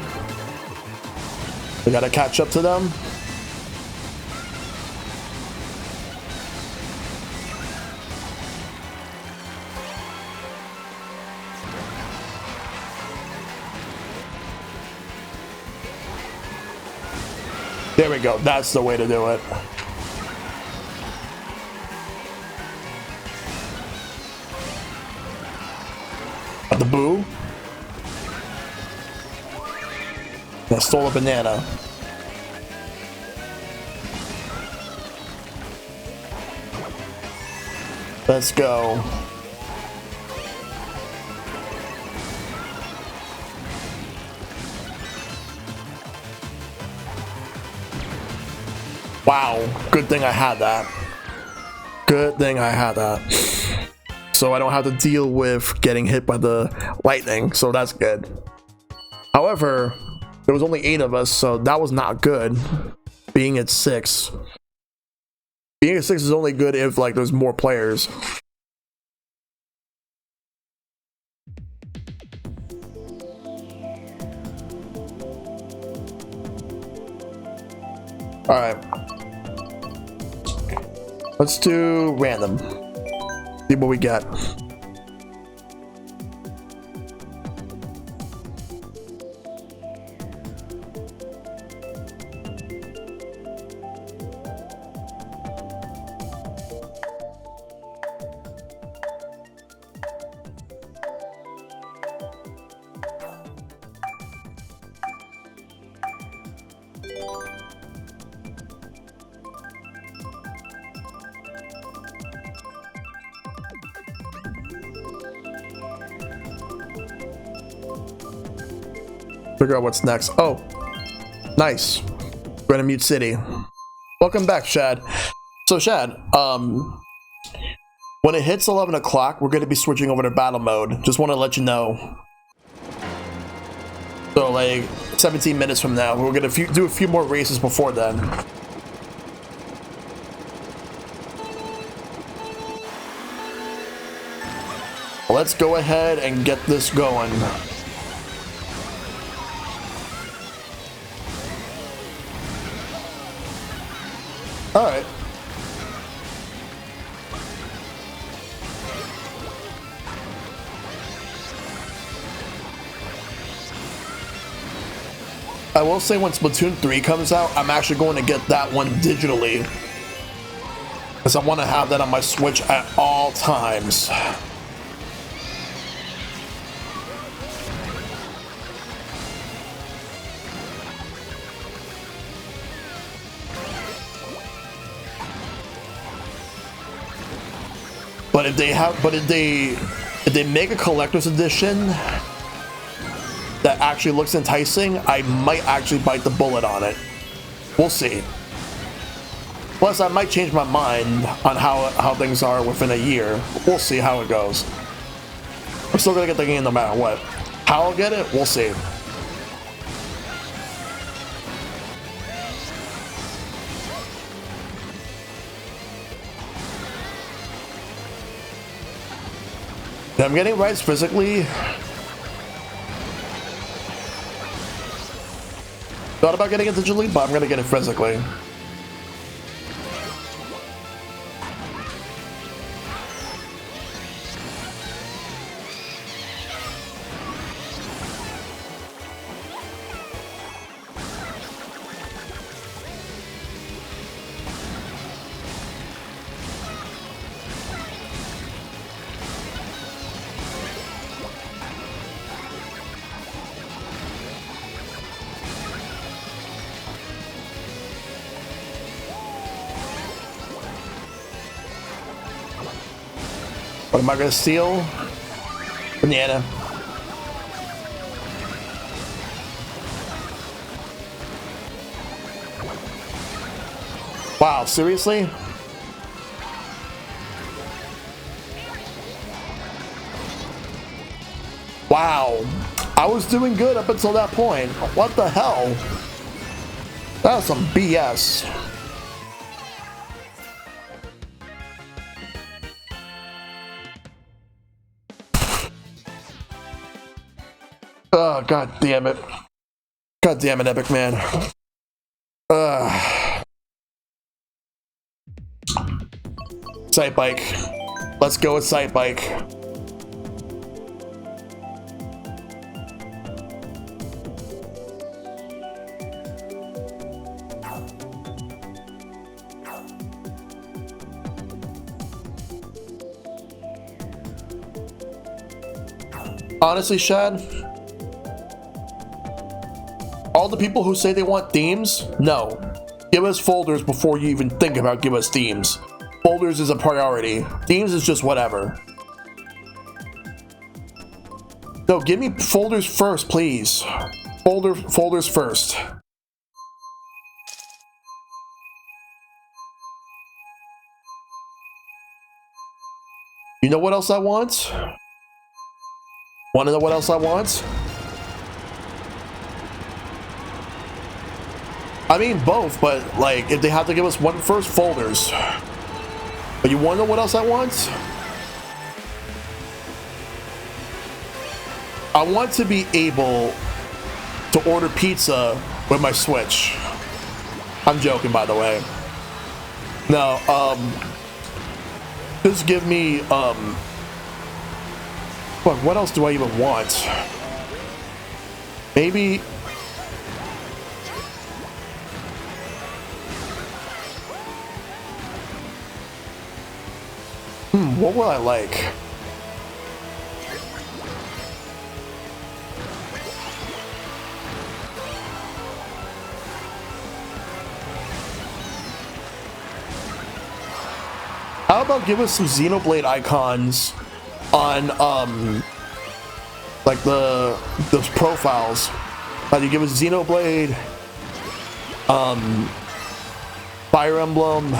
We gotta catch up to them. There we go. That's the way to do it. The boo. I stole a banana. Let's go. Wow, good thing I had that. Good thing I had that. So I don't have to deal with getting hit by the lightning, so that's good. However, there was only 8 of us, so that was not good. Being at 6. Being at 6 is only good if like there's more players. Alright. Let's do random. See what we get. Figure out what's next. Oh, nice. We're in a Mute City. Welcome back, Shad. So, Shad, when it hits 11 o'clock, we're going to be switching over to battle mode. Just want to let you know. So, like, 17 minutes from now, we're going to do a few more races before then. Let's go ahead and get this going. All right. I will say when Splatoon 3 comes out, I'm actually going to get that one digitally. Because I want to have that on my Switch at all times. But if they make a collector's edition that actually looks enticing, I might actually bite the bullet on it. We'll see. Plus, I might change my mind on how things are within a year. We'll see how it goes. I'm still gonna get the game no matter what. How I'll get it, we'll see. I'm getting rights physically. Thought about getting it digitally, but I'm gonna get it physically. What am I gonna steal? Banana. Wow, seriously? Wow. I was doing good up until that point. What the hell? That was some BS. Oh, god damn it. God damn it, Epic Man. Sight bike. Let's go with sight bike. Honestly, Shad, all the people who say they want themes, no. Give us folders before you even think about give us themes. Folders is a priority. Themes is just whatever. No, give me folders first, please. Folders first. You know what else I want? Want to know what else I want? I mean both, but like if they have to give us one first, folders. But you want to know what else I want? I want to be able to order pizza with my Switch. I'm joking, by the way. No, just give me, fuck, what else do I even want? Maybe... what will I like? How about give us some Xenoblade icons on like those profiles? Like you give us Xenoblade, Fire Emblem,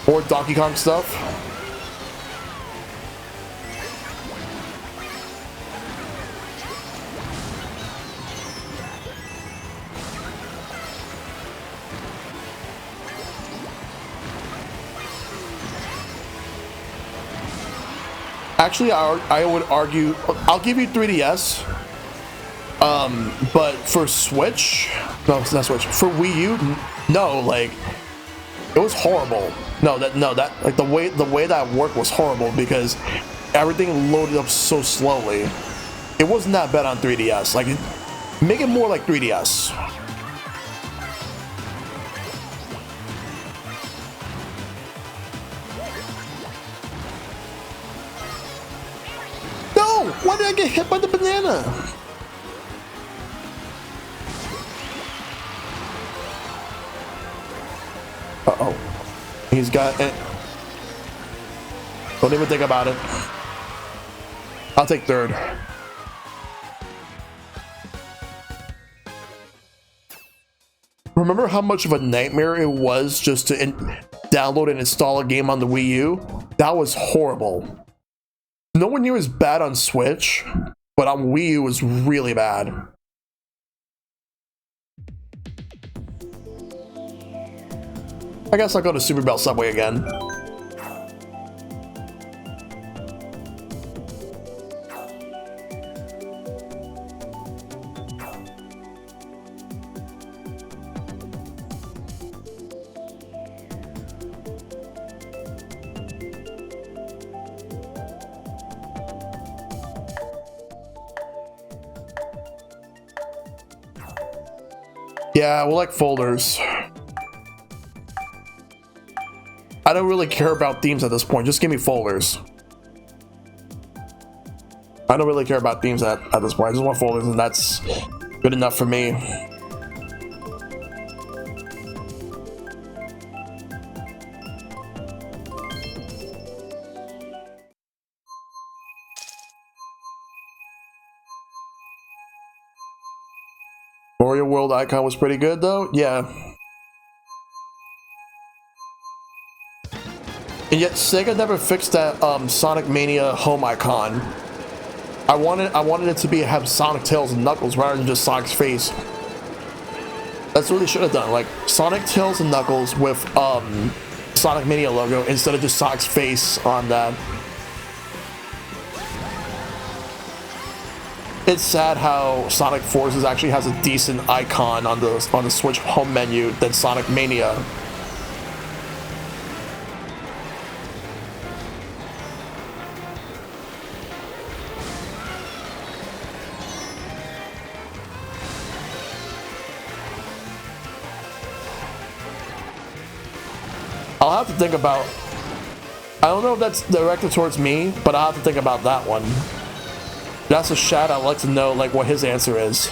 or Donkey Kong stuff. Actually, I would argue, I'll give you 3DS, but for Switch, no, it's not Switch, for Wii U, No, like it was horrible. No, that like the way that worked was horrible because everything loaded up so slowly. It wasn't that bad on 3DS. Like, make it more like 3DS. No! Why did I get hit by the banana? Uh-oh. He's got it. Don't even think about it. I'll take third. Remember how much of a nightmare it was just to download and install a game on the Wii U? That was horrible. Nowhere near as bad on Switch, but on Wii U was really bad. I guess I'll go to Super Bell Subway again. Yeah, we'll like folders. I don't really care about themes at this point. Just give me folders. I don't really care about themes at this point. I just want folders, and that's good enough for me. Mario World icon was pretty good, though. Yeah. And yet Sega never fixed that Sonic Mania home icon. I wanted it to have Sonic, Tails, and Knuckles rather than just Sonic's face. That's what they should have done. Like Sonic, Tails, and Knuckles with Sonic Mania logo instead of just Sonic's face on that. It's sad how Sonic Forces actually has a decent icon on the Switch home menu than Sonic Mania. I'll have to think about. I don't know if that's directed towards me, but I'll have to think about that one. That's a Shad. I'd like to know like what his answer is.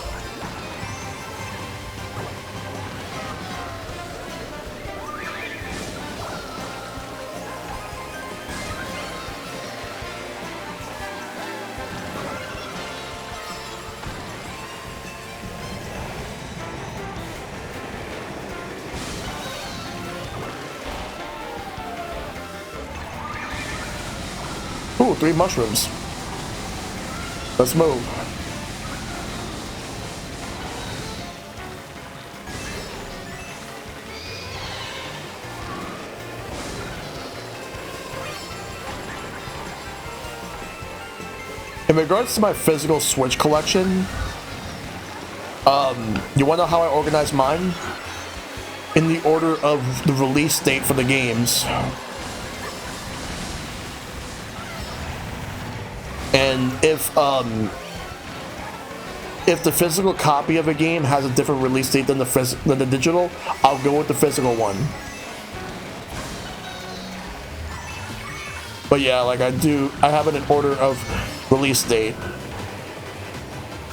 Ooh, 3 mushrooms. Let's move. In regards to my physical Switch collection, you wanna know how I organize mine? In the order of the release date for the games. And if the physical copy of a game has a different release date than the digital, I'll go with the physical one. But yeah, like I have it in order of release date.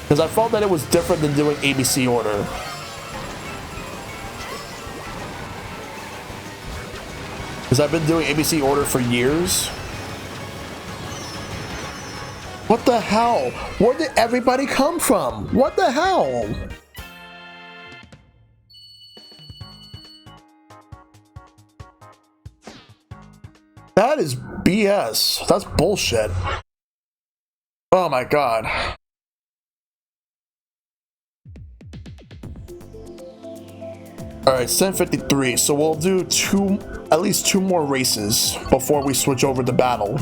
Because I felt that it was different than doing ABC order. Because I've been doing ABC order for years. What the hell? Where did everybody come from? What the hell? That is BS. That's bullshit. Oh my god. Alright, it's 10:53, so we'll do at least two more races before we switch over to battle.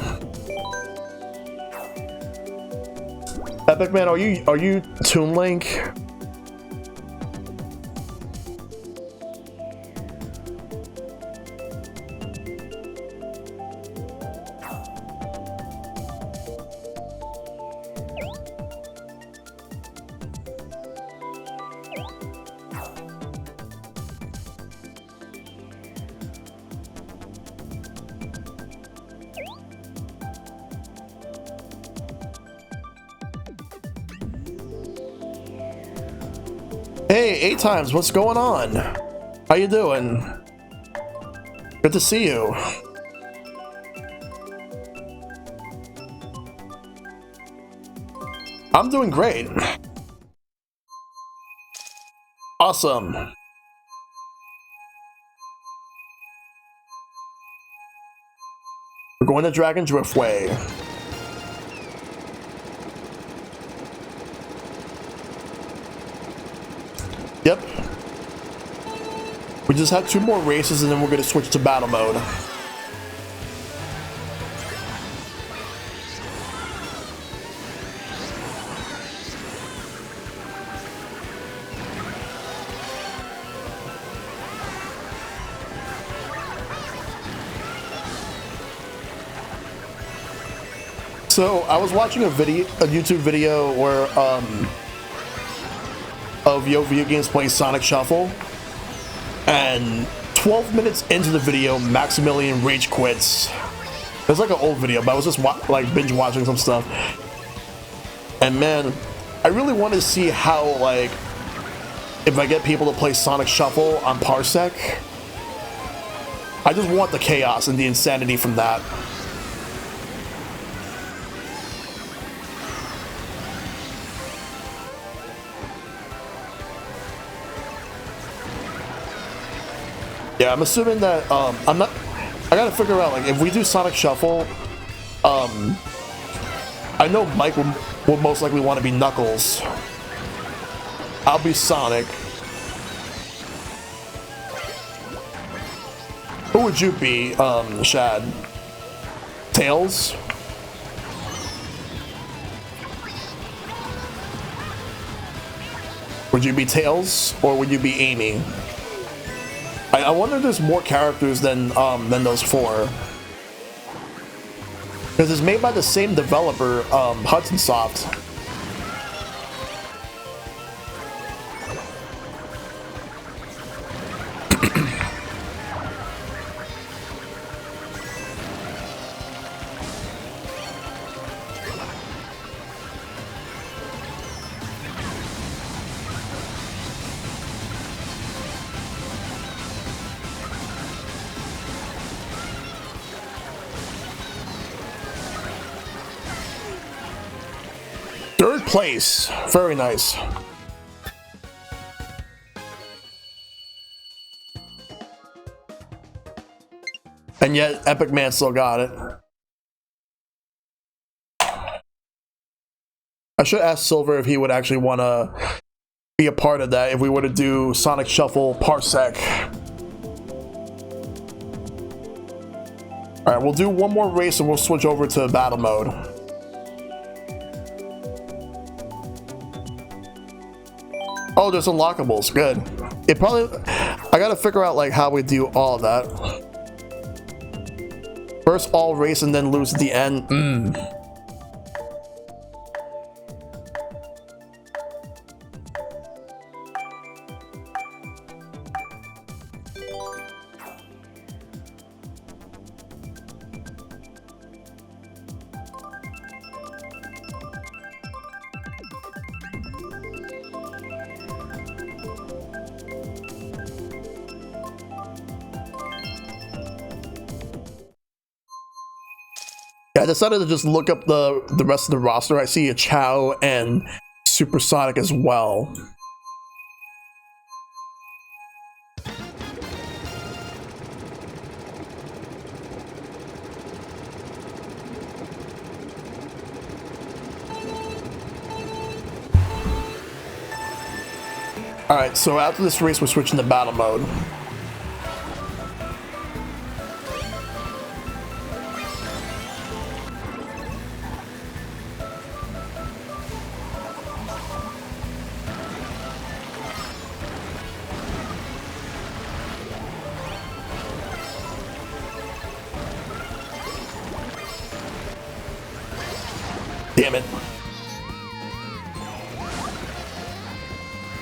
Epic Man, are you Toon Link? Hey, 8 times, what's going on? How you doing? Good to see you. I'm doing great. Awesome. We're going to Dragon Driftway. Yep. We just had 2 more races and then we're going to switch to battle mode. So I was watching a YouTube video where of Yo Video Games playing Sonic Shuffle, and 12 minutes into the video, Maximilian rage quits. It's like an old video, but I was just like binge watching some stuff, and man, I really want to see how, like, if I get people to play Sonic Shuffle on Parsec. I just want the chaos and the insanity from that. Yeah, I'm assuming that I gotta figure out, like, if we do Sonic Shuffle, I know Mike will most likely want to be Knuckles. I'll be Sonic. Who would you be, Shad? Tails? Would you be Tails, or would you be Amy? I wonder if there's more characters than those 4. Because it's made by the same developer, Hudson Soft. Third place. Very nice. And yet, Epic Man still got it. I should ask Silver if he would actually want to be a part of that if we were to do Sonic Shuffle Parsec. Alright, we'll do one more race and we'll switch over to battle mode. Oh, there's unlockables. Good. It probably... I gotta figure out, like, how we do all of that. First all race and then lose at the end. I decided to just look up the rest of the roster. I see a Chow and Supersonic as well. Alright, so after this race we're switching to battle mode. Damn it.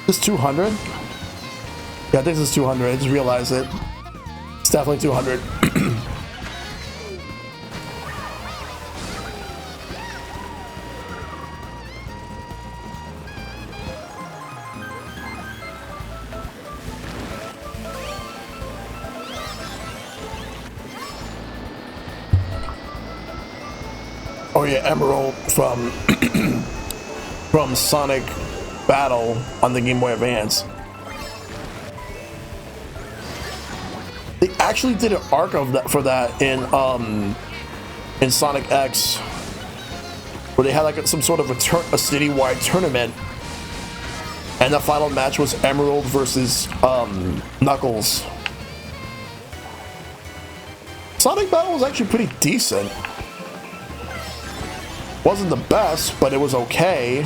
This 200? Yeah, I think this is 200. I just realized it. It's definitely 200. Oh yeah, Emerald from from Sonic Battle on the Game Boy Advance. They actually did an arc of that for that in Sonic X, where they had like some sort of a citywide tournament, and the final match was Emerald versus Knuckles. Sonic Battle was actually pretty decent. Wasn't the best, but it was okay.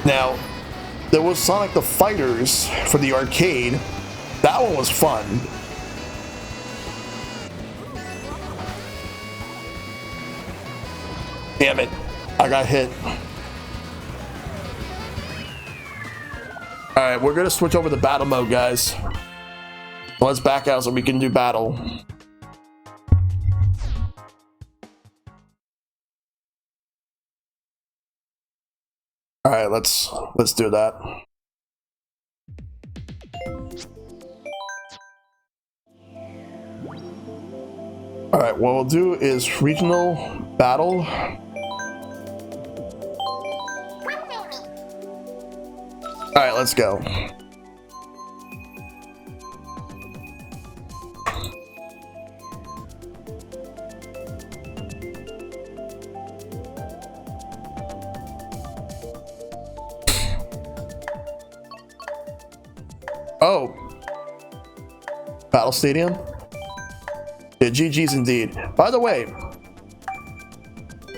Now, there was Sonic the Fighters for the arcade. That one was fun. Damn it, I got hit. Alright, we're gonna switch over to battle mode, guys. Let's back out so we can do battle. Alright, let's do that. Alright, what we'll do is regional battle. Alright, let's go. Oh. Battle Stadium? Yeah, GG's indeed. By the way,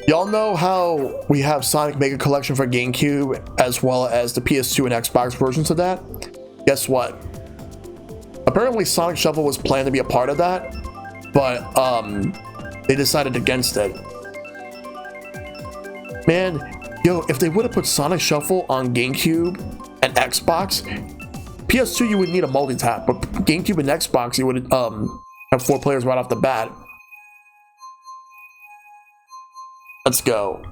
y'all know how we have Sonic Mega Collection for GameCube as well as the PS2 and Xbox versions of that? Guess what? Apparently Sonic Shuffle was planned to be a part of that, but they decided against it. Man, yo, if they would have put Sonic Shuffle on GameCube and Xbox, PS2 you would need a multi-tap, but GameCube and Xbox you would have 4 players right off the bat. Let's go.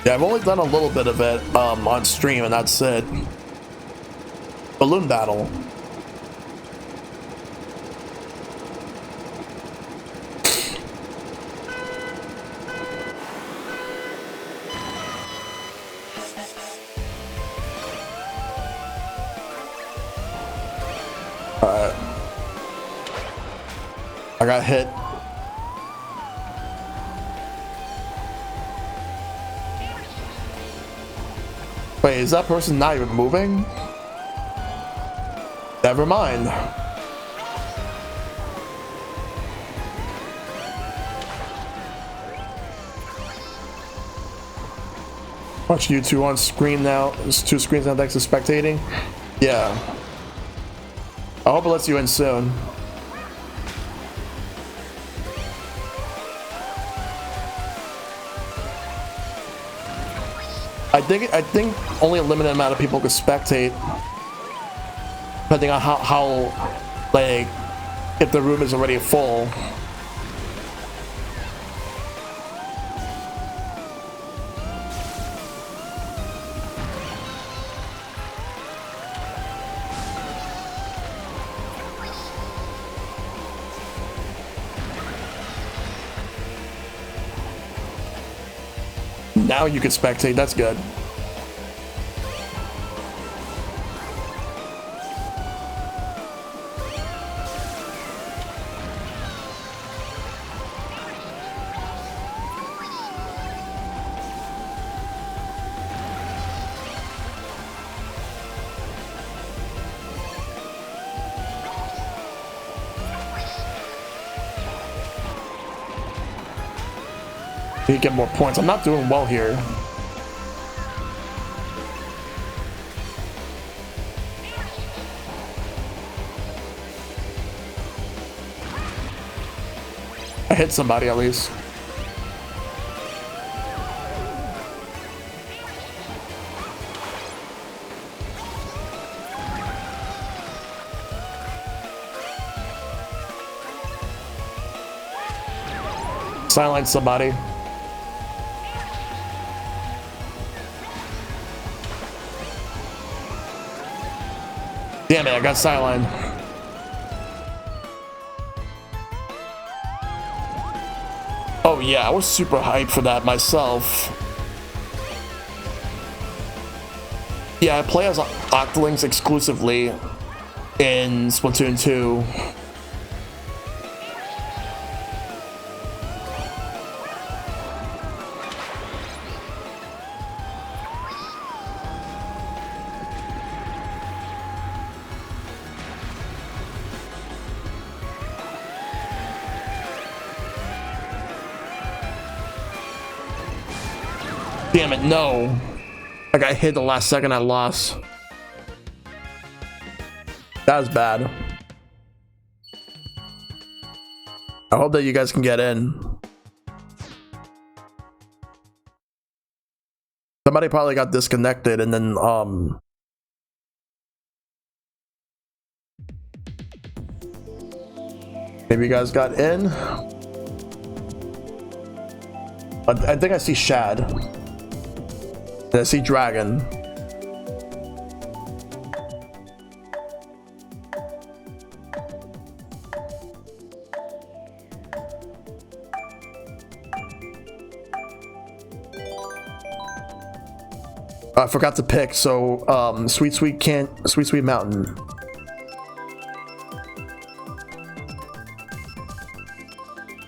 Yeah, I've only done a little bit of it on stream, and that's it. Balloon battle. Alright. I got hit. Wait, is that person not even moving? Never mind. Watch you two on screen now. There's 2 screens now thanks to spectating. Yeah. I hope it lets you in soon. I think only a limited amount of people could spectate, depending on how like if the room is already full. Now you can spectate, that's good. You get more points. I'm not doing well here. I hit somebody at least. Silence somebody. Damn it, I got sidelined. Oh yeah, I was super hyped for that myself. Yeah, I play as Octolings exclusively in Splatoon 2. Damn it, no. I got hit the last second I lost. That was bad. I hope that you guys can get in. Somebody probably got disconnected and then maybe you guys got in. I think I see Shad. And I see Dragon. I forgot to pick, so Sweet Sweet Mountain.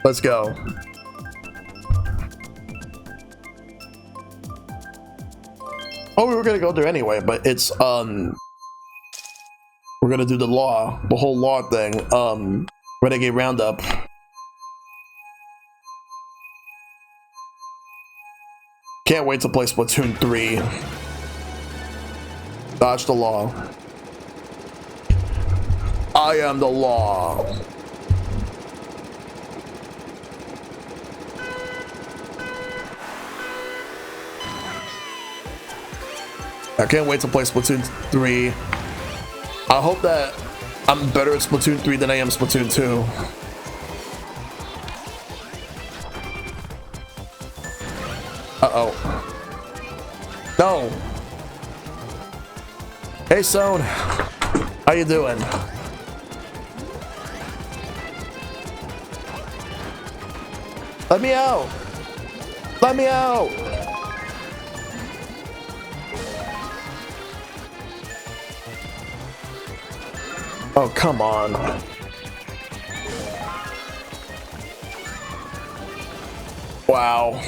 Let's go. Oh, we were gonna go there anyway, but it's we're gonna do the whole law thing. Renegade Roundup. Can't wait to play Splatoon 3. Dodge the law. I am the law. I can't wait to play Splatoon 3. I hope that I'm better at Splatoon 3 than I am Splatoon 2. Uh-oh. No. Hey, Sone. How you doing? Let me out. Let me out. Oh, come on. Wow.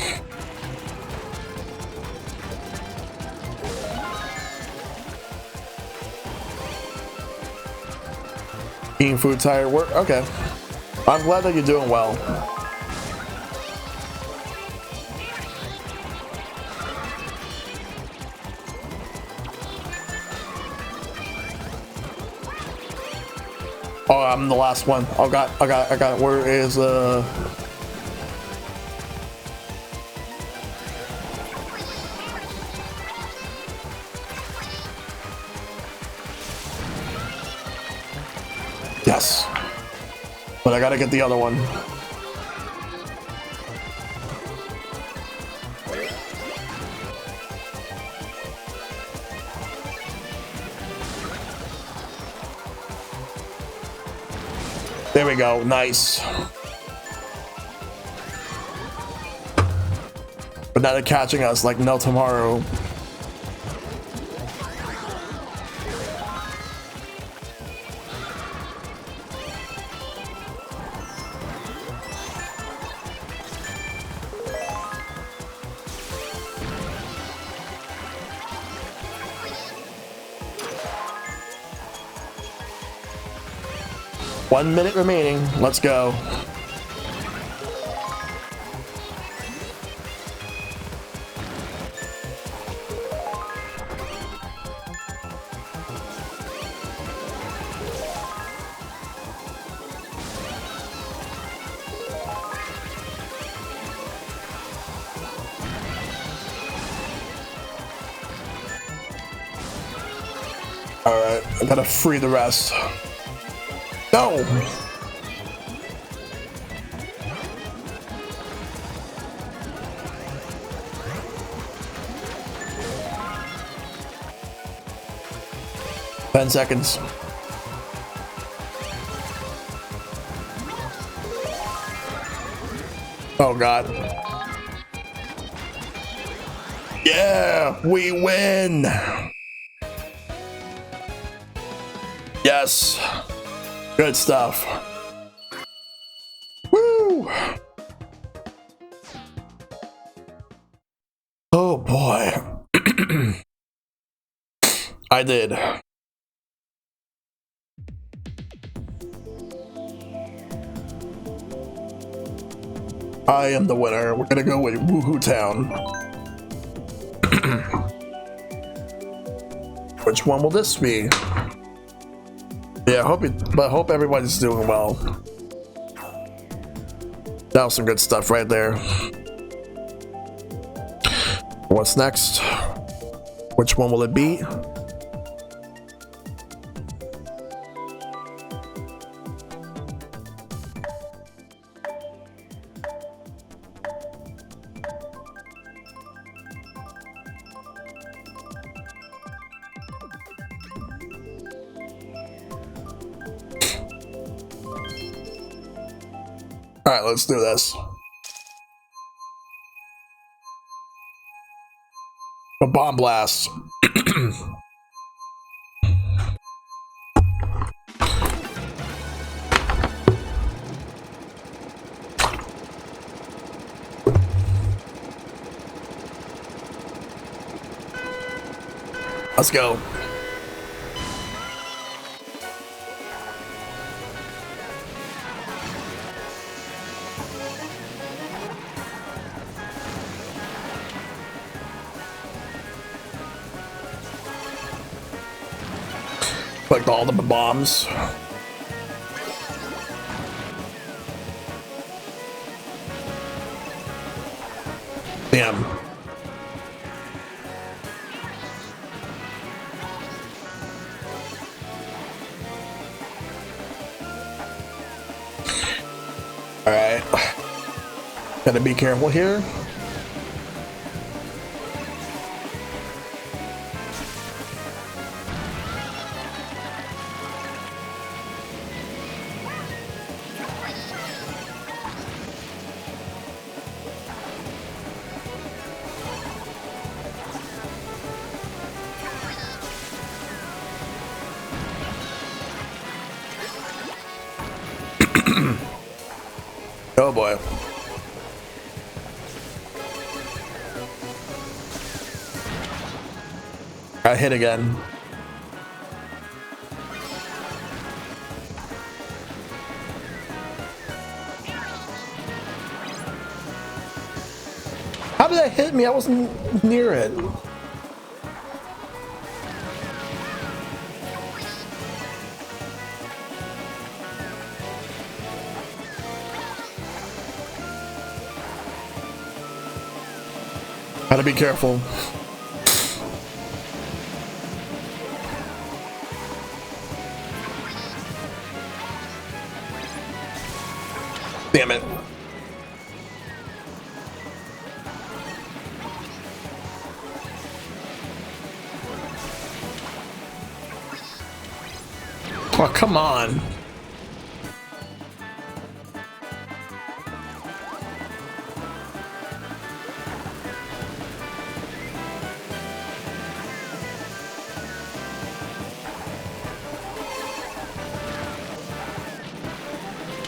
Eating food, tired, work. Okay. I'm glad that you're doing well. Oh, I'm the last one. I got it. Where is Yes. But I gotta get the other one. There we go. Nice. But now they're catching us like no tomorrow. One minute remaining. Let's go. All right, I gotta free the rest. No! Ten seconds. Oh god. Yeah, we win. Yes. Good stuff. Woo. Oh boy. I did. I am the winner. We're gonna go with Woohoo Town. Which one will this be? Yeah, I hope everybody's doing well. That was some good stuff right there. What's next? Which one will it be? All right, let's do this. A bomb blast. Let's go. Collect all the bombs. Damn. All right. Gotta be careful here. Oh boy. Got hit again. How did that hit me? I wasn't near it. Gotta be careful. Damn it. Oh, come on.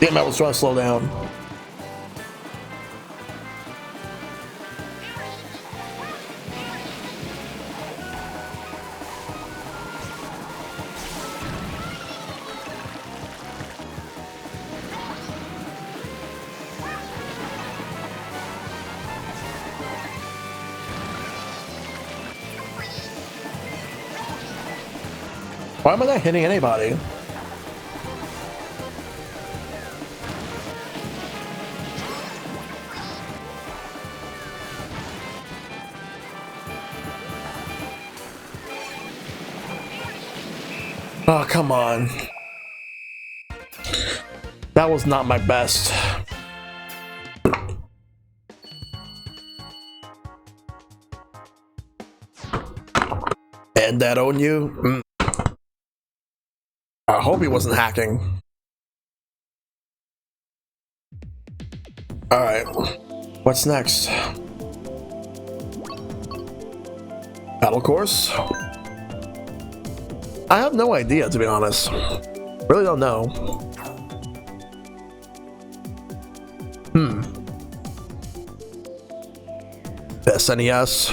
Damn, I was trying to slow down. Why am I not hitting anybody? Oh, come on. That was not my best. And that on you? I hope he wasn't hacking. All right, what's next? Battle course? I have no idea, to be honest. Really don't know. SNES.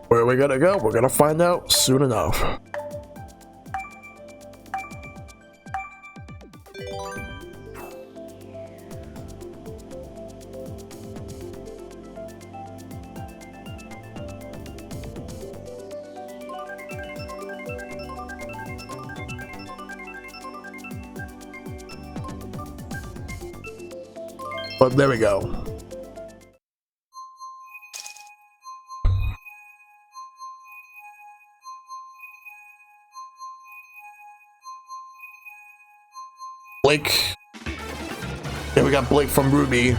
Where are we gonna go? We're gonna find out soon enough. But there we go. Blake. Yeah, we got Blake from Ruby.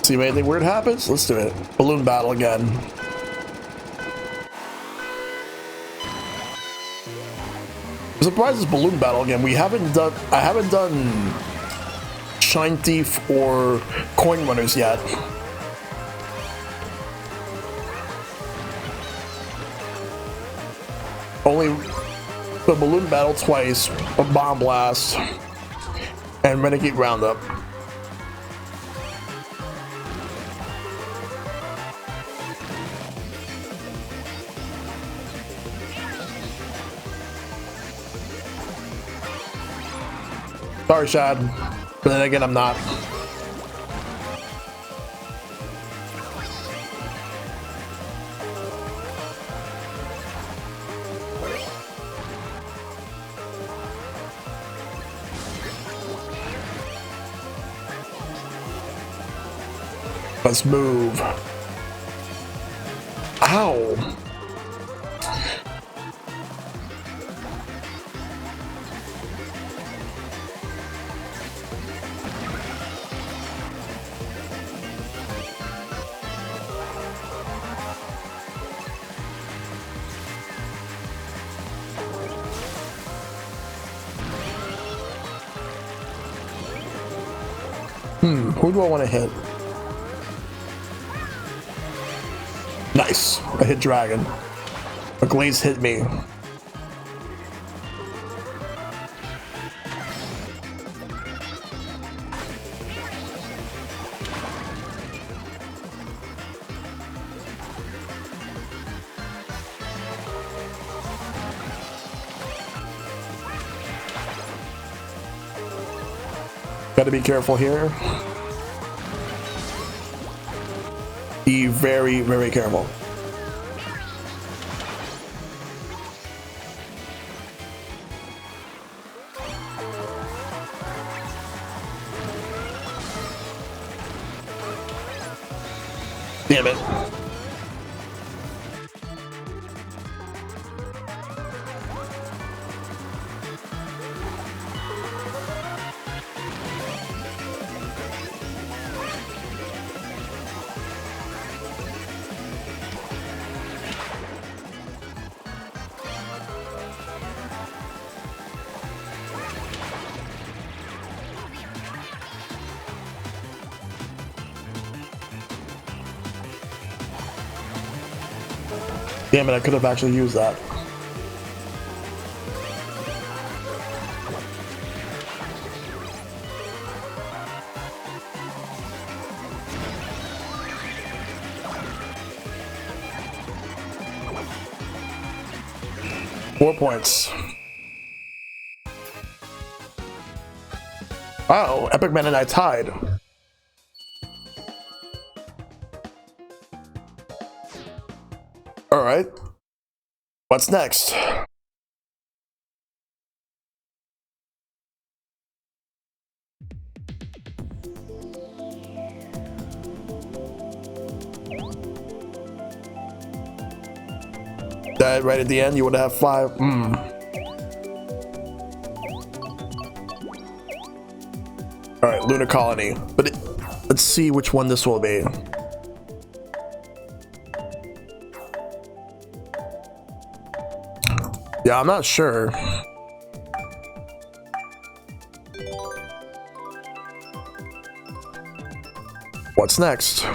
See if anything weird happens? Let's do it. Balloon battle again. I'm surprised it's balloon battle again. I haven't done Shine Thief or Coin Runners yet. Only the balloon battle twice, a bomb blast, and Renegade Roundup. Sorry, Shad, but then again, I'm not. Let's move. Ow. Who do I want to hit? Nice. I hit Dragon. A Glaze hit me. Gotta be careful here. Be very, very careful. Damn it. Damn it, I could have actually used that. Four points. Oh, Epic Man and I tied. All right. What's next? That right at the end, you would have 5. Lunar Colony. But let's see which one this will be. Yeah, I'm not sure. What's next?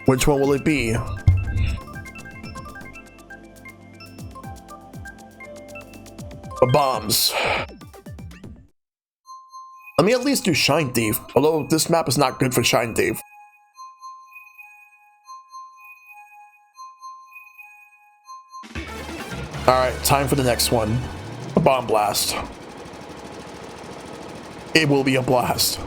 Which one will it be? The bombs. Let me at least do Shine Thief, although this map is not good for Shine Thief. Alright, time for the next one. A bomb blast. It will be a blast.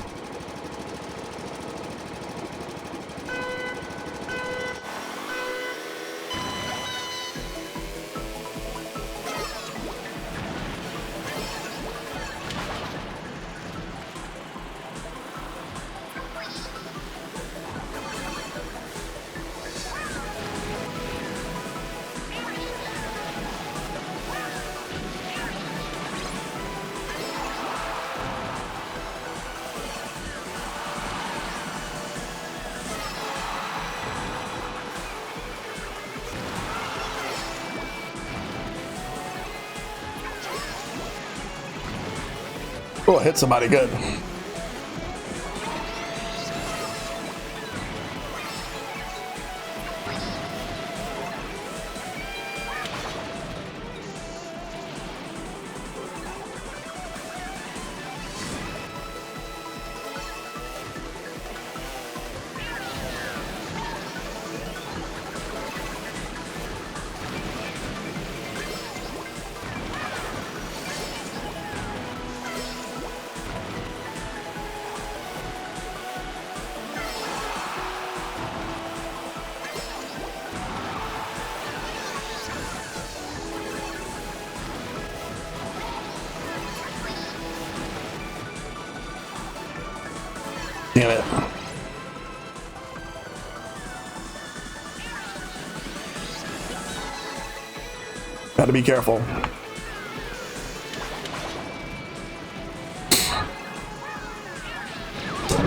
Oh, hit somebody good. Damn it. Gotta be careful.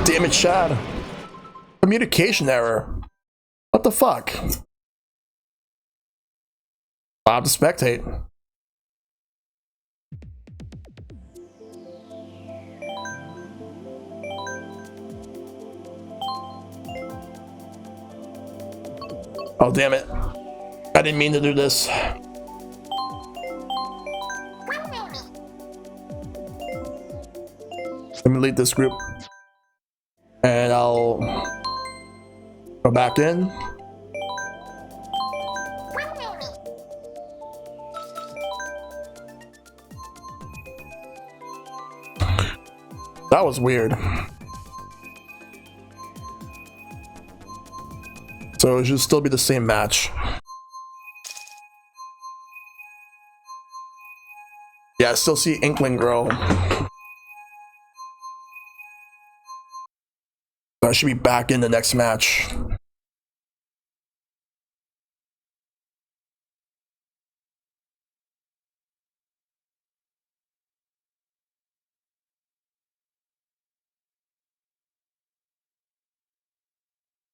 Damn it, Shad. Communication error. What the fuck? Bob to spectate. Oh, damn it. I didn't mean to do this. Let me lead this group. And I'll go back in. That was weird. So it should still be the same match. Yeah, I still see Inkling Girl. So I should be back in the next match.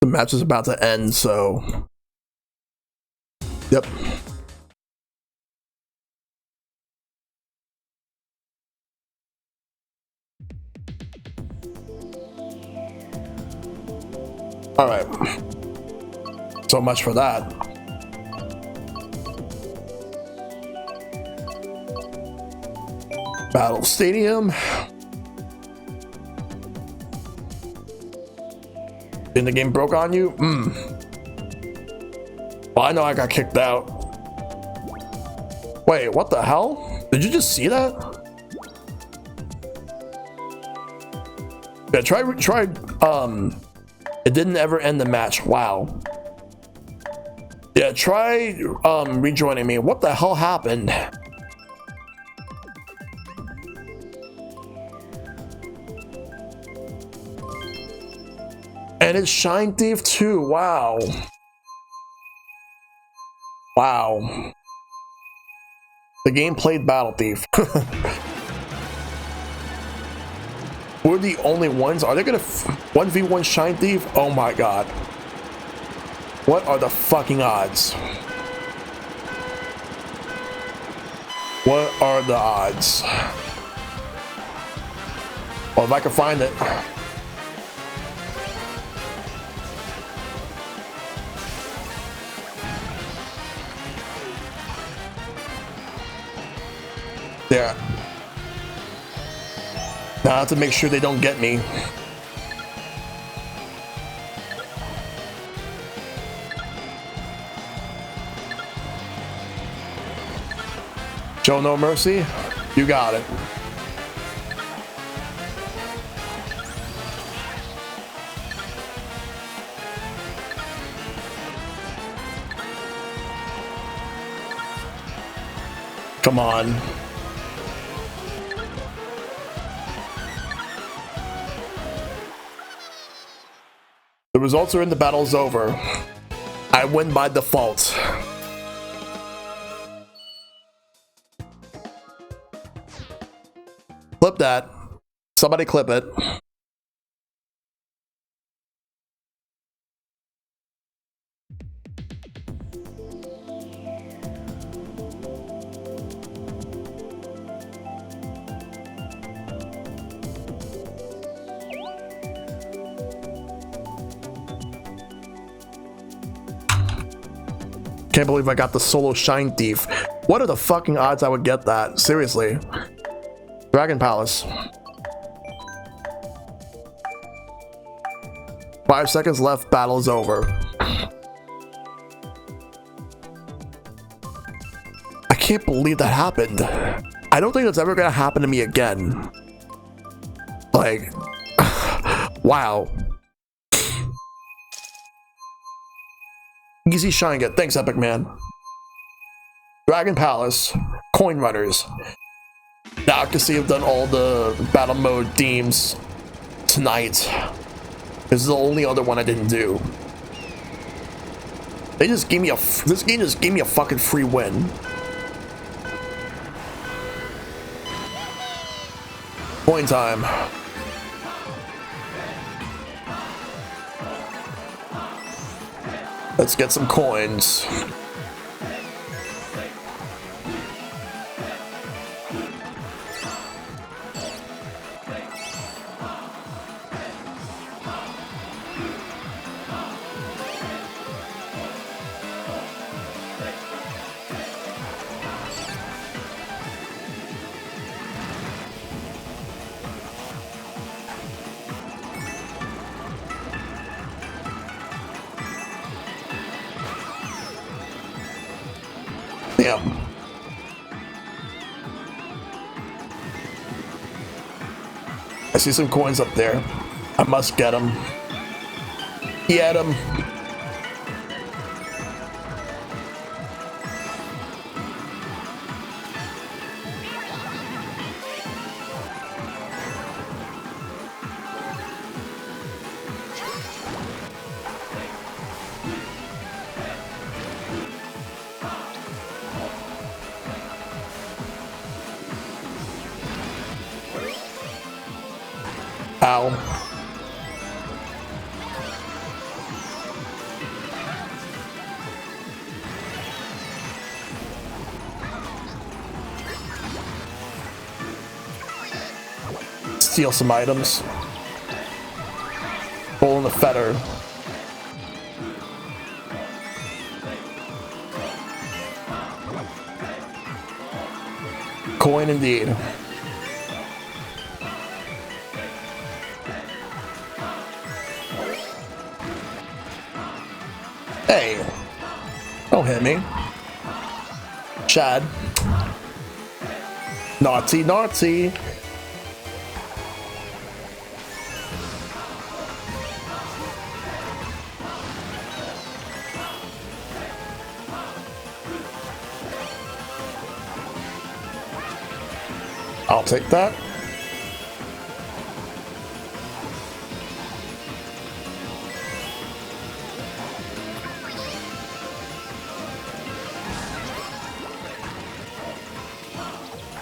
The match is about to end, so... Yep. Alright. So much for that. Battle Stadium. And the game broke on you? Well, I know I got kicked out. Wait, what the hell? Did you just see that? Yeah, try, it didn't ever end the match. Wow. Yeah, try, rejoining me. What the hell happened? And it's Shine Thief 2. Wow. Wow. The game played Battle Thief. We're the only ones. Are they gonna 1v1 Shine Thief? Oh my god. What are the fucking odds? What are the odds? Well, if I can find it. There. Now I have to make sure they don't get me. Show no mercy? You got it. Come on. The results are in, the battle's over. I win by default. Clip that. Somebody clip it. Can't believe I got the solo Shine Thief. What are the fucking odds I would get that? Seriously. Dragon Palace. 5 seconds left, battle is over. I can't believe that happened. I don't think that's ever gonna happen to me again. Like, wow. Easy Shine Get. Thanks, Epic Man. Dragon Palace. Coin Runners. Now I can see I've done all the battle mode themes tonight. This is the only other one I didn't do. They just gave me a. This game just gave me a fucking free win. Coin time. Let's get some coins. Damn. I see some coins up there. I must get them. Get them. Ow. Steal some items. Hole in the feather. Coin indeed. Hey, don't hit me. Chad. Naughty, naughty. I'll take that.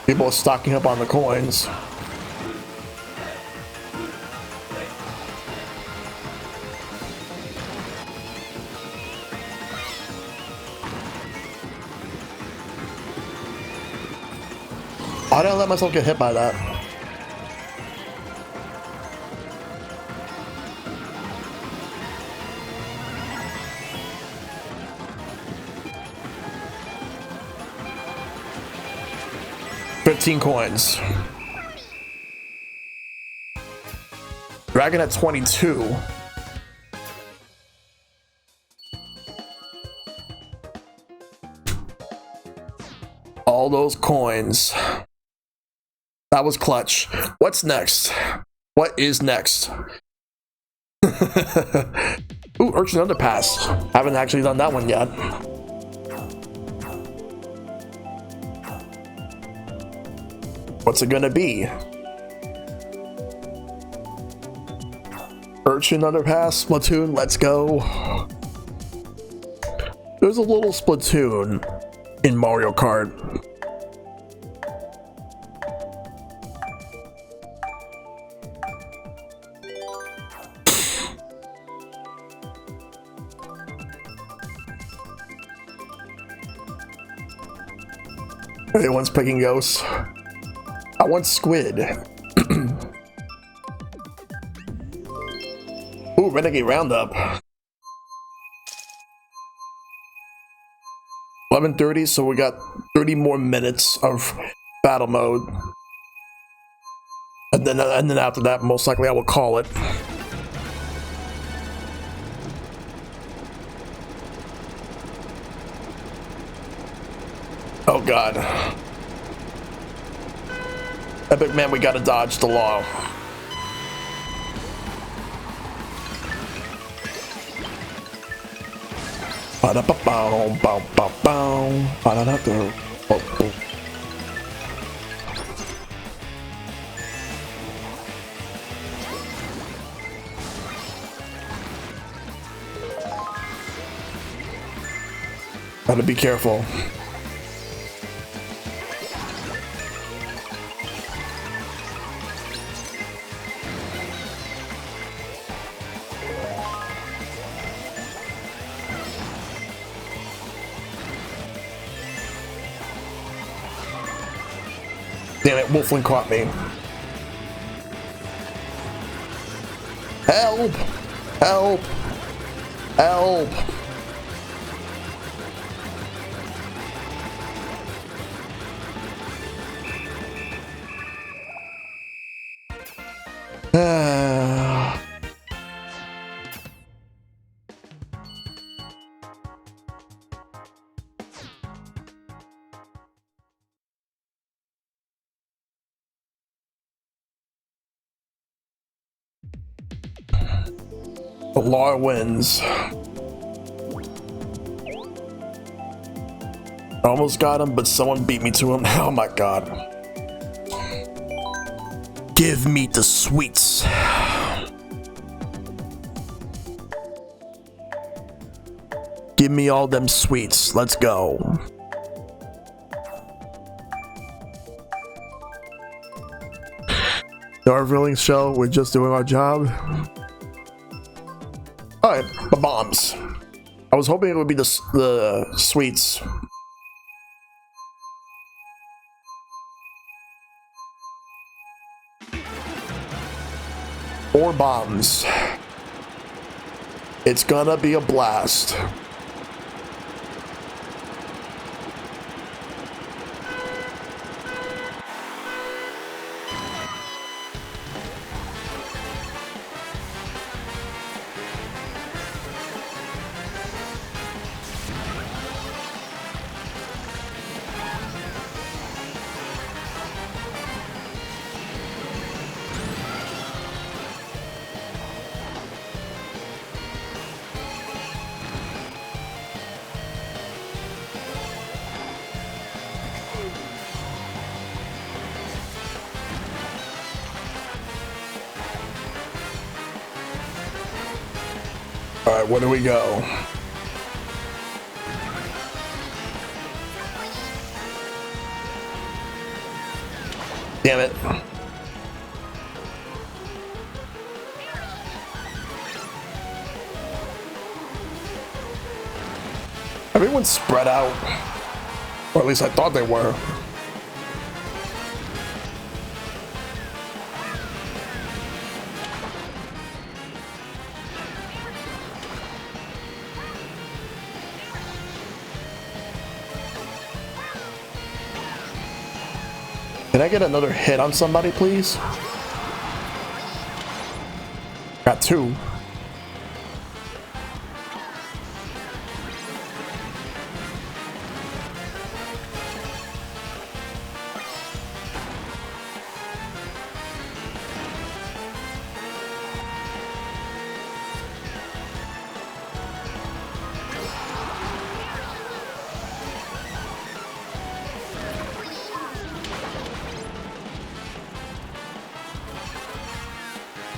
People are stocking up on the coins. I didn't let myself get hit by that. $15 coins. Dragon at 22. All those coins. That was clutch. What's next? What is next? Ooh, Urchin Underpass. Haven't actually done that one yet. What's it gonna be? Urchin Underpass, Splatoon, let's go. There's a little Splatoon in Mario Kart. Everyone's picking ghosts. I want squid. Ooh, Renegade Roundup. 11:30, so we got 30 more minutes of battle mode. And then after that, most likely I will call it. Oh god. Epic man, we gotta dodge the law. Ba-da-ba-bow, bow-bow-bow, ba-da-da-do, bow-bow. Gotta be careful. Damn it, Wolfling caught me. Help! Help! Help! The law wins. I almost got him, but someone beat me to him. Oh my god. Give me the sweets. Give me all them sweets. Let's go. No feelings, Shell. We're just doing our job. Alright, the bombs. I was hoping it would be the sweets. Or bombs. It's gonna be a blast. Alright, where do we go? Damn it. Everyone's spread out. Or at least I thought they were. Can I get another hit on somebody, please? Got 2.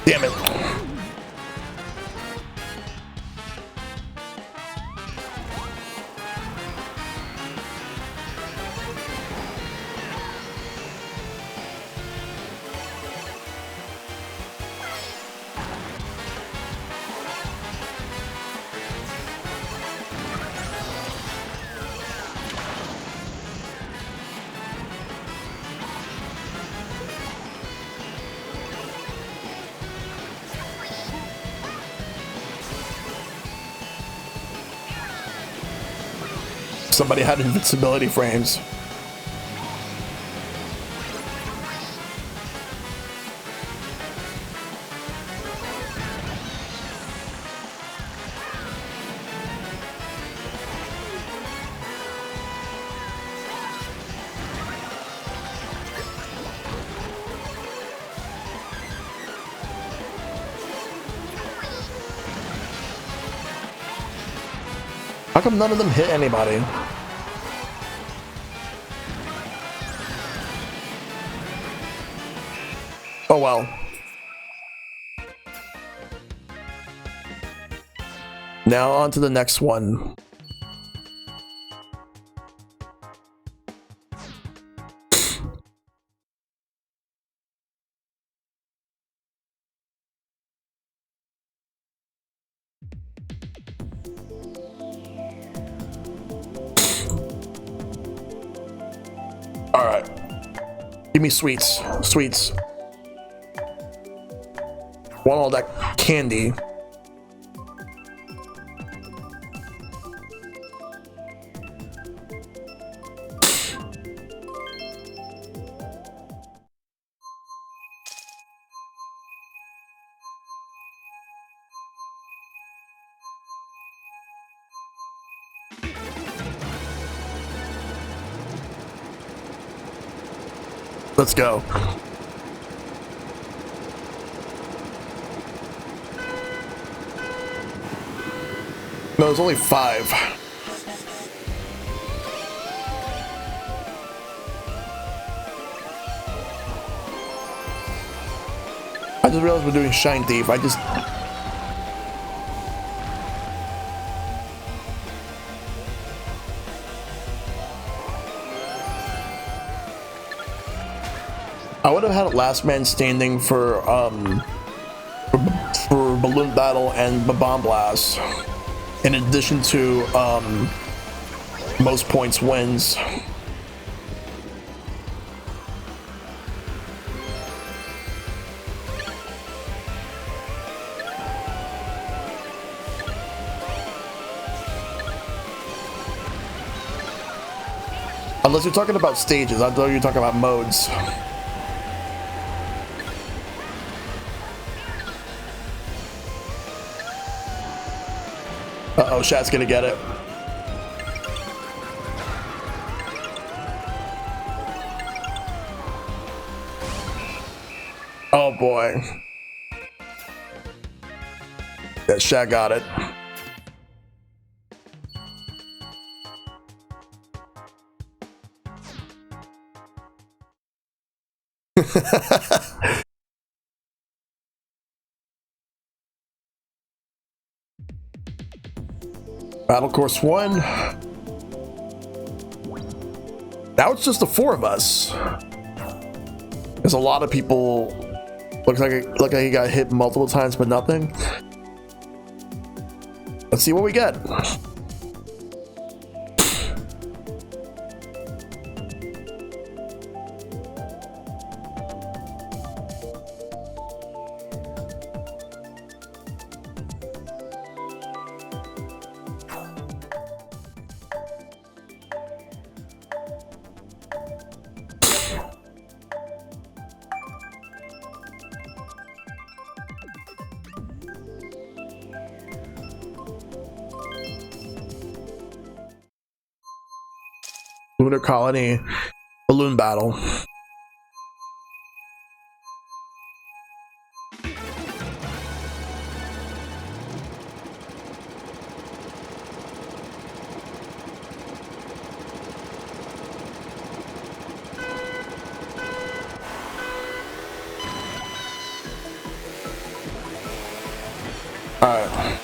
Damn it. Somebody had invincibility frames. How come none of them hit anybody? Oh well. Now on to the next one. All right. Give me sweets. Sweets. Want all that candy. Let's go. No, there's only 5. I just realized we're doing Shine Thief. I would have had Last Man Standing for Balloon Battle and Bomb Blast, in addition to most points wins. Unless you're talking about stages, I thought you were talking about modes. Uh-oh, Shat's gonna get it. Oh boy. Yeah, Shat got it. Battle Course 1. Now it's just the 4 of us. There's a lot of people. Looks like he got hit multiple times, but nothing. Let's see what we get. Lunar Colony balloon battle. Alright.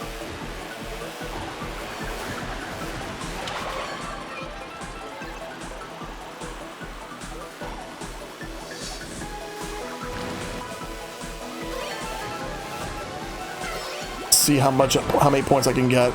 See how many points I can get.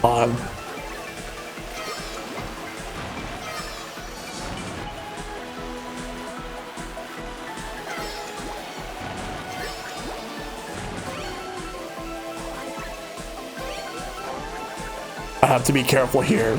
On. I have to be careful here.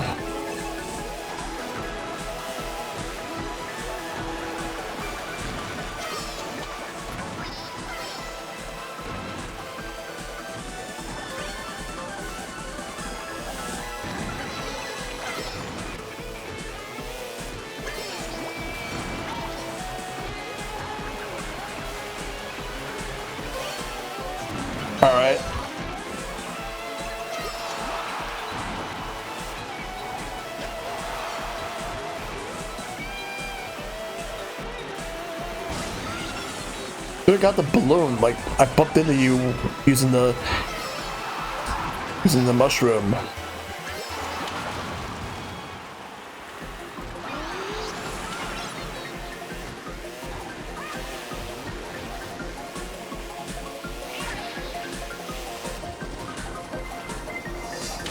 All right. Could have got the balloon. Like I bumped into you using the mushroom.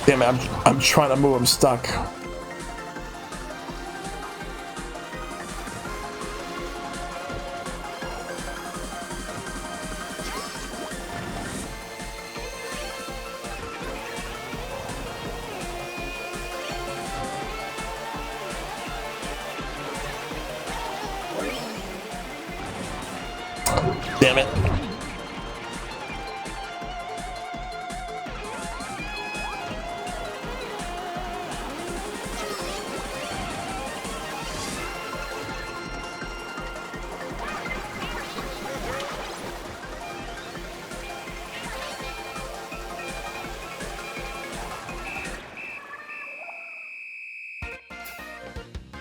Damn it, I'm trying to move, I'm stuck. Damn it.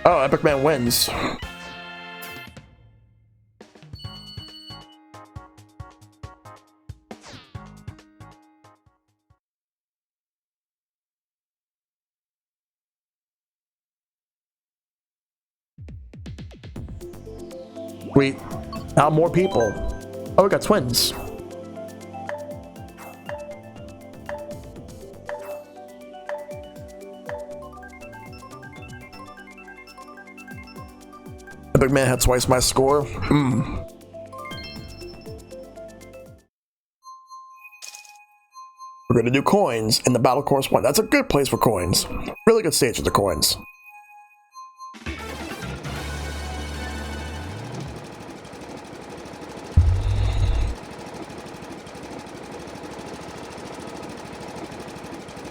Oh, Epic Man wins. Wait, now more people. Oh, we got twins. Epic Man had twice my score. We're gonna do coins in the battle course 1. That's a good place for coins. Really good stage for the coins.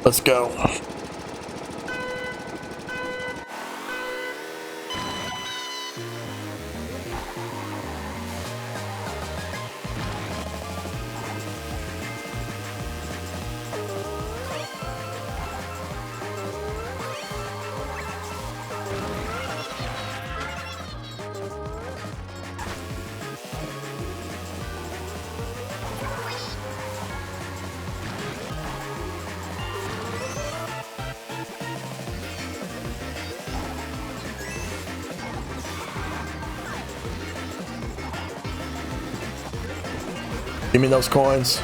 Let's go. Give me those coins.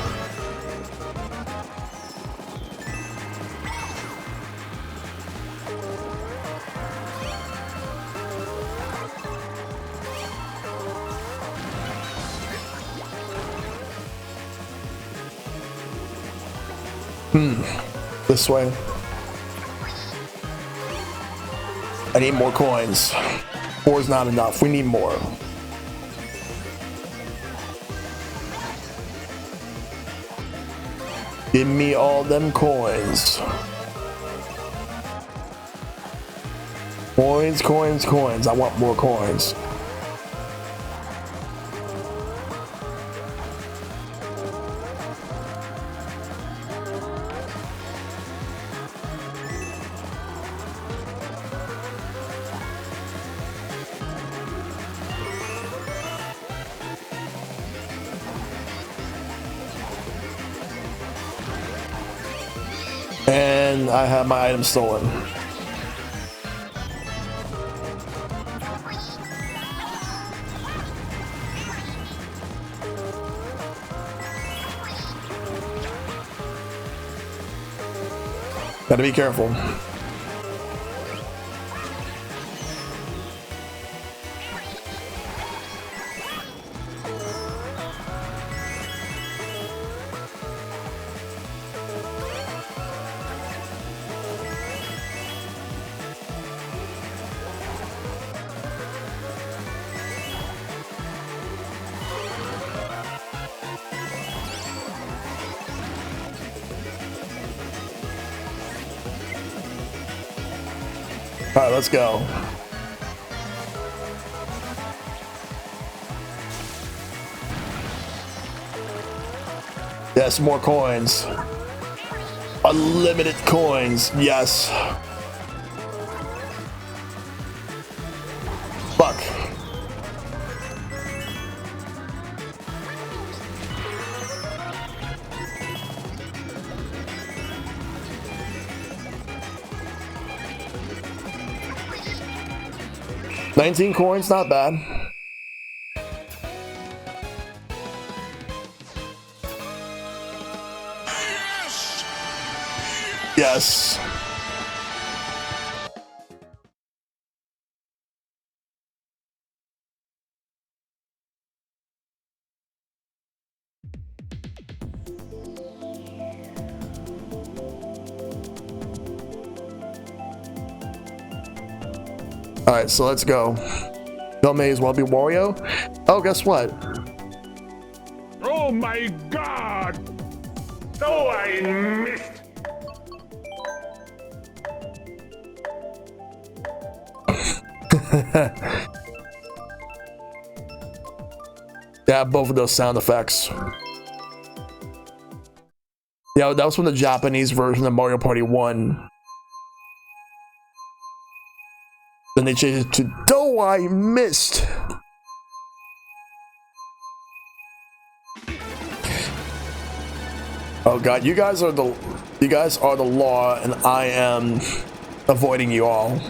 This way. I need more coins. 4 is not enough. We need more. Give me all them coins. Coins, coins, coins. I want more coins. And I have my item stolen. Gotta be careful. All right, let's go. Yes, more coins. Unlimited coins. Yes. Fuck. $19 coins, not bad. Yes. All right, so let's go. Don't may as well be Wario. Oh, guess what? Oh my god! Oh, I missed! Yeah, both of those sound effects. Yeah, that was from the Japanese version of Mario Party 1. Then they changed it to "Though I missed." Oh god, you guys are the law, and I am avoiding you all.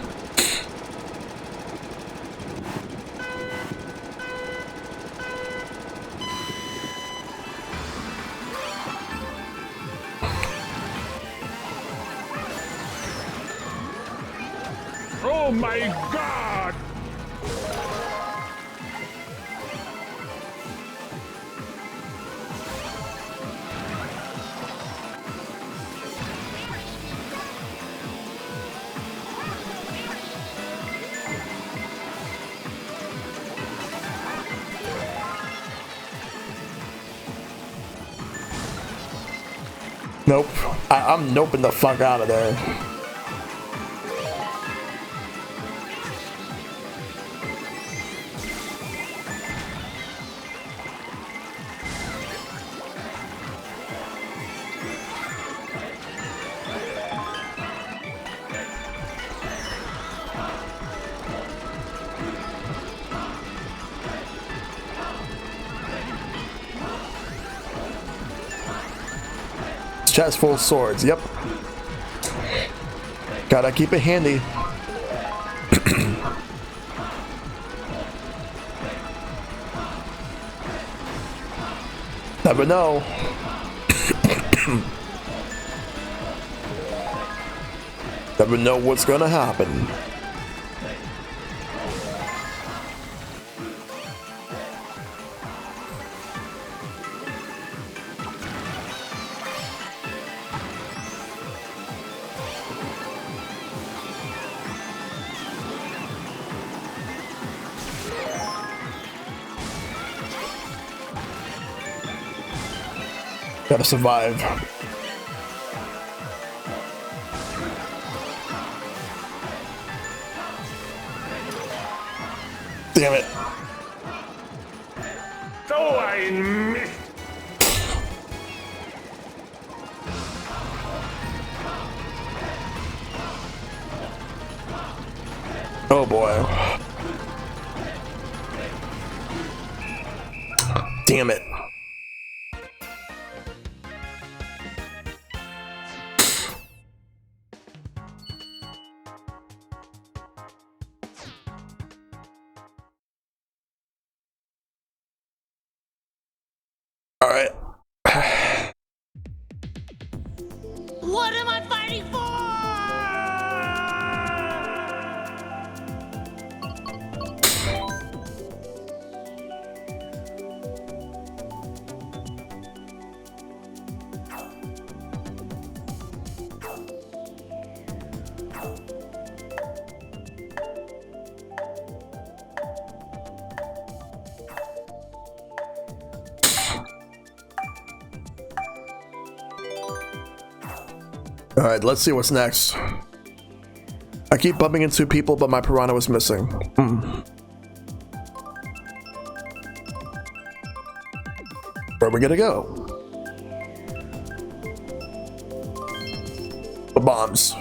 Oh my god! Nope. I'm noping the fuck out of there. Chest full of swords. Yep. Gotta keep it handy. Never know. Never know what's gonna happen. Gotta survive. Damn it. Oh, I missed. Oh boy. Damn it. All right. What am I fighting for? All right, let's see what's next. I keep bumping into people, but my piranha was missing. Where are we gonna go? The bombs.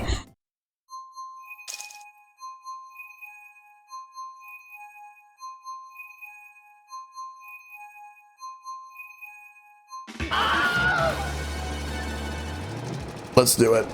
Let's do it.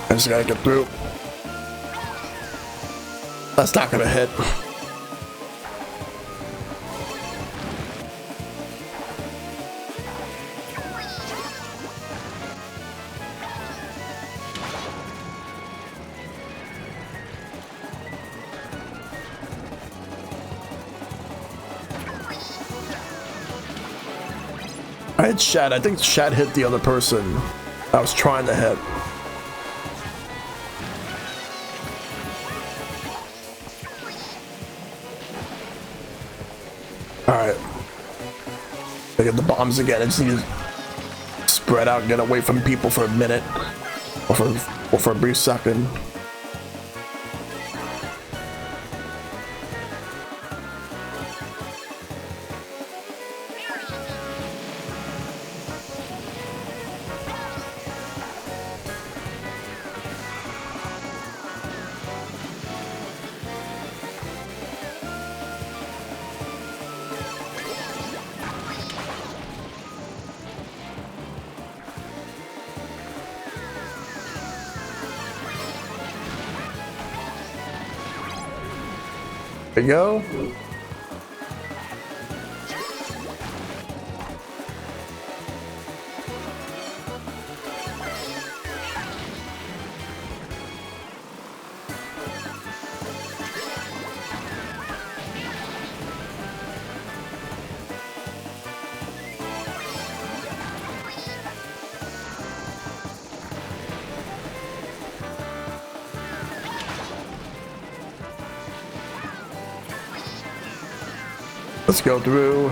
I just gotta get through. That's not gonna hit. I hit Shad. I think Shad hit the other person I was trying to hit. Alright. I get the bombs again. I just need to spread out and get away from people for a minute. Or for a brief second. There you go. Let's go through.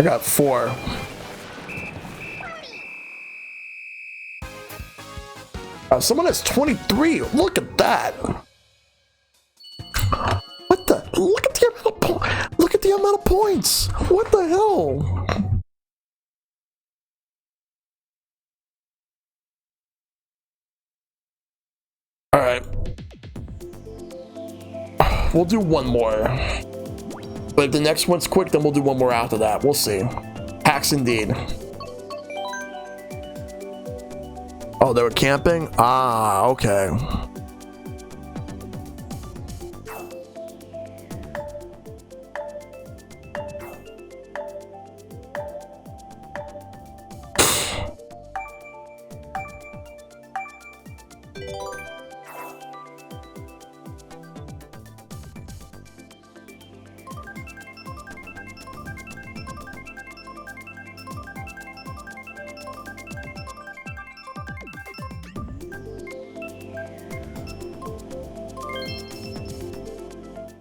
I got 4. Someone has 23. Look at that. What the? Look at the amount of look at the amount of points. What the hell? All right. We'll do one more. But if the next one's quick, then we'll do one more after that. We'll see. Hacks indeed. Oh, they were camping? Ah, okay.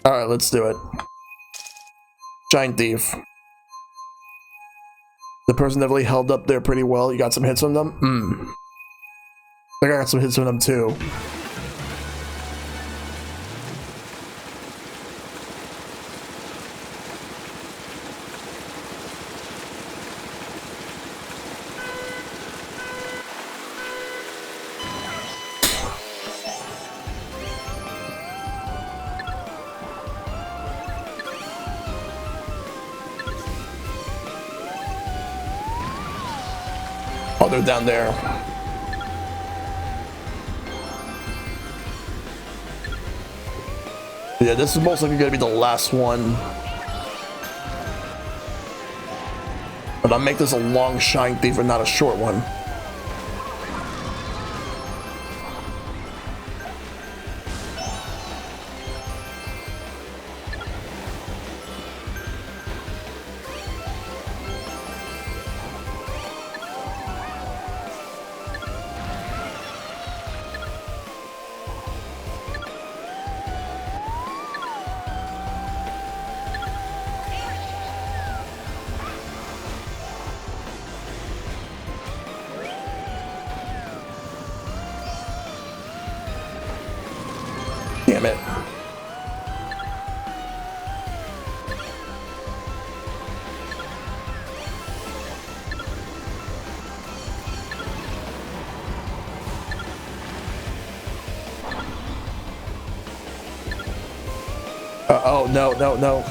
All right, let's do it. Giant Thief. The person definitely held up there pretty well. You got some hits on them? I think I got some hits on them too. Oh, they're down there. Yeah, this is most likely going to be the last one. But I'll make this a long shine thief and not a short one. Damn it. Oh, no, no, no.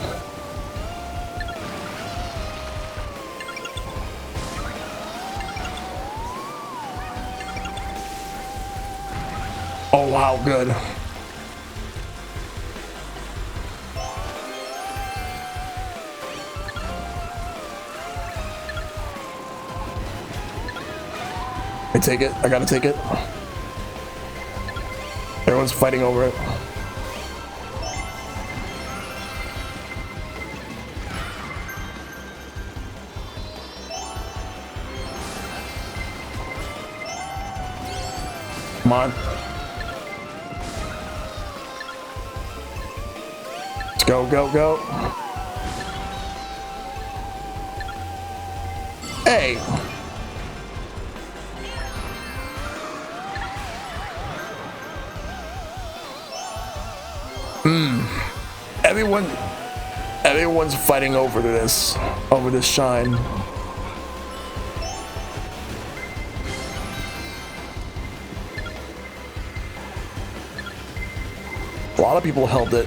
Oh, wow, good. I take it. I gotta take it. Everyone's fighting over it. Come on. Let's go, go, go. Hey. Everyone's fighting over this shine. A lot of people held it.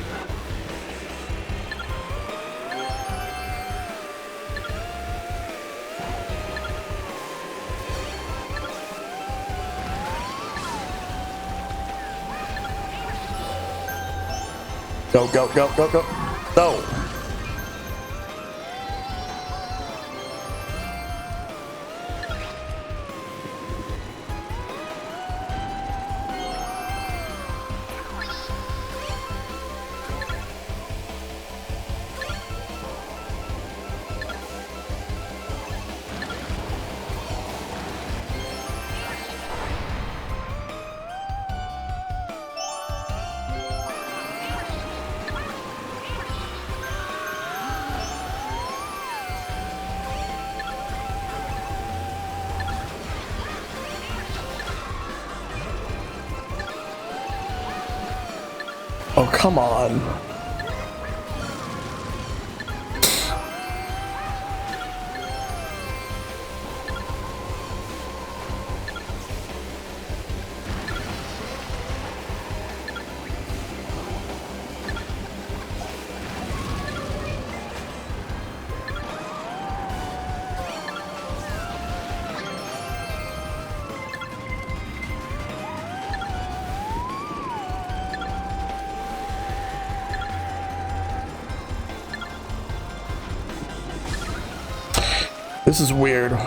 Go, go, go, go, go. No. come on. This is weird.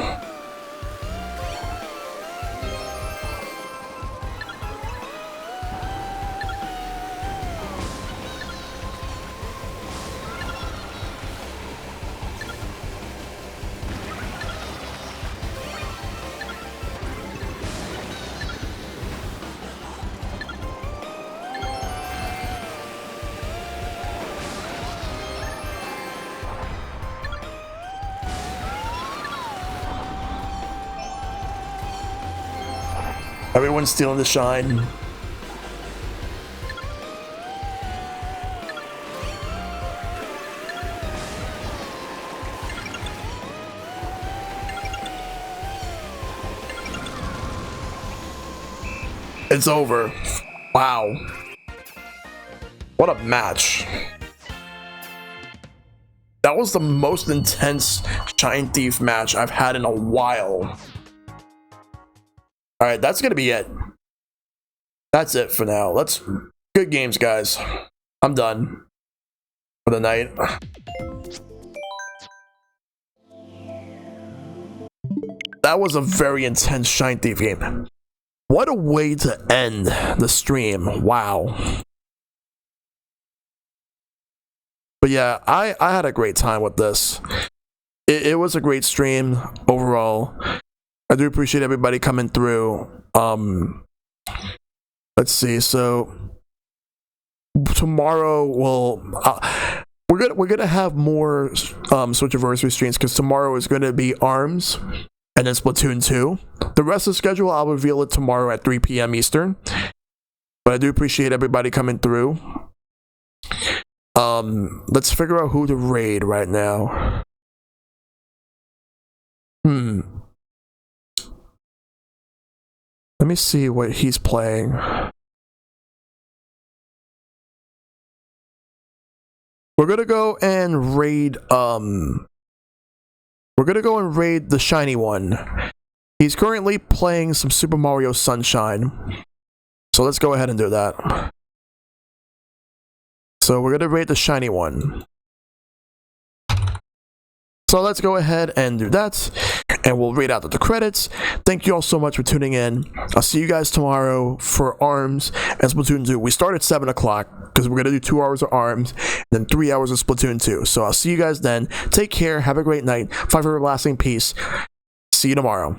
Everyone's stealing the shine. It's over. Wow. What a match. That was the most intense Shine Thief match I've had in a while. Alright, that's gonna be it. That's it for now. Good games, guys. I'm done for the night. That was a very intense Shine Thief game. What a way to end the stream. Wow. But yeah, I had a great time with this. It was a great stream overall. I do appreciate everybody coming through. Let's see. So tomorrow we're gonna have more Switchiversary streams because tomorrow is gonna be ARMS and then Splatoon 2. The rest of the schedule I'll reveal it tomorrow at 3 p.m. Eastern. But I do appreciate everybody coming through. Let's figure out who to raid right now. Let me see what he's playing. We're gonna go and raid the shiny one. He's currently playing some Super Mario Sunshine. So let's go ahead and do that. So we're gonna raid the shiny one. So let's go ahead and do that, and we'll read out the credits. Thank you all so much for tuning in. I'll see you guys tomorrow for ARMS and Splatoon 2. We start at 7 o'clock because we're going to do 2 hours of ARMS and then 3 hours of Splatoon 2. So I'll see you guys then. Take care. Have a great night. Fight for everlasting peace. See you tomorrow.